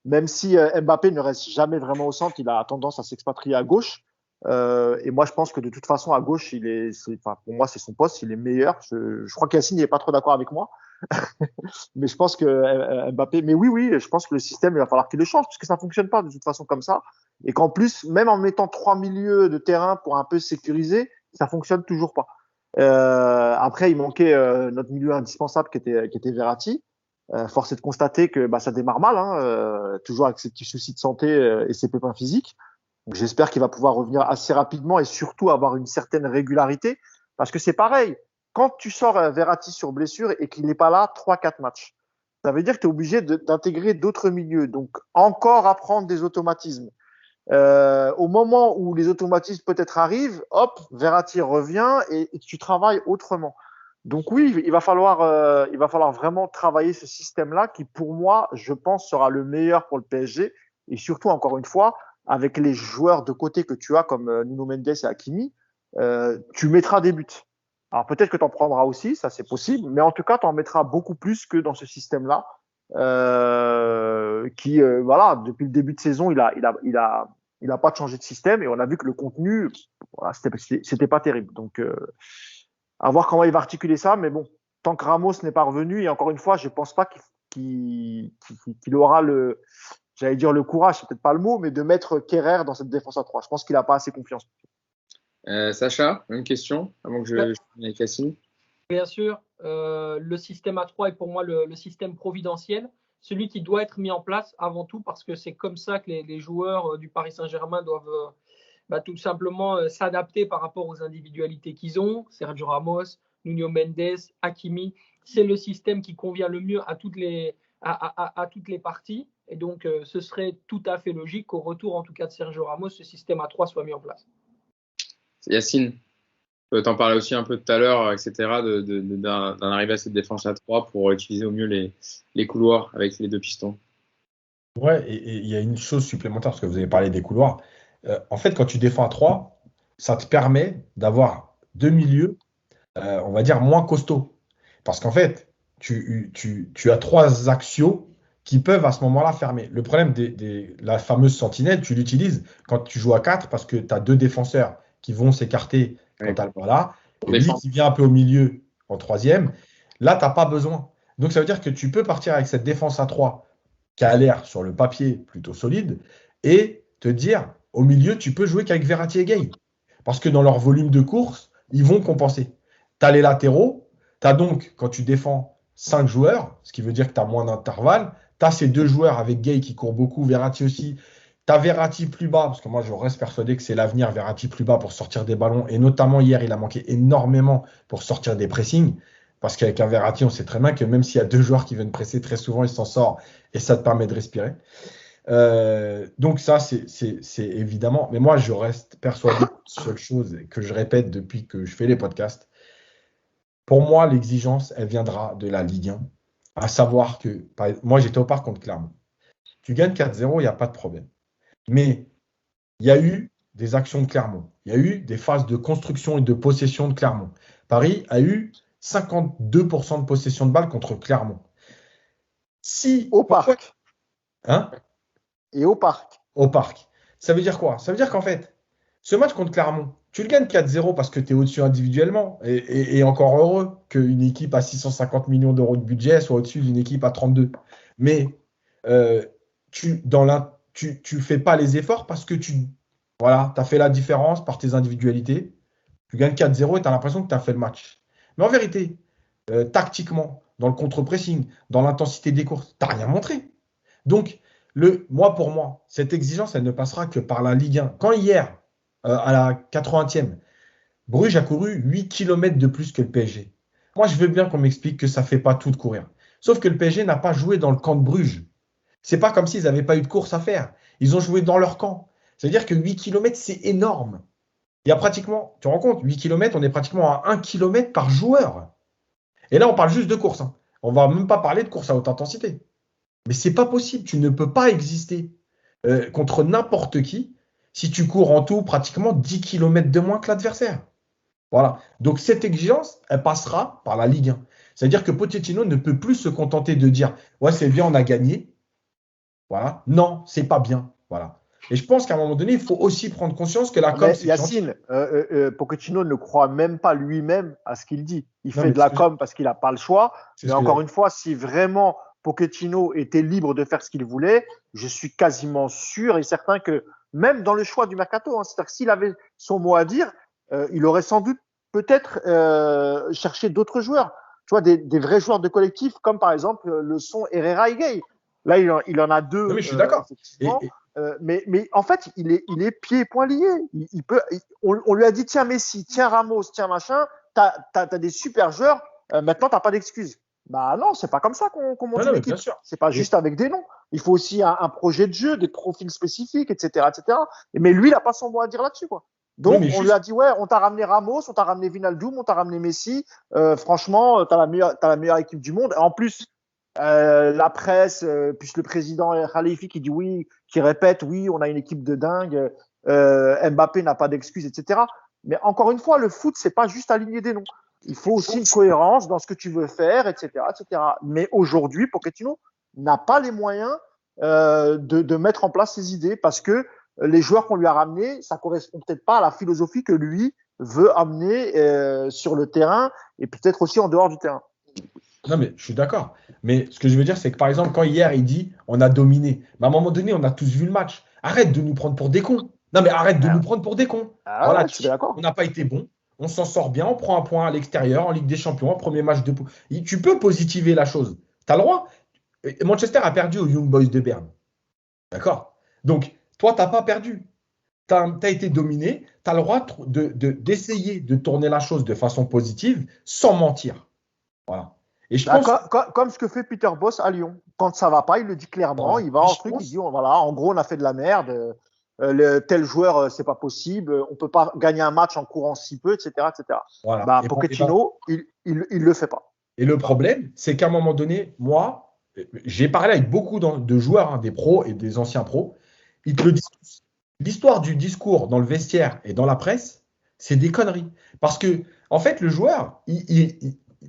[SPEAKER 2] même si Mbappé ne reste jamais vraiment au centre, il a tendance à s'expatrier à gauche. Et moi, je pense que de toute façon, à gauche, pour moi, c'est son poste, il est meilleur. Je crois qu'Yacine n'est pas trop d'accord avec moi. Mais je pense que Mbappé, mais oui, je pense que le système, il va falloir qu'il le change parce que ça fonctionne pas de toute façon comme ça. Et qu'en plus, même en mettant 3 milieux de terrain pour un peu sécuriser, ça fonctionne toujours pas. Après, il manquait notre milieu indispensable qui était Verratti. Force est de constater que ça démarre mal, toujours avec ses petits soucis de santé et ses pépins physiques. Donc, j'espère qu'il va pouvoir revenir assez rapidement et surtout avoir une certaine régularité parce que c'est pareil. Quand tu sors Verratti sur blessure et qu'il n'est pas là 3-4 matchs, ça veut dire que tu es obligé d'intégrer d'autres milieux. Donc, encore apprendre des automatismes. Au moment où les automatismes peut-être arrivent, hop, Verratti revient et tu travailles autrement. Donc oui, il va falloir vraiment travailler ce système-là qui, pour moi, je pense, sera le meilleur pour le PSG. Et surtout, encore une fois, avec les joueurs de côté que tu as comme Nuno Mendes et Hakimi, tu mettras des buts. Alors peut-être que tu en prendras aussi, ça c'est possible, mais en tout cas, tu en mettras beaucoup plus que dans ce système-là. Qui voilà, depuis le début de saison, il a pas changé de système et on a vu que le contenu, voilà, c'était pas terrible. Donc à voir comment il va articuler ça, mais bon, tant que Ramos n'est pas revenu, et encore une fois, je pense pas qu'il aura j'allais dire le courage, c'est peut-être pas le mot, mais de mettre Kerrer dans cette défense à 3. Je pense qu'il a pas assez confiance.
[SPEAKER 1] Sacha, même question avant que je finisse avec Cassine.
[SPEAKER 4] Bien sûr, le système A3 est pour moi le système providentiel, celui qui doit être mis en place avant tout parce que c'est comme ça que les joueurs du Paris Saint-Germain doivent tout simplement s'adapter par rapport aux individualités qu'ils ont. Sergio Ramos, Nuno Mendes, Hakimi, c'est le système qui convient le mieux à toutes les parties. Et donc, ce serait tout à fait logique qu'au retour, en tout cas de Sergio Ramos, ce système A3 soit mis en place.
[SPEAKER 1] Yacine, tu en parlais aussi un peu tout à l'heure, etc., d'en arriver à cette défense à 3 pour utiliser au mieux les couloirs avec les deux pistons.
[SPEAKER 3] Ouais, et il y a une chose supplémentaire, parce que vous avez parlé des couloirs. En fait, quand tu défends à 3, ça te permet d'avoir deux milieux, on va dire, moins costauds. Parce qu'en fait, tu as trois axiaux qui peuvent à ce moment-là fermer. Le problème de la fameuse sentinelle, tu l'utilises quand tu joues à 4 parce que tu as deux défenseurs qui vont s'écarter quand tu as le bras là. Et lui qui vient un peu au milieu en troisième, là, tu n'as pas besoin. Donc, ça veut dire que tu peux partir avec cette défense à 3 qui a l'air sur le papier plutôt solide et te dire, au milieu, tu peux jouer qu'avec Verratti et Gueye. Parce que dans leur volume de course, ils vont compenser. Tu as les latéraux, tu as donc, quand tu défends 5 joueurs, ce qui veut dire que tu as moins d'intervalle, tu as ces deux joueurs avec Gueye qui court beaucoup, Verratti aussi. Tu as Verratti plus bas, parce que moi je reste persuadé que c'est l'avenir, Verratti plus bas pour sortir des ballons. Et notamment hier, il a manqué énormément pour sortir des pressings. Parce qu'avec un Verratti, on sait très bien que même s'il y a deux joueurs qui viennent presser, très souvent, il s'en sort et ça te permet de respirer. Donc ça, c'est évidemment. Mais moi, je reste persuadé de la seule chose que je répète depuis que je fais les podcasts. Pour moi, l'exigence, elle viendra de la Ligue 1. À savoir que, moi, j'étais au parc contre Clermont. Tu gagnes 4-0, il n'y a pas de problème. Mais il y a eu des actions de Clermont. Il y a eu des phases de construction et de possession de Clermont. Paris a eu 52% de possession de balle contre Clermont.
[SPEAKER 2] Au parc.
[SPEAKER 3] Hein ?
[SPEAKER 2] Et au parc.
[SPEAKER 3] Au parc. Ça veut dire quoi ? Ça veut dire qu'en fait, ce match contre Clermont, tu le gagnes 4-0 parce que tu es au-dessus individuellement. Et encore heureux qu'une équipe à 650 millions d'euros de budget soit au-dessus d'une équipe à 32. Mais tu fais pas les efforts parce que tu as fait la différence par tes individualités. Tu gagnes 4-0 et tu as l'impression que tu as fait le match. Mais en vérité, tactiquement, dans le contre-pressing, dans l'intensité des courses, tu n'as rien montré. Donc, pour moi, cette exigence, elle ne passera que par la Ligue 1. Quand hier, à la 80e, Bruges a couru 8 km de plus que le PSG. Moi, je veux bien qu'on m'explique que ça ne fait pas tout de courir. Sauf que le PSG n'a pas joué dans le camp de Bruges. C'est pas comme s'ils n'avaient pas eu de course à faire. Ils ont joué dans leur camp. C'est-à-dire que 8 km, c'est énorme. Il y a pratiquement, tu te rends compte, 8 km, on est pratiquement à 1 km par joueur. Et là, on parle juste de course. On ne va même pas parler de course à haute intensité. Mais ce n'est pas possible. Tu ne peux pas exister contre n'importe qui si tu cours en tout pratiquement 10 km de moins que l'adversaire. Voilà. Donc, cette exigence, elle passera par la Ligue 1. C'est-à-dire que Pochettino ne peut plus se contenter de dire « Ouais, c'est bien, on a gagné. » Voilà. Non, c'est pas bien. Voilà. Et je pense qu'à un moment donné, il faut aussi prendre conscience que la com, c'est
[SPEAKER 2] Yacine, Pochettino ne croit même pas lui-même à ce qu'il dit. Il fait de la com parce qu'il n'a pas le choix. Mais encore une fois, si vraiment Pochettino était libre de faire ce qu'il voulait, je suis quasiment sûr et certain que même dans le choix du mercato, c'est-à-dire que s'il avait son mot à dire, il aurait sans doute peut-être cherché d'autres joueurs. Tu vois, des vrais joueurs de collectif, comme par exemple le son Herrera et Gueye. Là, il en a deux.
[SPEAKER 3] Non, mais je suis d'accord.
[SPEAKER 2] Mais en fait, il est pieds et poings liés. On lui a dit tiens Messi, tiens Ramos, tiens machin. T'as des super joueurs. Maintenant, t'as pas d'excuses. Bah non, c'est pas comme ça qu'on monte une équipe. C'est pas juste avec des noms. Il faut aussi un projet de jeu, des profils spécifiques, etc., etc. Mais lui, il a pas son mot à dire là-dessus, quoi. Donc, on lui a dit ouais, on t'a ramené Ramos, on t'a ramené Wijnaldum, on t'a ramené Messi. Franchement, t'as la meilleure équipe du monde. Et en plus. La presse, puis le président Khalifi qui dit oui, qui répète oui, on a une équipe de dingue, Mbappé n'a pas d'excuses, etc. Mais encore une fois, le foot, c'est pas juste aligner des noms. Il faut aussi une cohérence dans ce que tu veux faire, etc., etc. Mais aujourd'hui, Pochettino n'a pas les moyens de mettre en place ses idées parce que les joueurs qu'on lui a ramenés, ça correspond peut-être pas à la philosophie que lui veut amener sur le terrain et peut-être aussi en dehors du terrain.
[SPEAKER 3] Non, mais je suis d'accord. Mais ce que je veux dire, c'est que par exemple, quand hier, il dit on a dominé, mais à un moment donné, on a tous vu le match. Arrête de nous prendre pour des cons. Non, mais arrête de nous prendre pour des cons. Voilà,
[SPEAKER 2] ouais, je suis d'accord.
[SPEAKER 3] On n'a pas été bon. On s'en sort bien. On prend un point à l'extérieur en Ligue des Champions, premier match de poule. Tu peux positiver la chose. Tu as le droit. Manchester a perdu aux Young Boys de Berne. D'accord? Donc, toi, tu n'as pas perdu. Tu as été dominé. Tu as le droit d'essayer de tourner la chose de façon positive sans mentir. Voilà. Et je pense...
[SPEAKER 2] Comme ce que fait Peter Bosz à Lyon. Quand ça va pas, il le dit clairement. Voilà. Il va en truc, il dit voilà, en gros, on a fait de la merde. Tel joueur, c'est pas possible. On peut pas gagner un match en courant si peu, etc., etc.
[SPEAKER 3] Voilà.
[SPEAKER 2] Bah, Pochettino, il le fait pas.
[SPEAKER 3] Et le problème, c'est qu'à un moment donné, moi, j'ai parlé avec beaucoup de joueurs, des pros et des anciens pros. Ils te le disent tous. L'histoire du discours dans le vestiaire et dans la presse, c'est des conneries. Parce que, en fait, le joueur,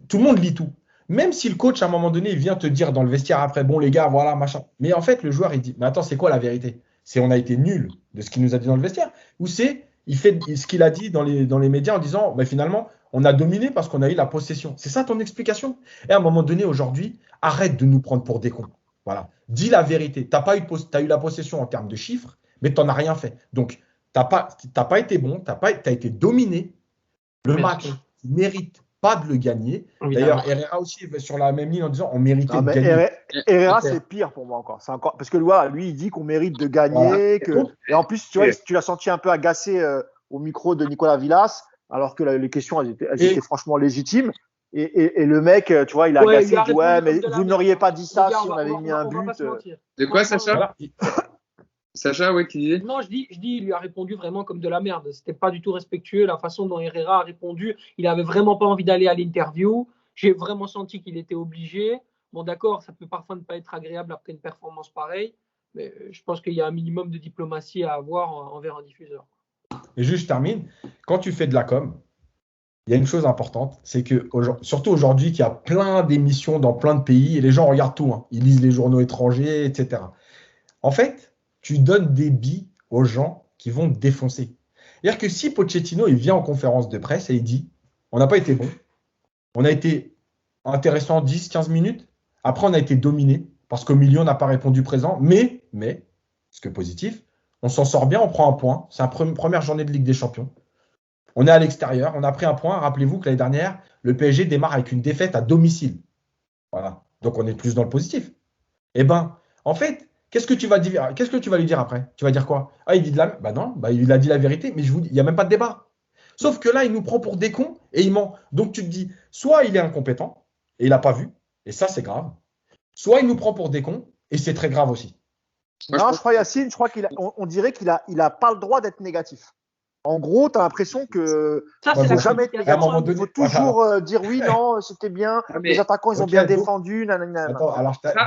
[SPEAKER 3] tout le monde lit tout. Même si le coach, à un moment donné, il vient te dire dans le vestiaire après, bon, les gars, voilà, machin. Mais en fait, le joueur, il dit, mais attends, c'est quoi la vérité? C'est on a été nul de ce qu'il nous a dit dans le vestiaire? Ou c'est, il fait ce qu'il a dit dans les médias en disant, bah, finalement, on a dominé parce qu'on a eu la possession. C'est ça ton explication? Et à un moment donné, aujourd'hui, arrête de nous prendre pour des cons. Voilà. Dis la vérité. Tu as eu la possession en termes de chiffres, mais tu n'en as rien fait. Donc, tu n'as pas été bon, tu as été dominé. Le match mérite pas de le gagner. D'ailleurs, Herrera aussi est sur la même ligne en disant on méritait de gagner.
[SPEAKER 2] Herrera, c'est pire pour moi encore. Parce que voilà, lui, il dit qu'on mérite de gagner. Voilà. Et en plus, tu vois, tu l'as senti un peu agacé au micro de Nicolas Villas, alors que les questions, elles étaient franchement légitimes. Et le mec, tu vois, il a agacé, il dit ouais, mais vous n'auriez pas dit ça si on avait mis un but.
[SPEAKER 1] De quoi, Sacha? Sacha, oui, qui disait?
[SPEAKER 4] Non, je dis, il lui a répondu vraiment comme de la merde. C'était pas du tout respectueux la façon dont Herrera a répondu. Il avait vraiment pas envie d'aller à l'interview. J'ai vraiment senti qu'il était obligé. Bon, d'accord, ça peut parfois ne pas être agréable après une performance pareille, mais je pense qu'il y a un minimum de diplomatie à avoir envers un diffuseur.
[SPEAKER 3] Et juste, je termine. Quand tu fais de la com, il y a une chose importante, c'est que surtout aujourd'hui, qu'il y a plein d'émissions dans plein de pays et les gens regardent tout. Ils lisent les journaux étrangers, etc. En fait, tu donnes des billes aux gens qui vont te défoncer. C'est-à-dire que si Pochettino il vient en conférence de presse et il dit on n'a pas été bon, on a été intéressant 10-15 minutes, après on a été dominé, parce qu'au milieu, on n'a pas répondu présent. Mais, ce que positif, on s'en sort bien, on prend un point. C'est la première journée de Ligue des Champions. On est à l'extérieur, on a pris un point. Rappelez-vous que l'année dernière, le PSG démarre avec une défaite à domicile. Voilà. Donc, on est plus dans le positif. Eh ben, en fait, qu'est-ce que tu vas lui dire après? Tu vas dire quoi? Ah, il dit bah non, il a dit la vérité, mais je vous dis, il n'y a même pas de débat. Sauf que là, il nous prend pour des cons et il ment. Donc, tu te dis, soit il est incompétent et il n'a pas vu, et ça, c'est grave. Soit il nous prend pour des cons, et c'est très grave aussi.
[SPEAKER 2] Non, je crois, Yacine, on dirait qu'il a pas le droit d'être négatif. En gros, tu as l'impression que
[SPEAKER 4] ça,
[SPEAKER 2] il ne
[SPEAKER 4] c'est
[SPEAKER 2] faut jamais être
[SPEAKER 3] à un moment
[SPEAKER 2] négatif. Il
[SPEAKER 3] donné,
[SPEAKER 2] faut toujours dire oui, non, c'était bien. Les attaquants, ils ont bien défendu.
[SPEAKER 3] Attends,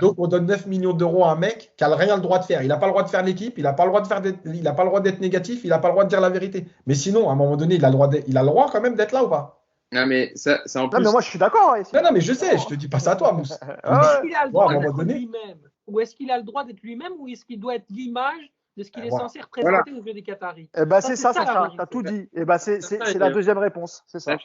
[SPEAKER 3] donc on donne 9 millions d'euros à un mec qui n'a rien le droit de faire. Il n'a pas le droit de faire l'équipe, il n'a pas le droit d'être négatif, il n'a pas le droit de dire la vérité. Mais sinon, à un moment donné, il a le droit quand même d'être là ou pas?
[SPEAKER 1] Non, mais ça en plus.
[SPEAKER 2] Non, mais moi, je suis d'accord.
[SPEAKER 3] Non, mais je sais, je te dis pas ça à toi, Mousse.
[SPEAKER 4] Est-ce qu'il a le droit
[SPEAKER 3] à un moment
[SPEAKER 4] d'être
[SPEAKER 3] donné,
[SPEAKER 4] lui-même? Ou est-ce qu'il a le droit d'être lui-même? Ou est-ce qu'il doit être l'image de ce qu'il est censé représenter aux Jeux des Qataris?
[SPEAKER 2] Eh ben, c'est ça, Sacha. Tu as tout dit. Eh ben, c'est la deuxième réponse. C'est ça.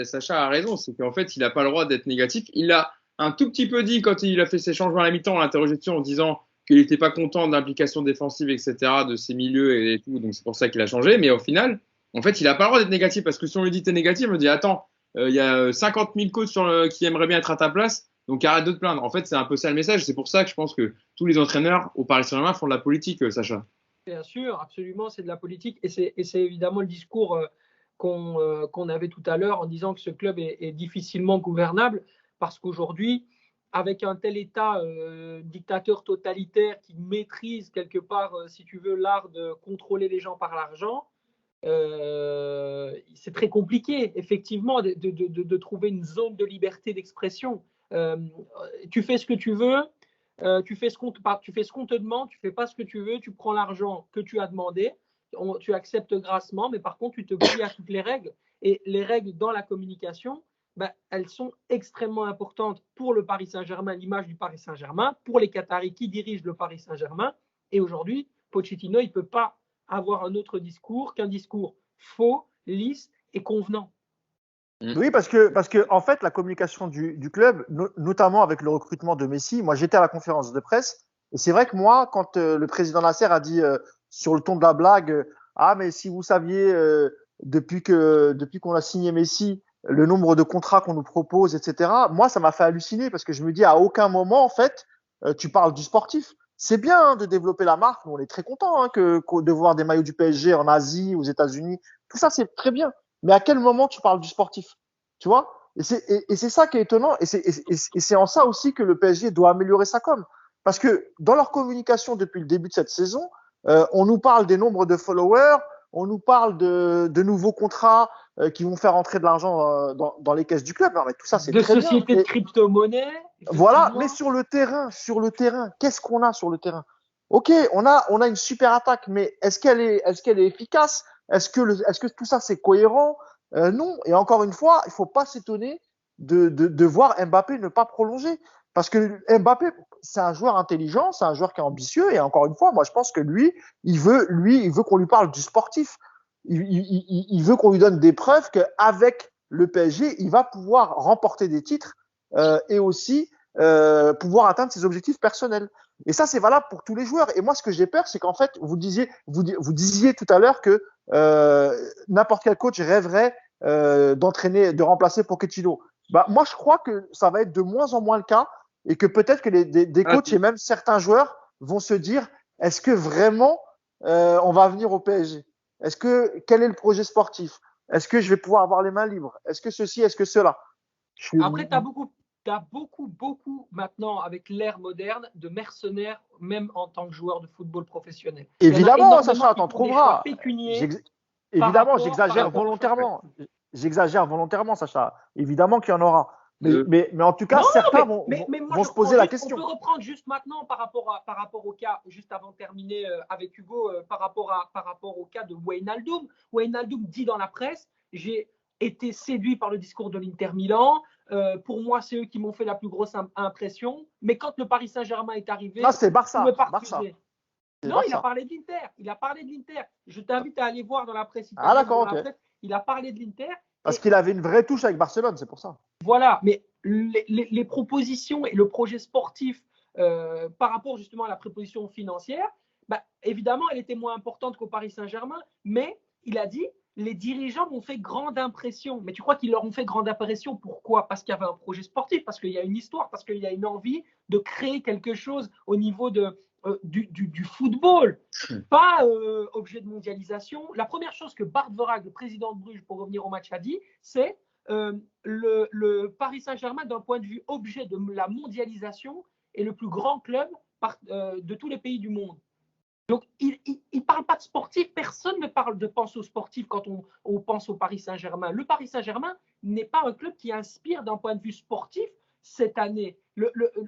[SPEAKER 1] Sacha a raison. C'est qu'en fait, il n'a pas le droit d'être négatif. Il l'a un tout petit peu dit quand il a fait ses changements à la mi-temps, à l'interrogation, en disant qu'il n'était pas content de l'implication défensive, etc., de ses milieux et tout. Donc, c'est pour ça qu'il a changé. Mais au final, en fait, il n'a pas le droit d'être négatif. Parce que si on lui dit t'es négatif, il me dit attends, il y a 50 000 coachs qui aimeraient bien être à ta place. Donc arrête de te plaindre. En fait, c'est un peu ça le message. C'est pour ça que je pense que tous les entraîneurs au Paris Saint-Germain font de la politique, Sacha.
[SPEAKER 4] Bien sûr, absolument, c'est de la politique. Et c'est évidemment le discours qu'on avait tout à l'heure en disant que ce club est difficilement gouvernable parce qu'aujourd'hui, avec un tel État dictateur totalitaire qui maîtrise quelque part, si tu veux, l'art de contrôler les gens par l'argent, c'est très compliqué, effectivement, de trouver une zone de liberté d'expression. Tu fais ce que tu veux, tu fais ce qu'on te demande, tu fais pas ce que tu veux, tu prends l'argent que tu as demandé, tu acceptes grassement, mais par contre, tu te plies à toutes les règles. Et les règles dans la communication, elles sont extrêmement importantes pour le Paris Saint-Germain, l'image du Paris Saint-Germain, pour les Qataris qui dirigent le Paris Saint-Germain. Et aujourd'hui, Pochettino, il ne peut pas avoir un autre discours qu'un discours faux, lisse et convenant.
[SPEAKER 2] Oui, parce que en fait, la communication du club, notamment avec le recrutement de Messi, moi j'étais à la conférence de presse, et c'est vrai que moi, quand le président Nasser a dit sur le ton de la blague, ah mais si vous saviez depuis qu'on a signé Messi, le nombre de contrats qu'on nous propose, etc. Moi, ça m'a fait halluciner parce que je me dis à aucun moment, en fait, tu parles du sportif. C'est bien de développer la marque, on est très content de voir des maillots du PSG en Asie, aux États-Unis, tout ça c'est très bien. Mais à quel moment tu parles du sportif? Tu vois? Et c'est ça qui est étonnant. Et c'est en ça aussi que le PSG doit améliorer sa com. Parce que dans leur communication depuis le début de cette saison, on nous parle des nombres de followers, on nous parle de nouveaux contrats qui vont faire entrer de l'argent dans les caisses du club. Non, mais tout ça, c'est très bien.
[SPEAKER 4] De sociétés de crypto-monnaie.
[SPEAKER 2] Voilà, mais sur le terrain, qu'est-ce qu'on a sur le terrain? Ok, on a une super attaque, mais est-ce qu'elle est efficace? Est-ce que tout ça c'est cohérent? Non. Et encore une fois, il faut pas s'étonner de voir Mbappé ne pas prolonger, parce que Mbappé c'est un joueur intelligent, c'est un joueur qui est ambitieux. Et encore une fois, moi je pense que lui, il veut qu'on lui parle du sportif. Il veut qu'on lui donne des preuves qu'avec le PSG, il va pouvoir remporter des titres et aussi pouvoir atteindre ses objectifs personnels. Et ça, c'est valable pour tous les joueurs. Et moi, ce que j'ai peur, c'est qu'en fait, vous disiez tout à l'heure que n'importe quel coach rêverait de remplacer Pochettino. Moi, je crois que ça va être de moins en moins le cas et que peut-être que des coachs et même certains joueurs vont se dire, est-ce que vraiment on va venir au PSG? Quel est le projet sportif? Est-ce que je vais pouvoir avoir les mains libres? Est-ce que ceci, est-ce que cela?
[SPEAKER 4] Après, tu as beaucoup maintenant, avec l'ère moderne, de mercenaires, même en tant que joueur de football professionnel.
[SPEAKER 2] Évidemment, Sacha, t'en trouveras. Évidemment,
[SPEAKER 4] j'exagère
[SPEAKER 2] volontairement. J'exagère volontairement, Sacha. Évidemment qu'il y en aura. Mais en tout cas, certains vont se poser la question.
[SPEAKER 4] On peut reprendre juste maintenant par rapport au cas, juste avant de terminer avec Hugo, par rapport au cas de Wijnaldum. Wijnaldum dit dans la presse, j'ai été séduit par le discours de l'Inter Milan. Pour moi, c'est eux qui m'ont fait la plus grosse impression. Mais quand le Paris Saint-Germain est arrivé,
[SPEAKER 2] c'est Barça.
[SPEAKER 4] Non, il a parlé de l'Inter. Je t'invite à aller voir dans la presse
[SPEAKER 2] italienne. Ah, d'accord, ok.
[SPEAKER 4] Il a parlé de l'Inter.
[SPEAKER 2] Parce qu'il avait une vraie touche avec Barcelone, c'est pour ça.
[SPEAKER 4] Voilà, mais les propositions et le projet sportif par rapport justement à la préposition financière, évidemment, elle était moins importante qu'au Paris Saint-Germain, mais il a dit les dirigeants m'ont fait grande impression. Mais tu crois qu'ils leur ont fait grande impression? Pourquoi? Parce qu'il y avait un projet sportif, parce qu'il y a une histoire, parce qu'il y a une envie de créer quelque chose au niveau du football, pas objet de mondialisation. La première chose que Bart Verhaeghe, le président de Bruges, pour revenir au match, a dit, c'est le Paris Saint-Germain, d'un point de vue objet de la mondialisation, est le plus grand club de tous les pays du monde. Donc, il ne parle pas de sportif. Personne ne pense aux sportifs quand on pense au Paris Saint-Germain. Le Paris Saint-Germain n'est pas un club qui inspire d'un point de vue sportif cette année.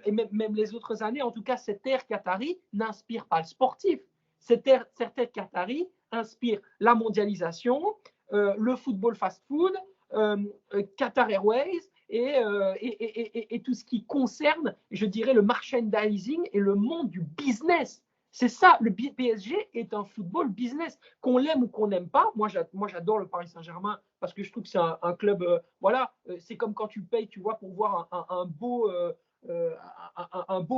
[SPEAKER 4] Et même les autres années, en tout cas, cette ère qatari n'inspire pas le sportif. Cette ère qatari inspire la mondialisation, le football fast-food, Qatar Airways et tout ce qui concerne, je dirais, le merchandising et le monde du business. C'est ça, le PSG est un football business. Qu'on l'aime ou qu'on n'aime pas, moi j'adore le Paris Saint-Germain parce que je trouve que c'est un club, c'est comme quand tu payes, tu vois, pour voir un beau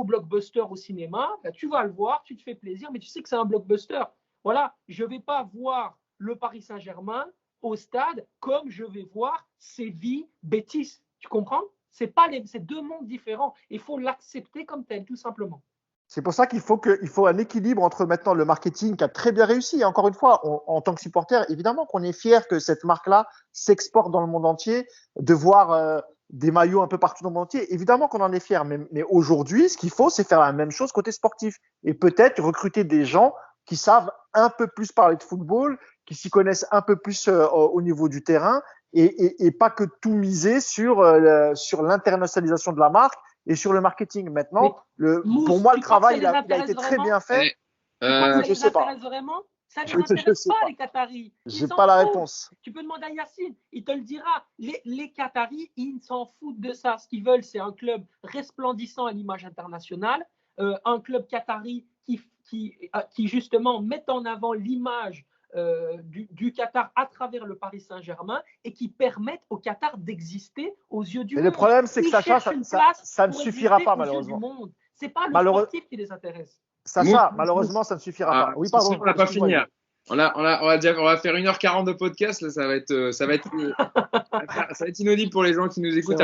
[SPEAKER 4] blockbuster au cinéma, tu vas le voir, tu te fais plaisir, mais tu sais que c'est un blockbuster. Voilà, je ne vais pas voir le Paris Saint-Germain au stade comme je vais voir Séville, Betis. Tu comprends? C'est deux mondes différents. Il faut l'accepter comme tel, tout simplement.
[SPEAKER 2] C'est pour ça qu'il faut un équilibre entre maintenant le marketing qui a très bien réussi. Et encore une fois, en tant que supporter, évidemment qu'on est fier que cette marque-là s'exporte dans le monde entier, de voir des maillots un peu partout dans le monde entier. Évidemment qu'on en est fier. Mais aujourd'hui, ce qu'il faut, c'est faire la même chose côté sportif. Et peut-être recruter des gens qui savent un peu plus parler de football, qui s'y connaissent un peu plus au niveau du terrain et pas que tout miser sur l'internationalisation de la marque et sur le marketing. Maintenant, pour moi, le travail, il a été très bien fait.
[SPEAKER 4] Je sais pas. Vraiment ça ne les intéresse pas, les Qataris.
[SPEAKER 2] J'ai pas la réponse.
[SPEAKER 4] Tu peux demander à Yacine, il te le dira. Les Qataris, ils s'en foutent de ça. Ce qu'ils veulent, c'est un club resplendissant à l'image internationale, un club qatari qui justement met en avant l'image du Qatar à travers le Paris Saint-Germain et qui permettent au Qatar d'exister aux yeux du monde.
[SPEAKER 2] Mais le problème, c'est que ça ne suffira pas, malheureusement.
[SPEAKER 4] Ce n'est pas le sportif qui les intéresse.
[SPEAKER 2] Sacha, malheureusement, ça ne suffira pas.
[SPEAKER 1] Oui, pardon. On n'a pas fini. On va faire 1h40 de podcast. Là, ça va être inaudible pour les gens qui nous écoutent.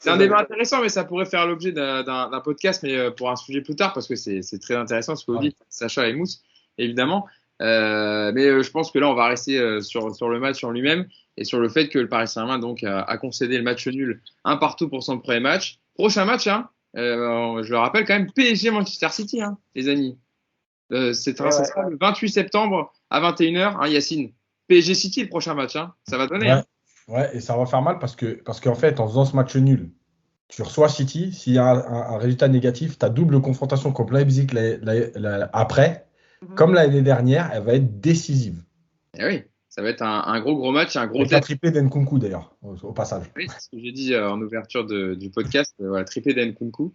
[SPEAKER 1] C'est un débat intéressant, mais ça pourrait faire l'objet d'un podcast, mais pour un sujet plus tard, parce que c'est très intéressant ce que vous dites, Sacha et Mousse, évidemment. Mais je pense que là, on va rester sur le match en lui-même et sur le fait que le Paris Saint-Germain donc a concédé le match nul 1-1 pour son premier match. Prochain match, je le rappelle quand même, PSG Manchester City, les amis. Ça sera le 28 septembre à 21h, Yacine. PSG City, le prochain match, ça va donner.
[SPEAKER 3] Ouais, et ça va faire mal parce qu'en fait, en faisant ce match nul, tu reçois City. S'il y a un résultat négatif, tu as double confrontation contre Leipzig après. Comme l'année dernière, elle va être décisive.
[SPEAKER 1] Et oui, ça va être un gros match, un gros
[SPEAKER 3] test. La triplée d'Nkunku d'ailleurs, au passage.
[SPEAKER 1] Oui, c'est ce que j'ai dit en ouverture du podcast, triplée d'Nkunku.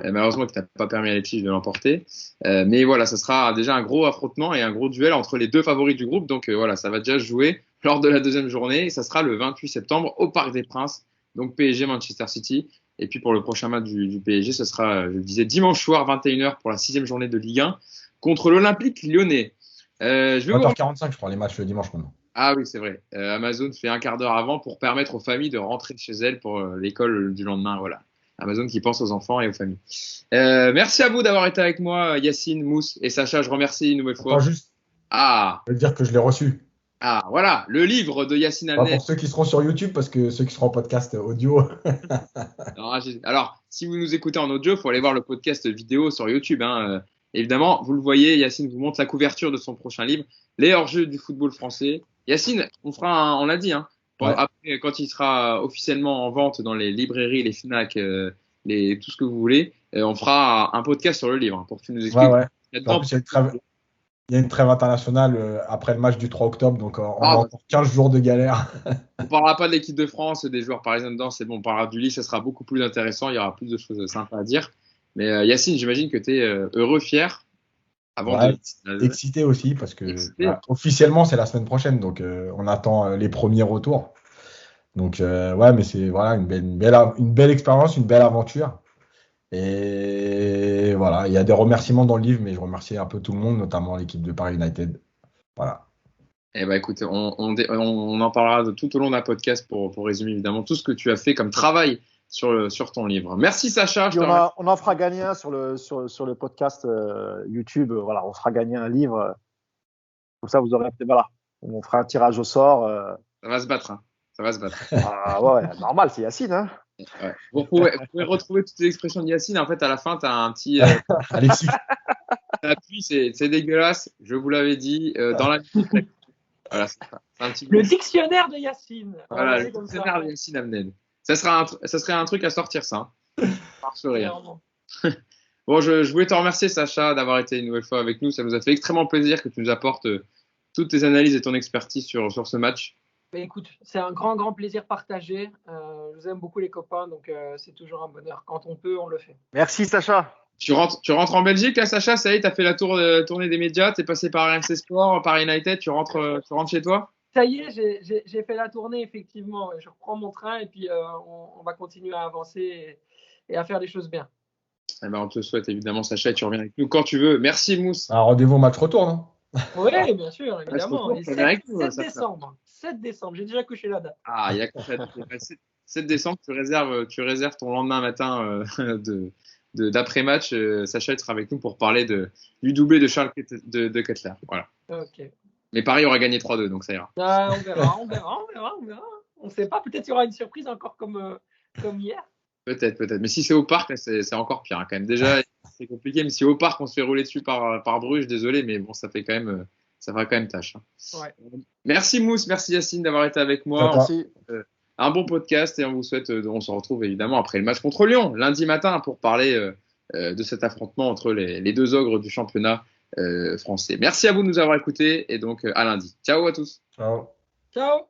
[SPEAKER 1] Malheureusement, que tu n'as pas permis à Leipzig de l'emporter. Mais voilà, ça sera déjà un gros affrontement et un gros duel entre les deux favoris du groupe. Donc voilà, ça va déjà se jouer lors de la deuxième journée. Et ça sera le 28 septembre au Parc des Princes. Donc PSG Manchester City. Et puis pour le prochain match du PSG, ce sera, je le disais, dimanche soir 21h pour la 6e journée de Ligue 1. Contre l'Olympique Lyonnais.
[SPEAKER 3] 20h45, je crois, les matchs le dimanche maintenant.
[SPEAKER 1] Ah oui, c'est vrai. Amazon fait un quart d'heure avant pour permettre aux familles de rentrer chez elles pour l'école du lendemain. Voilà. Amazon qui pense aux enfants et aux familles. Merci à vous d'avoir été avec moi, Yacine, Mousse et Sacha. Je remercie une nouvelle fois.
[SPEAKER 3] Attends, juste. Je veux dire que je l'ai reçu.
[SPEAKER 1] Ah, voilà, le livre de Yacine Amnet.
[SPEAKER 3] Pour ceux qui seront sur YouTube, parce que ceux qui seront en podcast audio.
[SPEAKER 1] Alors, si vous nous écoutez en audio, il faut aller voir le podcast vidéo sur YouTube. Évidemment, vous le voyez, Yacine vous montre la couverture de son prochain livre, Les hors-jeux du football français. Yacine, on l'a dit, après, quand il sera officiellement en vente dans les librairies, les Fnac, tout ce que vous voulez, on fera un podcast sur le livre pour que tu nous expliques.
[SPEAKER 3] Il y a une trêve internationale après le match du 3 octobre, donc on a encore 15 jours de galère.
[SPEAKER 1] On ne parlera pas de l'équipe de France, des joueurs parisiens dedans, c'est bon, on parlera du livre, ça sera beaucoup plus intéressant, il y aura plus de choses sympas à dire. Mais Yacine, j'imagine que tu es heureux, fier.
[SPEAKER 3] Excité aussi, parce que officiellement, c'est la semaine prochaine, donc on attend les premiers retours. Donc, mais c'est une belle expérience, une belle aventure. Et voilà, il y a des remerciements dans le livre, mais je remercie un peu tout le monde, notamment l'équipe de Paris United. Voilà.
[SPEAKER 1] Eh ben, écoute, on en parlera tout au long d'un podcast pour résumer évidemment tout ce que tu as fait comme travail sur ton livre. Merci Sacha.
[SPEAKER 2] On en fera gagner un sur le podcast YouTube. Voilà, on fera gagner un livre. Comme ça, vous aurez. Voilà, on fera un tirage au sort.
[SPEAKER 1] Ça va se battre. Hein. Ça va se battre.
[SPEAKER 2] Ah ouais, normal, c'est Yacine. Hein.
[SPEAKER 1] Ouais. Vous pouvez retrouver toutes les expressions de Yacine. En fait, à la fin, tu as un petit.
[SPEAKER 3] Alexis.
[SPEAKER 1] Appui, c'est dégueulasse. Je vous l'avais dit. Dans la. Voilà, c'est un petit.
[SPEAKER 4] Le dictionnaire de Yacine.
[SPEAKER 1] Voilà, le dictionnaire de Yacine Amned. Ça serait un truc à sortir, ça. Par ce rire. Bon, je voulais te remercier, Sacha, d'avoir été une nouvelle fois avec nous. Ça nous a fait extrêmement plaisir que tu nous apportes toutes tes analyses et ton expertise sur ce match.
[SPEAKER 4] Mais écoute, c'est un grand plaisir partagé. Je vous aime beaucoup les copains, donc c'est toujours un bonheur. Quand on peut, on le fait.
[SPEAKER 2] Merci Sacha.
[SPEAKER 1] Tu rentres en Belgique là, Sacha? Ça y est, t'as fait la tournée des médias, t'es passé par RMC Sport, par United, tu rentres chez toi?
[SPEAKER 4] Ça y est, j'ai fait la tournée effectivement. Je reprends mon train et puis on va continuer à avancer et à faire des choses bien.
[SPEAKER 1] Eh ben, on te souhaite évidemment, Sacha, et tu reviens avec nous quand tu veux. Merci Mousse.
[SPEAKER 3] Un rendez-vous match retour, non?
[SPEAKER 4] Oui, bien sûr, évidemment.
[SPEAKER 1] Retour, 7
[SPEAKER 4] décembre. 7 décembre, j'ai déjà couché la date.
[SPEAKER 1] Ah, il y a 7 décembre, tu réserves ton lendemain matin d'après-match. Sacha sera avec nous pour parler du doublé de Charles de Kettler. Voilà.
[SPEAKER 4] Ok.
[SPEAKER 1] Mais Paris aura gagné 3-2, donc ça ira.
[SPEAKER 4] Ah, on verra. On ne sait pas, peut-être qu'il y aura une surprise encore comme hier.
[SPEAKER 1] Peut-être. Mais si c'est au parc, c'est encore pire hein, quand même. Déjà, c'est compliqué, mais si au parc on se fait rouler dessus par Bruges, désolé, mais bon, ça fera quand même tâche. Hein.
[SPEAKER 4] Ouais.
[SPEAKER 1] Merci Mousse, merci Yacine d'avoir été avec moi.
[SPEAKER 2] Merci.
[SPEAKER 1] Un bon podcast et on vous souhaite, on se retrouve évidemment après le match contre Lyon, lundi matin, pour parler de cet affrontement entre les deux ogres du championnat français. Merci à vous de nous avoir écoutés et donc à lundi. Ciao à tous.
[SPEAKER 3] Ciao.
[SPEAKER 4] Ciao.